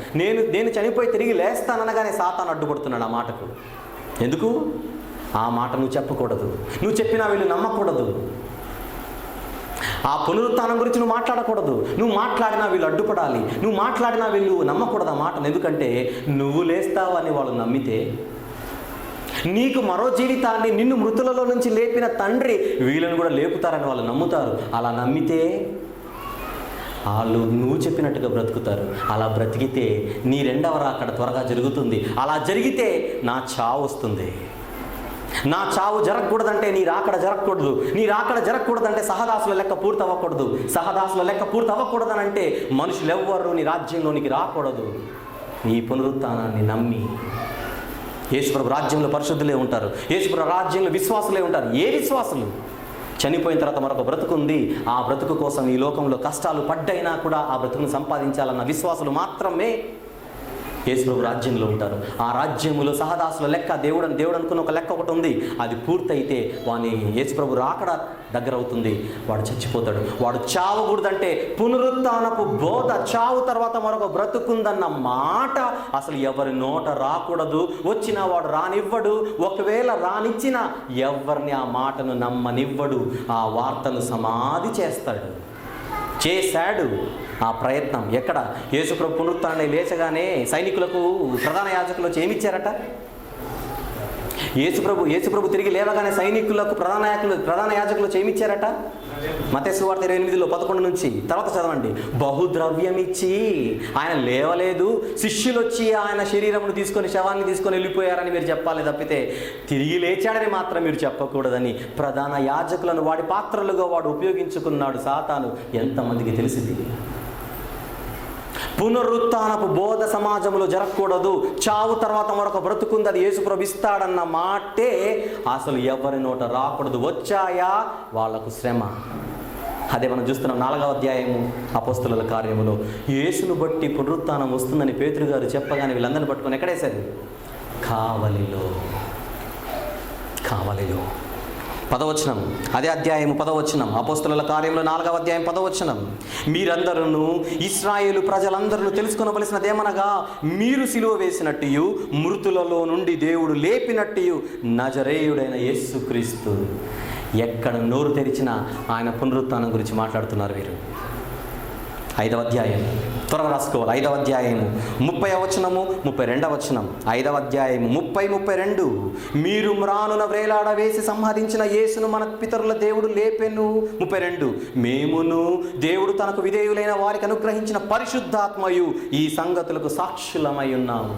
నేను చనిపోయి తిరిగి లేస్తాను అనగానే సాతాను అడ్డుపడుతున్నాడు ఆ మాటకు. ఎందుకు? ఆ మాట నువ్వు చెప్పకూడదు, నువ్వు చెప్పినా వీళ్ళు నమ్మకూడదు. ఆ పునరుత్థానం గురించి నువ్వు మాట్లాడకూడదు, నువ్వు మాట్లాడినా వీళ్ళు అడ్డుపడాలి, నువ్వు మాట్లాడినా వీళ్ళు నమ్మకూడదు ఆ మాటను. ఎందుకంటే నువ్వు లేస్తావు అని వాళ్ళు నమ్మితే, నీకు మరో జీవితాన్ని నిన్ను మృతులలో నుంచి లేపిన తండ్రి వీళ్ళని కూడా లేపుతారని వాళ్ళు నమ్ముతారు. అలా నమ్మితే వాళ్ళు నువ్వు చెప్పినట్టుగా బ్రతుకుతారు. అలా బ్రతికితే నీ రెండవ రాకడ త్వరగా జరుగుతుంది. అలా జరిగితే నా చావు వస్తుంది. నా చావు జరగకూడదంటే నీ రాకడ జరగకూడదు, నీ రాకడ జరగకూడదంటే సహదాసుల లెక్క పూర్తి అవ్వకూడదు, సహదాసుల లెక్క పూర్తి అవ్వకూడదనంటే మనుషులు ఎవ్వరూ నీ రాజ్యంలోనికి రాకూడదు. నీ పునరుత్థానాన్ని నమ్మి యేసుప్రభు రాజ్యంలో పరిశుద్ధులే ఉంటారు, యేసుప్రభు రాజ్యంలో విశ్వాసులే ఉంటారు. ఏ విశ్వాసులు? చనిపోయిన తర్వాత మరొక బ్రతుకుంది, ఆ బ్రతుకు కోసం ఈ లోకంలో కష్టాలు పడ్డైనా కూడా ఆ బ్రతుకును సంపాదించాలన్న విశ్వాసులు మాత్రమే యేసుప్రభు రాజ్యంలో ఉంటారు. ఆ రాజ్యములో సహదాసుల లెక్క దేవుడు అనుకున్న ఒక లెక్క ఒకటి ఉంది. అది పూర్తయితే వాని యేసుప్రభు రాకడ దగ్గర అవుతుంది, వాడు చచ్చిపోతాడు. వాడు చావకూడదంటే పునరుత్థానపు బోధ, చావు తర్వాత మరొక బ్రతుకుందన్న మాట అసలు ఎవరి నోట రాకూడదు. వచ్చినా వాడు రానివ్వడు, ఒకవేళ రానిచ్చినా ఎవరిని ఆ మాటను నమ్మనివ్వడు. ఆ వార్తను సమాధి చేశాడు. ఆ ప్రయత్నం ఎక్కడ? యేసుప్రభు పునరుత్థానాన్ని లేచగానే సైనికులకు ప్రధాన యాజకులు వచ్చి ఏమిచ్చారట? యేసుప్రభు తిరిగి లేవగానే సైనికులకు ప్రధాన యాజకులు వచ్చి ఏమిచ్చారట? మత్తయి సువార్త 28:11 నుంచి తర్వాత చదవండి. బహుద్రవ్యం ఇచ్చి, ఆయన లేవలేదు, శిష్యులు వచ్చి ఆయన శరీరమును తీసుకొని శవాన్ని తీసుకొని వెళ్ళిపోయారని మీరు చెప్పాలి తప్పితే తిరిగి లేచాడని మాత్రం మీరు చెప్పకూడదని ప్రధాన యాజకులను వాడి పాత్రలుగా వాడు ఉపయోగించుకున్నాడు సాతాను. ఎంతమందికి తెలిసింది? పునరుత్థానపు బోధ సమాజంలో జరగకూడదు. చావు తర్వాత మరొక బ్రతుకుంది, అది యేసుప్రభు ఇస్తాడన్న మాటే అసలు ఎవరి నోట రాకూడదు. వచ్చాయా వాళ్ళకు శ్రమ. అదే మనం చూస్తున్నాం 4వ అధ్యాయము అపోస్తలుల కార్యములో. యేసును బట్టి పునరుత్థానం వస్తుందని పేతురు గారు చెప్పగానే వీళ్ళందరిని పట్టుకొని ఎక్కడేశారు? కావలిలో. 10వ వచనం, అదే అధ్యాయము 10వ వచనం, అపోస్తలుల కార్యంలో 4వ అధ్యాయం 10వ వచనం. మీరందరూ ఇశ్రాయేలు ప్రజలందరూ తెలుసుకొనవలసినదేమనగా, మీరు సిలువ వేసినట్టు మృతులలో నుండి దేవుడు లేపినట్టు నజరేయుడైన యేసుక్రీస్తు. ఎక్కడ నోరు తెరిచినా ఆయన పునరుత్థానం గురించి మాట్లాడుతున్నారు వీరు. 5వ అధ్యాయం త్వరగా రాసుకోవాలి. 5వ అధ్యాయము 30వ వచనము 32వ వచనం. 5వ అధ్యాయము 30-32. మీరు మ్రానున వ్రేలాడ వేసి సంహరించిన యేసును మన పితరుల దేవుడు లేపెను. 32. మేమును దేవుడు తనకు విధేయులైన వారికి అనుగ్రహించిన పరిశుద్ధాత్మయు ఈ సంగతులకు సాక్షులమై ఉన్నాము.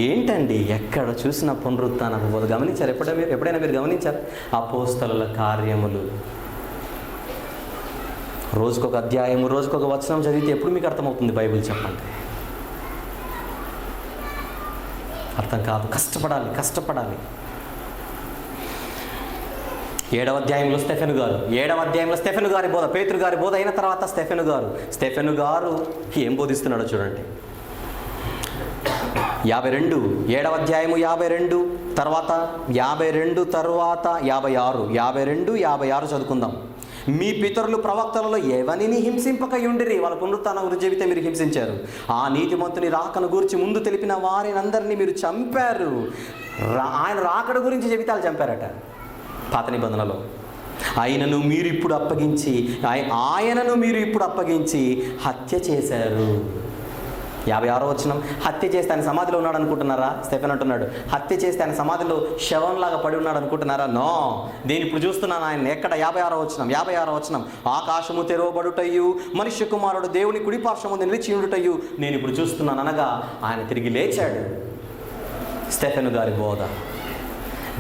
ఏంటండి ఎక్కడ చూసిన పునరుత్థానం గమనించారు? ఎప్పుడైనా మీరు గమనించారు? అపోస్తలుల కార్యములు రోజుకొక అధ్యాయము, రోజుకొక వచనం చదివితే ఎప్పుడు మీకు అర్థమవుతుంది బైబిల్? చెప్పండి. అర్థం కాదు. కష్టపడాలి. 7వ అధ్యాయంలో స్టెఫెను గారి బోధ, పేతురు గారి బోధ అయిన తర్వాత స్టెఫెను గారు ఏం బోధిస్తున్నాడో చూడండి. 52, 7వ అధ్యాయము 52 తర్వాత 52 తర్వాత 56, 52-56 చదువుకుందాం. మీ పితరులు ప్రవక్తలలో ఎవరిని హింసింపకయుండిరి. వాళ్ళ పునరుత్థానం గురించి చెబితే మీరు హింసించారు. ఆ నీతిమంతుని రాకను గురించి ముందు తెలిపిన వారిని అందరినీ మీరు చంపారు. ఆయన రాకడ గురించి చెబితే వాళ్ళు చంపారట పాత నిబంధనలో. ఆయనను మీరు ఇప్పుడు అప్పగించి హత్య చేశారు. 56వ వచనం, హత్య చేస్తే ఆయన సమాధిలో ఉన్నాడు అనుకుంటున్నారా? స్టెఫెన్ అంటున్నాడు, హత్య చేస్తే ఆయన సమాధిలో శవంలాగా పడి ఉన్నాడు అనుకుంటున్నారా? నో, నేను ఇప్పుడు చూస్తున్నాను ఆయన. ఎక్కడ? 56వ వచనం, ఆకాశము తెరవబడుటయు మనుష్య కుమారుడు దేవుని కుడిపార్శ్వమున నిలిచి ఉండుటయు నేను ఇప్పుడు చూస్తున్నాను అనగా ఆయన తిరిగి లేచాడు. స్టెఫెను గారి బోధ.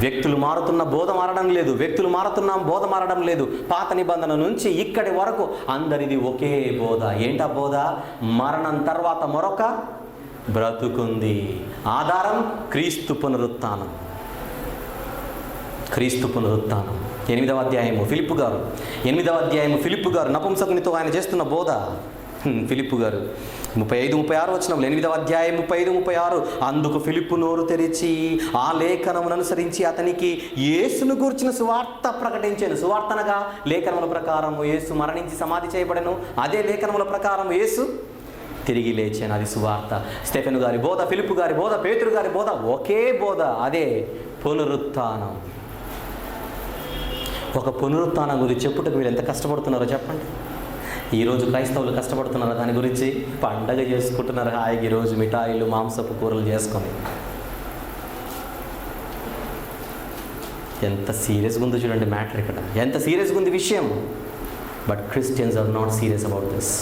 వ్యక్తులు మారుతున్న బోధ మారడం లేదు, వ్యక్తులు మారుతున్న బోధ మారడం లేదు. పాత నిబంధన నుంచి ఇక్కడి వరకు అందరిది ఒకే బోధ. ఏంటా బోధ? మరణం తర్వాత మరొక బ్రతుకుంది. ఆధారం క్రీస్తు పునరుత్థానం. క్రీస్తు పునరుత్థానం. 8వ అధ్యాయము ఫిలిప్పు గారు నపుంసకునితో ఆయన చేస్తున్న బోధ. ఫిలిప్పు గారు 35-36 వచనంలో, 8వ అధ్యాయం 35-36, అందుకు ఫిలిప్పు నోరు తెరిచి ఆ లేఖనమును అనుసరించి అతనికి యేసును గూర్చిన సువార్త ప్రకటించాను. సువార్త అనగా లేఖనముల ప్రకారం యేసు మరణించి సమాధి చేయబడెను. అదే లేఖనముల ప్రకారం యేసు తిరిగి లేచాను. అది సువార్త. స్టెఫెను గారి బోధ, ఫిలిప్పు గారి బోధ, పేతురు గారి బోధ ఒకే బోధ. అదే పునరుత్థానం. ఒక పునరుత్థానం గురించి చెప్పుటకు మీరు ఎంత కష్టపడుతున్నారో చెప్పండి. ఈరోజు క్రైస్తవులు కష్టపడుతున్నారు దాని గురించి. పండగ చేసుకుంటున్నారు హాయిగా ఈరోజు మిఠాయిలు మాంసపు కూరలు చేసుకొని. ఎంత సీరియస్గా ఉందో చూడండి మ్యాటర్ ఇక్కడ, ఎంత సీరియస్గా ఉంది విషయం. But Christians are not serious about this.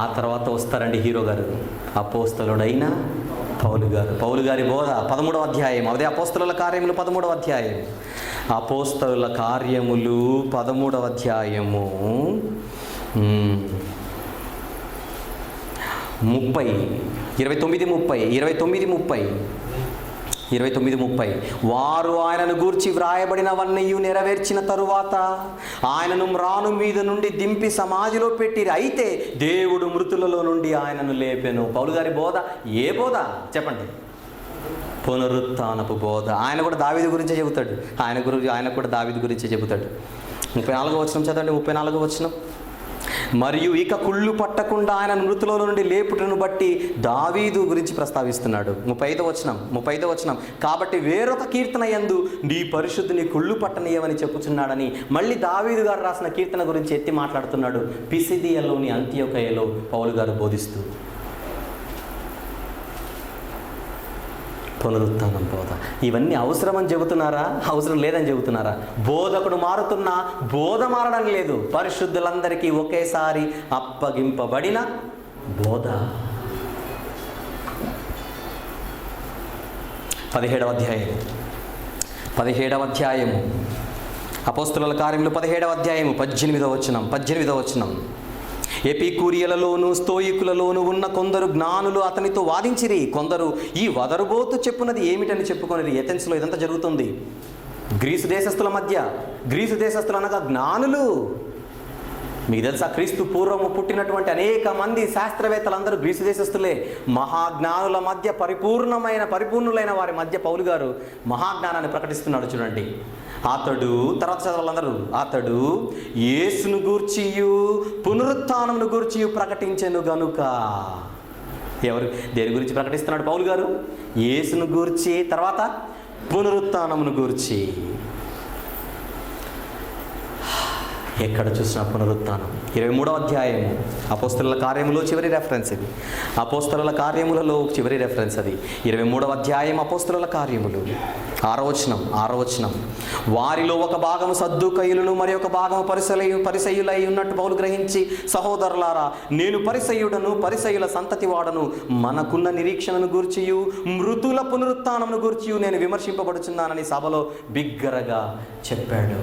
ఆ తర్వాత వస్తారండి హీరో గారు, అపోస్తలుడైన పౌలు గారి బోధ 13వ అధ్యాయం. అదే అపోస్తలుల కార్యములు 13వ అధ్యాయం. అపోస్తలుల కార్యములు 13వ అధ్యాయము 29-30 వారు ఆయనను గూర్చి వ్రాయబడినవన్నీ నెరవేర్చిన తరువాత ఆయనను మ్రాను మీద నుండి దింపి సమాధిలో పెట్టిరి. అయితే దేవుడు మృతులలో నుండి ఆయనను లేపెను. పౌలు గారి బోధ ఏ బోధ చెప్పండి? పునరుత్థానపు బోధ. ఆయన కూడా దావీదు గురించే చెబుతాడు. ఆయన కూడా దావీదు గురించే చెబుతాడు. 34వ వచనం చదవండి. 34వ వచనం, మరియు ఇక కుళ్ళు పట్టకుండా ఆయన మృతుల నుండి లేపుటను బట్టి దావీదు గురించి ప్రస్తావిస్తున్నాడు. 35వ వచనం, కాబట్టి వేరొక కీర్తన యందు నీ పరిశుద్ధిని కుళ్ళు పట్టనీయమని చెప్పుచున్నాడని మళ్ళీ దావీదు గారు రాసిన కీర్తన గురించి ఎత్తి మాట్లాడుతున్నాడు. పిసిదియలోని అంత్యోకయలో పౌలు గారు బోధిస్తూ పునరుత్థానం బోధ. ఇవన్నీ అవసరమని చెబుతున్నారా? అవసరం లేదని చెబుతున్నారా? బోధకుడు మారుతున్నా బోధ మారడం లేదు. పరిశుద్ధులందరికీ ఒకేసారి అప్పగింపబడిన బోధ. 17వ అధ్యాయము అపోస్తలుల కార్యములు 17వ అధ్యాయము 18వ వచనం, ఎపికూరియలలోను స్తోయికులలోను ఉన్న కొందరు జ్ఞానులు అతనితో వాదించిరి. కొందరు ఈ వదరుబోతు చెప్పున్నది ఏమిటని చెప్పుకొనిరి. ఏథెన్స్లో ఇదంతా జరుగుతుంది. గ్రీసు దేశస్థులు అనగా జ్ఞానులు. మీకు తెలుసా, క్రీస్తు పూర్వము పుట్టినటువంటి అనేక మంది శాస్త్రవేత్తలందరూ గ్రీసు దేశస్థులే. మహాజ్ఞానుల మధ్య పరిపూర్ణులైన వారి మధ్య పౌలు గారు మహాజ్ఞానాన్ని ప్రకటిస్తున్నాడు చూడండి. తర్వాత చదవాలందరూ, అతడు యేసును గూర్చియు పునరుత్థానమును గూర్చియు ప్రకటించెను గనుక. దేని గురించి ప్రకటిస్తున్నాడు పౌలు గారు? యేసును గూర్చి, తర్వాత పునరుత్థానమును గూర్చి. ఎక్కడ చూసినా పునరుత్థానం. 23వ అధ్యాయము అపోస్తలుల కార్యములో చివరి రెఫరెన్స్ ఇది. అపోస్తలుల కార్యములలో చివరి రెఫరెన్స్ అది. 23వ అధ్యాయం అపోస్తలుల కార్యములు 6వ వచనం, వారిలో ఒక భాగము సద్దూకయులను మరి ఒక భాగము పరిసయ్యులై ఉన్నట్టు పౌలు గ్రహించి, సహోదరులారా, నేను పరిసయ్యుల సంతతి వాడను, మనకున్న నిరీక్షణను గూర్చియు మృతుల పునరుత్థానమును గూర్చియు నేను విమర్శింపబడుచున్నానని సభలో బిగ్గరగా చెప్పాడు.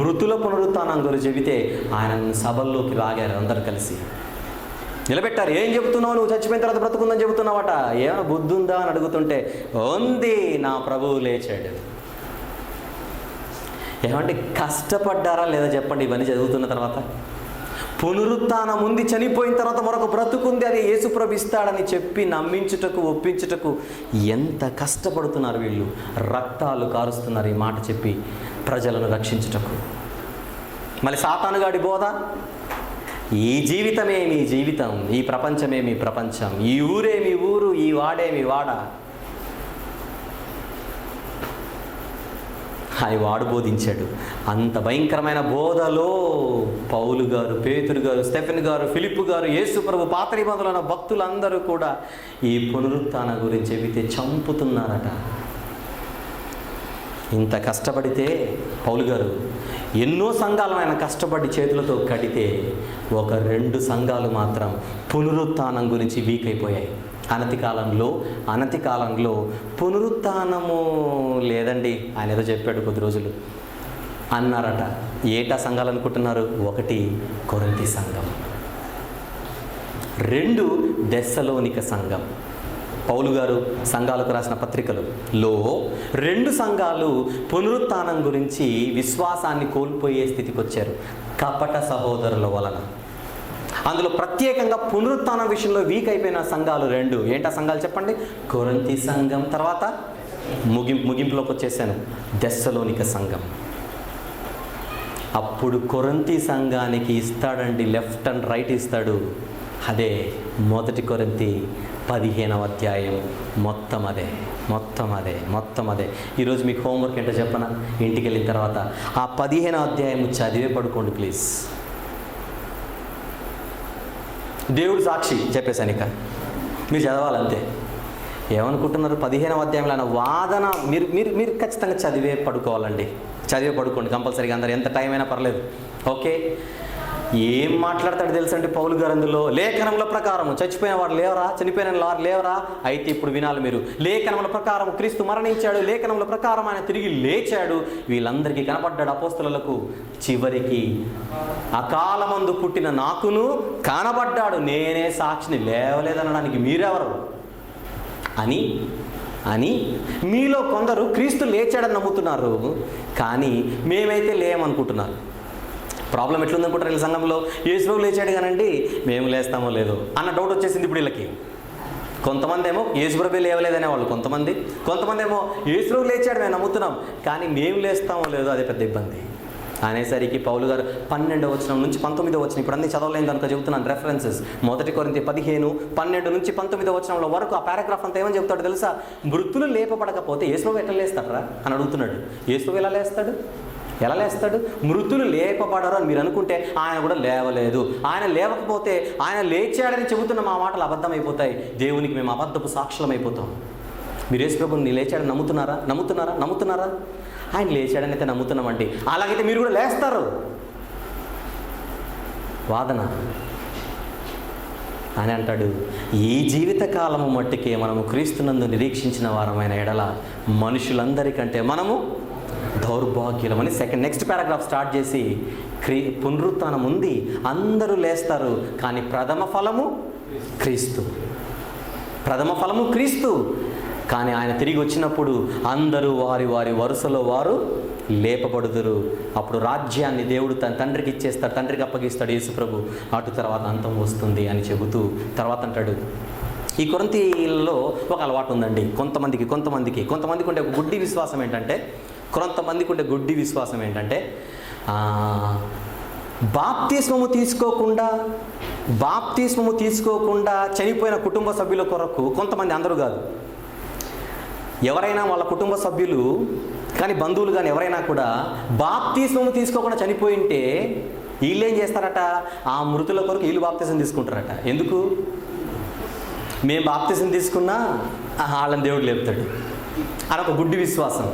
మృతుల పునరుత్థానం గురించి చెబితే ఆయన సభల్లోకి లాగారు. అందరు కలిసి నిలబెట్టారు. ఏం చెబుతున్నావు నువ్వు? చచ్చిపోయిన తర్వాత బ్రతుకుందని చెబుతున్నావట. ఏమైనా బుద్ధి ఉందా అని అడుగుతుంటే, ఉంది, నా ప్రభువు లేచాడు. ఏమంటే కష్టపడ్డారా లేదా చెప్పండి ఇవన్నీ చదువుతున్న తర్వాత? పునరుత్థానం ఉంది, చనిపోయిన తర్వాత మరొక బ్రతుకుంది, అది యేసుప్రభు ఇస్తాడని చెప్పి నమ్మించుటకు, ఒప్పించుటకు ఎంత కష్టపడుతున్నారు వీళ్ళు. రక్తాలు కారుస్తున్నారు ఈ మాట చెప్పి ప్రజలను రక్షించుటకు. మళ్ళీ సాతానుగాడి బోధ, ఈ జీవితమే మీ జీవితం, ఈ ప్రపంచమే మీ ప్రపంచం, ఈ ఊరే మీ ఊరు, ఈ వాడే మీ వాడ. అని వాడు బోధించాడు. అంత భయంకరమైన బోధలో పౌలు గారు, పేతురు గారు, స్టెఫెన్ గారు, ఫిలిప్పు గారు, యేసు ప్రభు, పాత నిబంధనలో భక్తులందరూ కూడా ఈ పునరుత్థానం గురించి చెబితే చంపుతున్నారట. ఇంత కష్టపడితే పౌలు గారు ఎన్నో సంఘాలను ఆయన కష్టపడి చేతులతో కడితే 1-2 సంఘాలు మాత్రం పునరుత్థానం గురించి వీక్ అయిపోయాయి. అనతి కాలంలో పునరుత్థానము లేదండి, ఆయన ఏదో చెప్పాడు కొద్ది రోజులు అన్నారట. ఏటా సంఘాలు అనుకుంటున్నారు? 1 కొరింథీ సంఘం, 2 థెస్సలోనిక సంఘం. పౌలు గారు సంఘాలకు రాసిన పత్రికలలో 2 సంఘాలు పునరుత్థానం గురించి విశ్వాసాన్ని కోల్పోయే స్థితికి వచ్చారు కపట సహోదరుల వలన. అందులో ప్రత్యేకంగా పునరుత్థానం విషయంలో వీక్ అయిపోయిన సంఘాలు 2. ఏంటా సంఘాలు చెప్పండి? కొరింథీ సంఘం, తర్వాత ముగింపులోకి వచ్చేసాను, థెస్సలోనిక సంఘం. అప్పుడు కొరింథీ సంఘానికి ఇస్తాడండి, లెఫ్ట్ అండ్ రైట్ ఇస్తాడు. అదే 1 కొరింథీ 15వ అధ్యాయం. మొత్తం అదే. ఈరోజు మీకు హోంవర్క్ ఏంటో చెప్పనా? ఇంటికి వెళ్ళిన తర్వాత ఆ 15వ అధ్యాయం చదివే పడుకోండి ప్లీజ్. దేవుడు సాక్షి చెప్పేశాను, ఇక మీరు చదవాలంతే. ఏమనుకుంటున్నారు? 15వ అధ్యాయంలో ఆయన వాదన మీరు ఖచ్చితంగా చదివే పడుకోవాలండి. చదివే పడుకోండి కంపల్సరీగా. అందరు ఎంత టైం అయినా పర్లేదు, ఓకే. ఏం మాట్లాడతాడు తెలుసండి పౌలు గారు అందులో? లేఖనముల ప్రకారం చచ్చిపోయిన వాడు లేవరా, చనిపోయిన వారు లేవరా? అయితే ఇప్పుడు వినాలి మీరు. లేఖనముల ప్రకారం క్రీస్తు మరణించాడు, లేఖనముల ప్రకారం ఆయన తిరిగి లేచాడు, వీళ్ళందరికీ కనపడ్డాడు అపోస్తలులకు. చివరికి అకాలమందు పుట్టిన నాకును కనబడ్డాడు, నేనే సాక్షిని, లేవలేదనడానికి మీరెవరు అని మీలో కొందరు క్రీస్తు లేచాడని నమ్ముతున్నారు, కానీ మేమైతే లేమనుకుంటున్నారు. ప్రాబ్లం ఎట్లుందనుకుంటారు వీళ్ళ సంఘంలో? యేసు లేచాడు కానండి, మేము లేస్తామో లేదో అన్న డౌట్ వచ్చేసింది ఇప్పుడు వీళ్ళకి. కొంతమంది ఏమో యేసు ప్రభు లేవలేదనే వాళ్ళు, కొంతమంది ఏమో యేసు లేచాడు మేము నమ్ముతున్నాం, కానీ మేము లేస్తామో లేదో అదే పెద్ద ఇబ్బంది అనేసరికి పౌలు గారు 12వ వచనం నుంచి 19వ వచనం, ఇప్పుడు అన్ని చదవలేం కనుక చెబుతున్నాను రెఫరెన్సెస్. 1 కొరింథీ 15, 12 నుంచి 19వ వచనంలో వరకు ఆ పారాగ్రాఫ్ అంతా ఏమని చెబుతాడు తెలుసా? మృతులు లేపబడకపోతే యేసు ప్రభు ఎట్లా లేస్తాడరా అని అడుగుతున్నాడు. యేసు ప్రభు ఎలా లేస్తాడు? మృతులు లేపబడరు అని మీరు అనుకుంటే ఆయన కూడా లేవలేదు. ఆయన లేవకపోతే ఆయన లేచాడని చెబుతున్న మా మాటలు అబద్ధమైపోతాయి. దేవునికి మేము అబద్ధపు సాక్షులం అయిపోతాం. మీరు యేసు ప్రభుని లేచాడని నమ్ముతున్నారా? ఆయన లేచాడని అయితే నమ్ముతున్నామండి. అలాగైతే మీరు కూడా లేస్తారు. వాదన అని అంటాడు. ఈ జీవితకాలము మట్టికే మనము క్రీస్తునందు నిరీక్షించిన వారమైన ఎడల మనుషులందరికంటే మనము దౌర్భాగ్యులమని నెక్స్ట్ పారాగ్రాఫ్ స్టార్ట్ చేసి, పునరుత్థానం ఉంది, అందరూ లేస్తారు, కానీ ప్రథమ ఫలము క్రీస్తు. కానీ ఆయన తిరిగి వచ్చినప్పుడు అందరూ వారి వరుసలో వారు లేపబడుదురు. అప్పుడు రాజ్యాన్ని దేవుడు తన తండ్రికి ఇచ్చేస్తాడు, తండ్రికి అప్పగిస్తాడు యేసు ప్రభు. అటు తర్వాత అంతం వస్తుంది అని చెబుతూ తర్వాత అంటాడు, ఈ కొరింథీలలో ఒక అలవాటు ఉందండి కొంతమందికి ఉండే ఒక గుడ్డి విశ్వాసం ఏంటంటే, బాప్తిస్మము తీసుకోకుండా చనిపోయిన కుటుంబ సభ్యుల కొరకు కొంతమంది, అందరూ కాదు, ఎవరైనా వాళ్ళ కుటుంబ సభ్యులు కానీ బంధువులు కానీ ఎవరైనా కూడా బాప్తిస్మము తీసుకోకుండా చనిపోయి ఉంటే వీళ్ళు ఏం చేస్తారట? ఆ మృతుల కొరకు వీళ్ళు బాప్తిసం తీసుకుంటారట. ఎందుకు? మేము బాప్తిసం తీసుకున్నా వాళ్ళని దేవుడు లేపుతాడు అని ఒక గుడ్డి విశ్వాసం.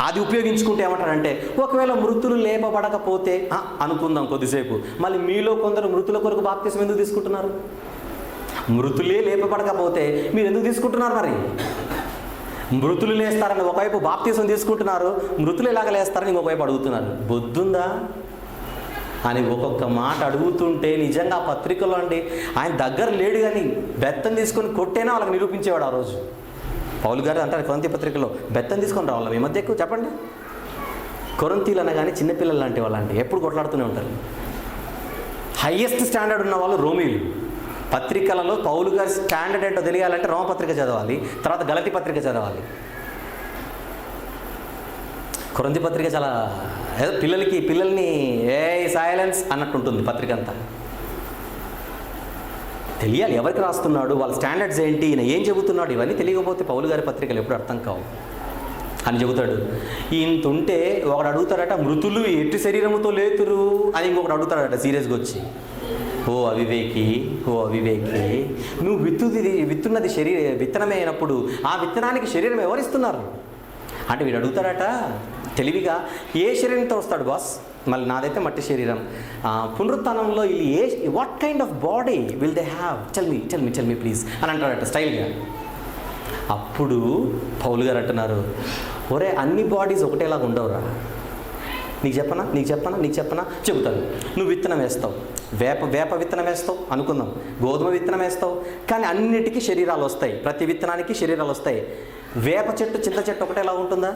అది ఉపయోగించుకుంటే ఏమంటారంటే, ఒకవేళ మృతులు లేపబడకపోతే అనుకుందాం కొద్దిసేపు, మళ్ళీ మీలో కొందరు మృతుల కొరకు బాప్తిసం ఎందుకు తీసుకుంటున్నారు? మృతులే లేపబడకపోతే మీరు ఎందుకు తీసుకుంటున్నారు? మరి మృతులు లేస్తారని ఒకవైపు బాప్తిసం తీసుకుంటున్నారు, మృతులు ఎలాగ లేస్తారని ఇంకొకవైపు అడుగుతున్నారు. బుద్ధుందా అని ఒక్కొక్క మాట అడుగుతుంటే నిజంగా ఆ పత్రికలో అండి, ఆయన దగ్గర లేడు కానీ బెత్తం తీసుకొని కొట్టేనా వాళ్ళకి నిరూపించేవాడు ఆ రోజు. పౌలు గారు అంటారు కొరింథీ పత్రికలో, బెత్తం తీసుకొని రావాలి మీ మధ్య ఎక్కువ చెప్పండి. కొరింథీలు అనగానే చిన్నపిల్లలు లాంటి వాళ్ళండి, ఎప్పుడు కొట్లాడుతూనే ఉంటారు. హయ్యెస్ట్ స్టాండర్డ్ ఉన్న వాళ్ళు రోమీలు. పత్రికలలో పౌలు గారి స్టాండర్డ్ ఏంటో తెలియాలంటే రోమపత్రిక చదవాలి, తర్వాత గలతీ పత్రిక చదవాలి. కొరింథీ పత్రిక చాలా ఏదో పిల్లల్ని సైలెన్స్ అన్నట్టు ఉంటుంది పత్రిక అంతా. తెలియాలి ఎవరికి రాస్తున్నాడు, వాళ్ళ స్టాండర్డ్స్ ఏంటి, ఈయన ఏం చెబుతున్నాడు, ఇవన్నీ తెలియకపోతే పౌలు గారి పత్రికలు ఎప్పుడు అర్థం కావు. అని చెబుతాడు. ఇంత ఉంటే ఒకడు అడుగుతాడట, మృతులు ఎట్టి శరీరముతో లేతురు అని ఇంకొకటి అడుగుతాడట సీరియస్గా వచ్చి. ఓ అవివేకి, నువ్వు విత్తున్నది విత్తనమే అయినప్పుడు ఆ విత్తనానికి శరీరం ఎవరిస్తున్నారు అంటే వీడు అడుగుతాడట తెలివిగా, ఏ శరీరంతో వస్తాడు బాస్, మళ్ళీ నాదైతే మట్టి శరీరం, పునరుత్థానంలో what kind of body will they have, tell me please అని అంటాడట స్టైల్గా. అప్పుడు పౌలు గారు అంటున్నారు, ఒరే అన్ని బాడీస్ ఒకటేలాగా ఉండవురా, నీకు చెప్పనా చెబుతాను. నువ్వు విత్తనం వేస్తావు, వేప విత్తనం వేస్తావు అనుకుందాం, గోధుమ విత్తనం వేస్తావు, కానీ అన్నిటికీ శరీరాలు వస్తాయి, ప్రతి విత్తనానికి శరీరాలు వస్తాయి. వేప చెట్టు చింత చెట్టు ఒకటేలా ఉంటుందా?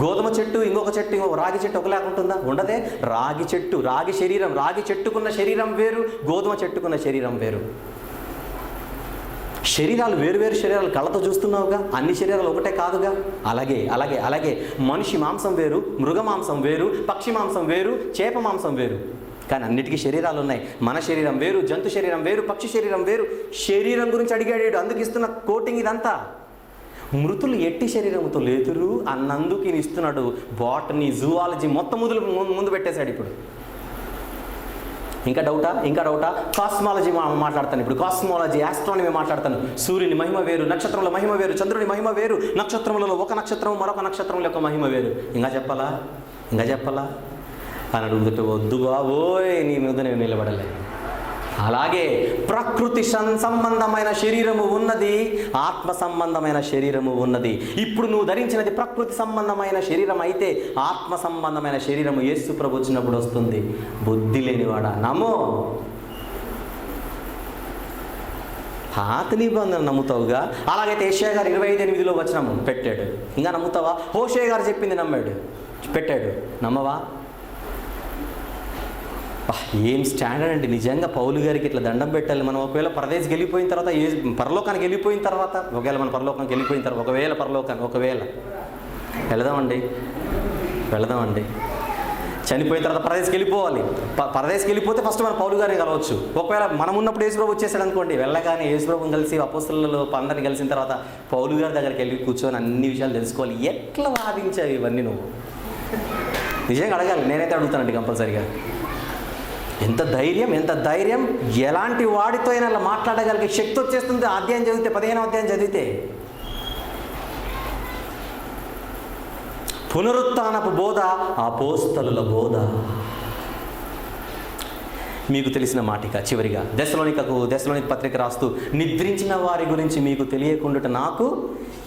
గోధుమ చెట్టు ఇంకొక రాగి చెట్టు ఒకలాగా ఉంటుందా? ఉండదే. రాగి చెట్టుకున్న శరీరం వేరు, గోధుమ చెట్టుకున్న శరీరం వేరు. శరీరాలు వేరు శరీరాలు కళ్ళతో చూస్తున్నావుగా, అన్ని శరీరాలు ఒకటే కాదుగా. అలాగే మనిషి మాంసం వేరు, మృగ మాంసం వేరు, పక్షి మాంసం వేరు, చేప మాంసం వేరు, కానీ అన్నిటికీ శరీరాలు ఉన్నాయి. మన శరీరం వేరు, జంతు శరీరం వేరు, పక్షి శరీరం వేరు. శరీరం గురించి అడిగాడు, అందుకు ఇస్తున్న కోటింగ్ ఇదంతా. మృతులు ఎట్టి శరీరంతో లేతురు అన్నందుకు ఈయన ఇస్తున్నాడు. బాటనీ, జూవాలజీ మొత్తం ముందు పెట్టేశాడు. ఇప్పుడు ఇంకా డౌటా? కాస్మాలజీ మాట్లాడతాను ఇప్పుడు, కాస్మాలజీ, ఆస్ట్రానమీ మాట్లాడతాను. సూర్యుని మహిమ వేరు, నక్షత్రముల మహిమ వేరు, చంద్రుని మహిమ వేరు, నక్షత్రములలో ఒక నక్షత్రం మరొక నక్షత్రం యొక్క మహిమ వేరు. ఇంకా చెప్పాలా అని అడుగుతుంటే, వద్దు బాబోయ్ నీ మీద నేను నిలబడలే. అలాగే ప్రకృతి సంబంధమైన శరీరము ఉన్నది, ఆత్మ సంబంధమైన శరీరము ఉన్నది. ఇప్పుడు నువ్వు ధరించినది ప్రకృతి సంబంధమైన శరీరం అయితే, ఆత్మ సంబంధమైన శరీరము యేసు ప్రభు వచ్చినప్పుడు వస్తుంది. బుద్ధి లేనివాడా నమ్మో. పాత నిబంధన నమ్ముతావుగా. అలాగైతే యెషయా గారు 25:8 వచనం పెట్టాడు, ఇంకా నమ్ముతావా? హోషేయ గారు చెప్పింది నమ్మాడు, పెట్టాడు, నమ్మవా? ఏం స్టాండర్డ్ అండి నిజంగా. పౌలు గారికి ఇట్లా దండం పెట్టాలి. మనం ఒకవేళ పరదేశ్ వెళ్ళిపోయిన తర్వాత, పరలోకానికి వెళ్ళిపోయిన తర్వాత, ఒకవేళ మన పరలోకానికి వెళ్ళిపోయిన తర్వాత, ఒకవేళ వెళదామండి చనిపోయిన తర్వాత పరదేశకి వెళ్ళిపోవాలి. పరదేశకి వెళ్ళిపోతే ఫస్ట్ మన పౌలు గారిని కలవచ్చు. ఒకవేళ మనం ఉన్నప్పుడు యేసుప్రభు వచ్చేసాడు అనుకోండి, వెళ్ళగానే యేసుప్రభుని కలిసి అపోస్తలులలో అందరిని కలిసిన తర్వాత పౌలు గారి దగ్గరికి వెళ్ళి కూర్చొని అన్ని విషయాలు తెలుసుకోవాలి. ఎట్లా వాదించావు ఇవన్నీ నువ్వు? నిజంగా అడగాలి. నేనైతే అడుగుతానండి కంపల్సరీగా. ఎంత ధైర్యం, ఎలాంటి వాడితో అయినా అలా మాట్లాడగలిగే శక్తి వచ్చేస్తుంది అధ్యాయం చదివితే, 15వ అధ్యాయం చదివితే. పునరుత్థానపు బోధ, అపోస్తలుల బోధ. మీకు తెలిసిన మాటిక చివరిగా దెస్సలోనిక పత్రిక రాస్తూ, నిద్రించిన వారి గురించి మీకు తెలియకుండా నాకు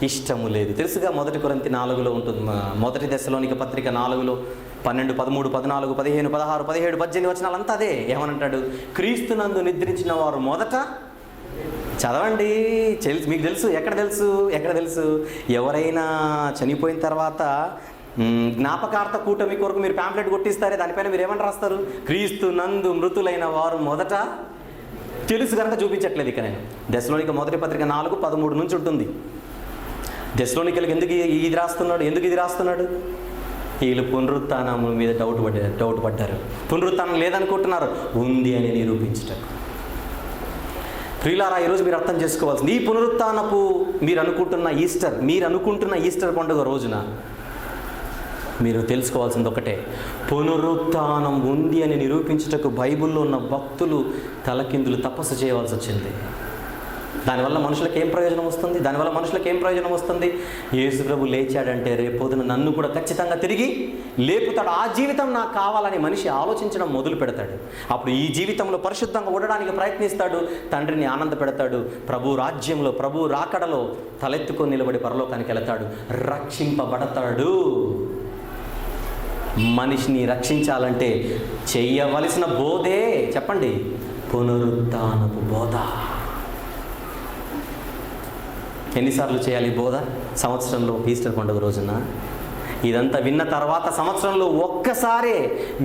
ఇష్టము లేదు. తెలుసుగా, 1 కొరింథీ 4 ఉంటుంది. 1 దెస్సలోనిక పత్రిక 4 12, 13, 14, 15, 16, 17, 18 వచనాలంతా అదే. ఏమనంటాడు? క్రీస్తునందు నిద్రించిన వారు మొదట చదవండి. మీకు తెలుసు, ఎక్కడ తెలుసు? ఎవరైనా చనిపోయిన తర్వాత జ్ఞాపకార్థ కూటమి కొరకు మీరు ప్యాంప్లెట్ కొట్టిస్తారే, దానిపైన మీరు ఏమని రాస్తారు? క్రీస్తు నందు మృతులైన వారు మొదట. తెలుసు కనుక చూపించట్లేదు. ఇక నేను దెస్సలోనిక 1 పత్రిక 4:13 నుంచి ఉంటుంది. దెస్సలోనికలకు ఎందుకు ఇది రాస్తున్నాడు? వీళ్ళు పునరుత్థానం మీద డౌట్ పడ్డారు. పునరుత్థానం లేదనుకుంటున్నారు, ఉంది అని నిరూపించటం. ప్రియులారా, ఈరోజు మీరు అర్థం చేసుకోవాల్సింది, ఈ పునరుత్థానపు మీరు అనుకుంటున్న ఈస్టర్ పండుగ రోజున మీరు తెలుసుకోవాల్సింది ఒకటే, పునరుత్థానం ఉంది అని నిరూపించుటకు బైబిల్లో ఉన్న భక్తులు తలకిందులు తపస్సు చేయవలసి వచ్చింది. దానివల్ల మనుషులకు ఏం ప్రయోజనం వస్తుంది? యేసు ప్రభు లేచాడంటే రేపొద్దున నన్ను కూడా ఖచ్చితంగా తిరిగి లేపుతాడు. ఆ జీవితం నాకు కావాలని మనిషి ఆలోచించడం మొదలు పెడతాడు. అప్పుడు ఈ జీవితంలో పరిశుద్ధంగా ఉండడానికి ప్రయత్నిస్తాడు, తండ్రిని ఆనంద పెడతాడు, ప్రభు రాజ్యంలో, ప్రభు రాకడలో తలెత్తుకొని నిలబడి పరలోకానికి వెళతాడు, రక్షింపబడతాడు. మనిషిని రక్షించాలంటే చెయ్యవలసిన బోధే చెప్పండి, పునరుత్థానపు బోధ. ఎన్నిసార్లు చేయాలి బోధ? సంవత్సరంలో ఈస్టర్ పండుగ రోజున. ఇదంతా విన్న తర్వాత సంవత్సరంలో ఒక్కసారే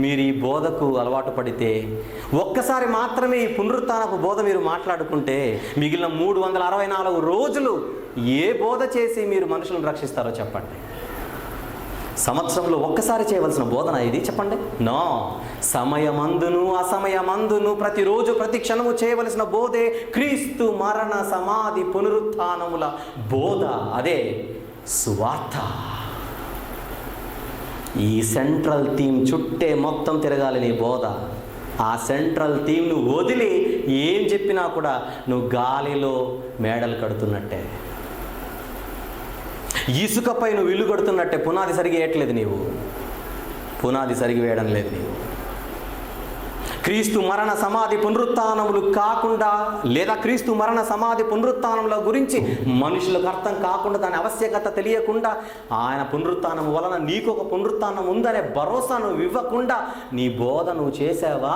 మీరు ఈ బోధకు అలవాటు పడితే, ఒక్కసారి మాత్రమే ఈ పునరుత్థానపు బోధ మీరు మాట్లాడుకుంటే, మిగిలిన 364 రోజులు ఏ బోధ చేసి మీరు మనుషులను రక్షిస్తారో చెప్పండి. సంవత్సరంలో ఒక్కసారి చేయవలసిన బోధన ఇది చెప్పండి? నో. సమయమందును అసమయమందును ప్రతిరోజు ప్రతి క్షణము చేయవలసిన బోధే క్రీస్తు మరణ సమాధి పునరుత్థానముల బోధ. అదే సువార్త. ఈ సెంట్రల్ థీమ్ చుట్టే మొత్తం తిరగాలి నీ బోధ. ఆ సెంట్రల్ థీమ్ను వదిలి ఏం చెప్పినా కూడా నువ్వు గాలిలో మేడలు కడుతున్నట్టే, ఇసుకపై నువ్వు ఇల్లు కడుతున్నట్టే. పునాది సరిగి వేయట్లేదు నీవు, పునాది సరిగి వేయడం లేదు నీవు. క్రీస్తు మరణ సమాధి పునరుత్థానములు కాకుండా, లేదా క్రీస్తు మరణ సమాధి పునరుత్థానముల గురించి మనుషులకు అర్థం కాకుండా, దాని ఆవశ్యకత తెలియకుండా, ఆయన పునరుత్థానం వలన నీకు ఒక పునరుత్థానం ఉందనే భరోసా నువ్వు ఇవ్వకుండా నీ బోధ నువ్వు చేసావా?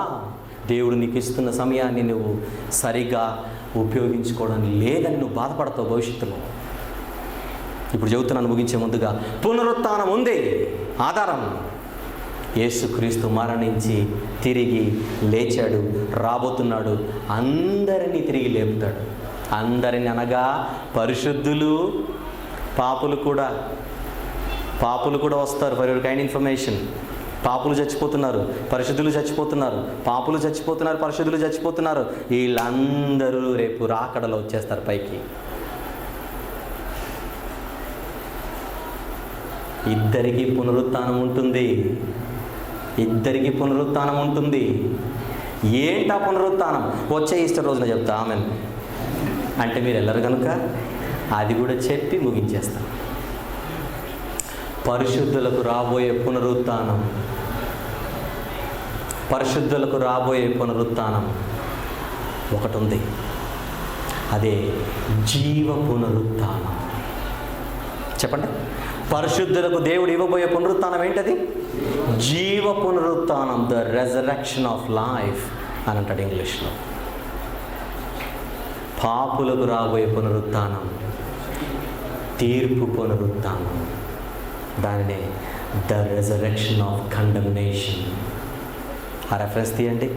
దేవుడు నీకు ఇస్తున్న సమయాన్ని నువ్వు సరిగా ఉపయోగించుకోవడం లేదని నువ్వు బాధపడతావు భవిష్యత్తులో. ఇప్పుడు చెబుతున్నాను ముగించే ముందుగా, పునరుత్థానం ఉంది. ఆధారం యేసుక్రీస్తు మరణించి తిరిగి లేచాడు, రాబోతున్నాడు, అందరినీ తిరిగి లేపుతాడు. అందరిని అనగా పరిశుద్ధులు, పాపులు కూడా వస్తారు. ఫర్ యువర్ కైండ్ ఇన్ఫర్మేషన్, పాపులు చచ్చిపోతున్నారు, పరిశుద్ధులు చచ్చిపోతున్నారు, పాపులు చచ్చిపోతున్నారు, పరిశుద్ధులు చచ్చిపోతున్నారు. వీళ్ళందరూ రేపు రాకడలో వచ్చేస్తారు పైకి. ఇద్దరికి పునరుత్థానం ఉంటుంది, ఇద్దరికి పునరుత్థానం ఉంటుంది. ఏంటా పునరుత్థానం? వచ్చే ఈస్టర్ రోజున చెప్తా ఆమెన్ అంటే మీరు వెళ్ళరు కనుక అది కూడా చెప్పి ముగించేస్తాం. పరిశుద్ధులకు రాబోయే పునరుత్థానం, పరిశుద్ధులకు రాబోయే పునరుత్థానం ఒకటి ఉంది. అదే జీవ పునరుత్థానం. చెప్పండి, పరిశుద్ధులకు దేవుడు ఇవ్వబోయే పునరుత్థానం ఏంటది? జీవ పునరుత్థానం, ద రెజరెక్షన్ ఆఫ్ లైఫ్ అని అంటాడు ఇంగ్లీష్లో. పాపులకు రాబోయే పునరుత్థానం తీర్పు పునరుత్థానం, దానినే ద రెజరెక్షన్ ఆఫ్ కండమ్నేషన్. ఆ రెఫరెన్స్ తీయండి,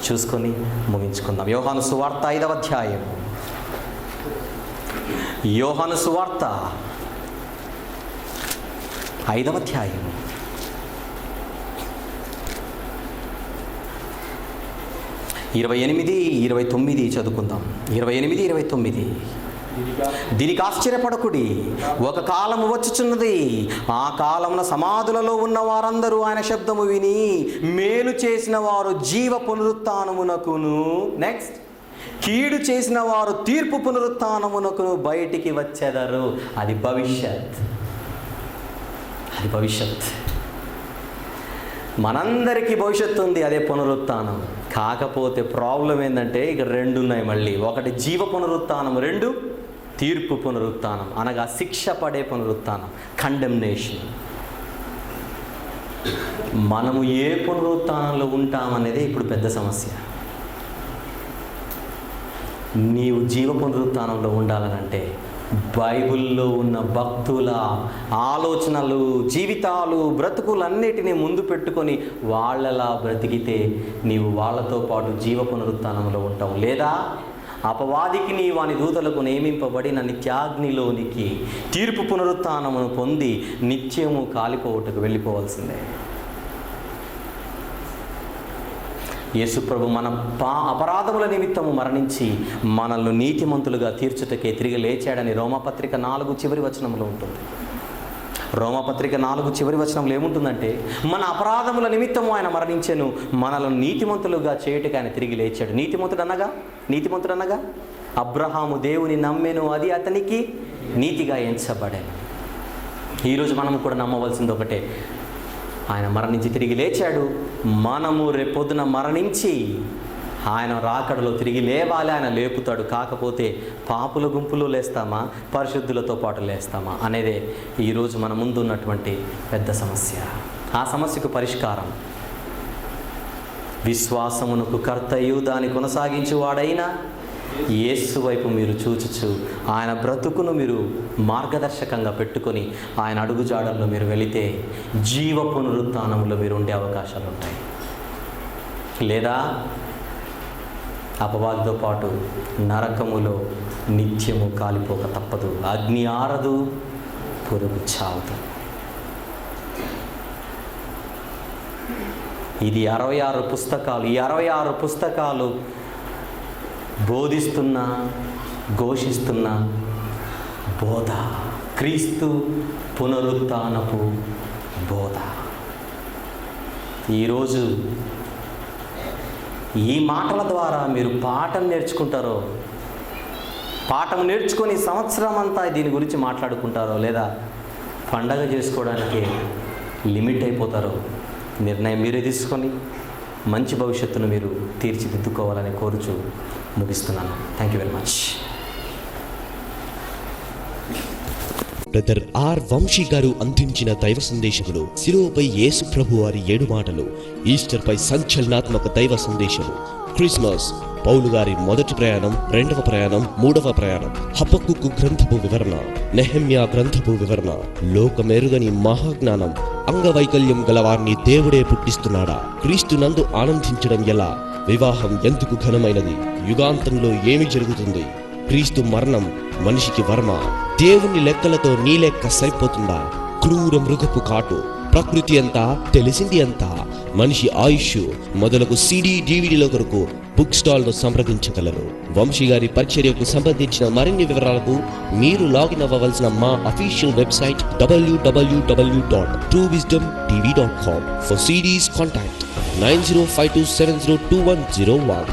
చూసుకొని ముగించుకుందాం. యోహాను సువార్త 5వ అధ్యాయం. యోహాను సువార్త 5వ అధ్యాయం 28, 29 చదువుకుందాం. 28, 29. దీనికి ఆశ్చర్యపడకుడి, ఒక కాలము వచ్చుచున్నది, ఆ కాలమున సమాధులలో ఉన్న వారందరూ ఆయన శబ్దము విని మేలు చేసిన వారు జీవ పునరుత్థానమునకును, నెక్స్ట్ కీడు చేసిన వారు తీర్పు పునరుత్థానమునకును బయటికి వచ్చెదరు. అది భవిష్యత్, అది భవిష్యత్. మనందరికీ భవిష్యత్తు ఉంది, అదే పునరుత్థానం. కాకపోతే ప్రాబ్లం ఏంటంటే ఇక రెండు ఉన్నాయి మళ్ళీ. ఒకటి జీవ పునరుత్థానం, రెండు తీర్పు పునరుత్థానం, అనగా శిక్ష పడే పునరుత్థానం, కండెమ్నేషన్. మనము ఏ పునరుత్థానంలో ఉంటామనేదే ఇప్పుడు పెద్ద సమస్య. నీవు జీవ పునరుత్థానంలో ఉండాలనంటే బైబిల్లో ఉన్న భక్తుల ఆలోచనలు, జీవితాలు, బ్రతుకులన్నిటినీ ముందు పెట్టుకొని వాళ్ళలా బ్రతికితే నీవు వాళ్ళతో పాటు జీవ పునరుత్థానంలో ఉంటావు. లేదా అపవాదికి నీ వాని దూతలకు నియమింపబడిన నిత్యాగ్నిలోనికి తీర్పు పునరుత్థానమును పొంది నిత్యము కాలిపోవటకు వెళ్ళిపోవాల్సిందే. యేసుప్రభు మన అపరాధముల నిమిత్తము మరణించి మనల్ని నీతిమంతులుగా తీర్చుటకే తిరిగి లేచాడని రోమాపత్రిక 4 చివరి వచనంలో ఉంటుంది. రోమాపత్రిక 4 చివరి వచనంలో ఏముంటుందంటే, మన అపరాధముల నిమిత్తము ఆయన మరణించెను, మనల్ని నీతిమంతులుగా చేయుటకు ఆయన తిరిగి లేచాడు. నీతిమంతుడు అనగా అబ్రహాము దేవుని నమ్మెను, అది అతనికి నీతిగా ఎంచబడెను. ఈరోజు మనము కూడా నమ్మవలసింది ఒకటే, ఆయన మరణించి తిరిగి లేచాడు. మనము రేపొద్దున మరణించి ఆయన రాకడలో తిరిగి లేవాలి, ఆయన లేపుతాడు. కాకపోతే పాపుల గుంపులో లేస్తామా, పరిశుద్ధులతో పాటు లేస్తామా అనేదే ఈరోజు మన ముందు ఉన్నటువంటి పెద్ద సమస్య. ఆ సమస్యకు పరిష్కారం విశ్వాసమునకు కర్తయు దాన్ని కొనసాగించువాడైన యేసు వైపు మీరు చూచుచు ఆయన బ్రతుకును మీరు మార్గదర్శకంగా పెట్టుకొని ఆయన అడుగుజాడల్లో మీరు వెళితే జీవ పునరుత్థానంలో మీరు ఉండే అవకాశాలు ఉంటాయి. లేదా అపవాదితో పాటు నరకములో నిత్యము కాలిపోక తప్పదు. అగ్ని ఆరదు, పురుగు చావదు. ఇది 66 పుస్తకాలు. ఈ 66 పుస్తకాలు బోధిస్తున్న, ఘోషిస్తున్న బోధ, క్రీస్తు పునరుత్థానపు బోధ. ఈరోజు ఈ మాటల ద్వారా మీరు పాఠం నేర్చుకుంటారో, పాఠం నేర్చుకొని సంవత్సరం అంతా దీని గురించి మాట్లాడుకుంటారో, లేదా పండగ చేసుకోవడానికి లిమిట్ అయిపోతారో నిర్ణయం మీరే తీసుకొని మంచి భవిష్యత్తును మీరు తీర్చిదిద్దుకోవాలని కోరుచు ముగిస్తున్నాను. Thank you very much. Brother R Vamsi గారు అందించిన దైవ సందేశములు: శిలువపై యేసు ప్రభు వారి 7 మాటలు, ఈస్టర్ పై సంచలనాత్మక దైవ సందేశము, క్రిస్మస్, పౌలు గారి మొదటి ప్రయాణం, 2వ ప్రయాణం, 3వ ప్రయాణం, హబక్కుకు గ్రంథపు వివరణ, నెహెమ్యా గ్రంథపు వివరణ, లోకమెరుగని మహాజ్ఞానం, అంగవైకల్యం గలవారిని దేవుడే పుట్టిస్తున్నాడా, క్రీస్తునందు ఆనందించడం ఎలా, వివాహం ఎందుకు ఘనమైనది, యుగాంతంలో ఏమి జరుగుతుంది, క్రీస్తు మరణం మనిషికి వర్మ, దేవుని లెక్కలతో నీ లెక్క సరిపోతుందా, క్రూర మృగపు కాటు, ప్రకృతి అంతా తెలిసింది అంతా, మనిషి ఆయుష్ మొదలగు CD DVD కొరకు బుక్ స్టాల్ ను సంప్రదించగలరు. వంశీ గారి పరిచర్యకు సంబంధించిన మరిన్ని వివరాలకు మీరు లాగిన్ అవ్వవలసిన మా official website www.truewisdomtv.com. For CDs, contact 9052702101.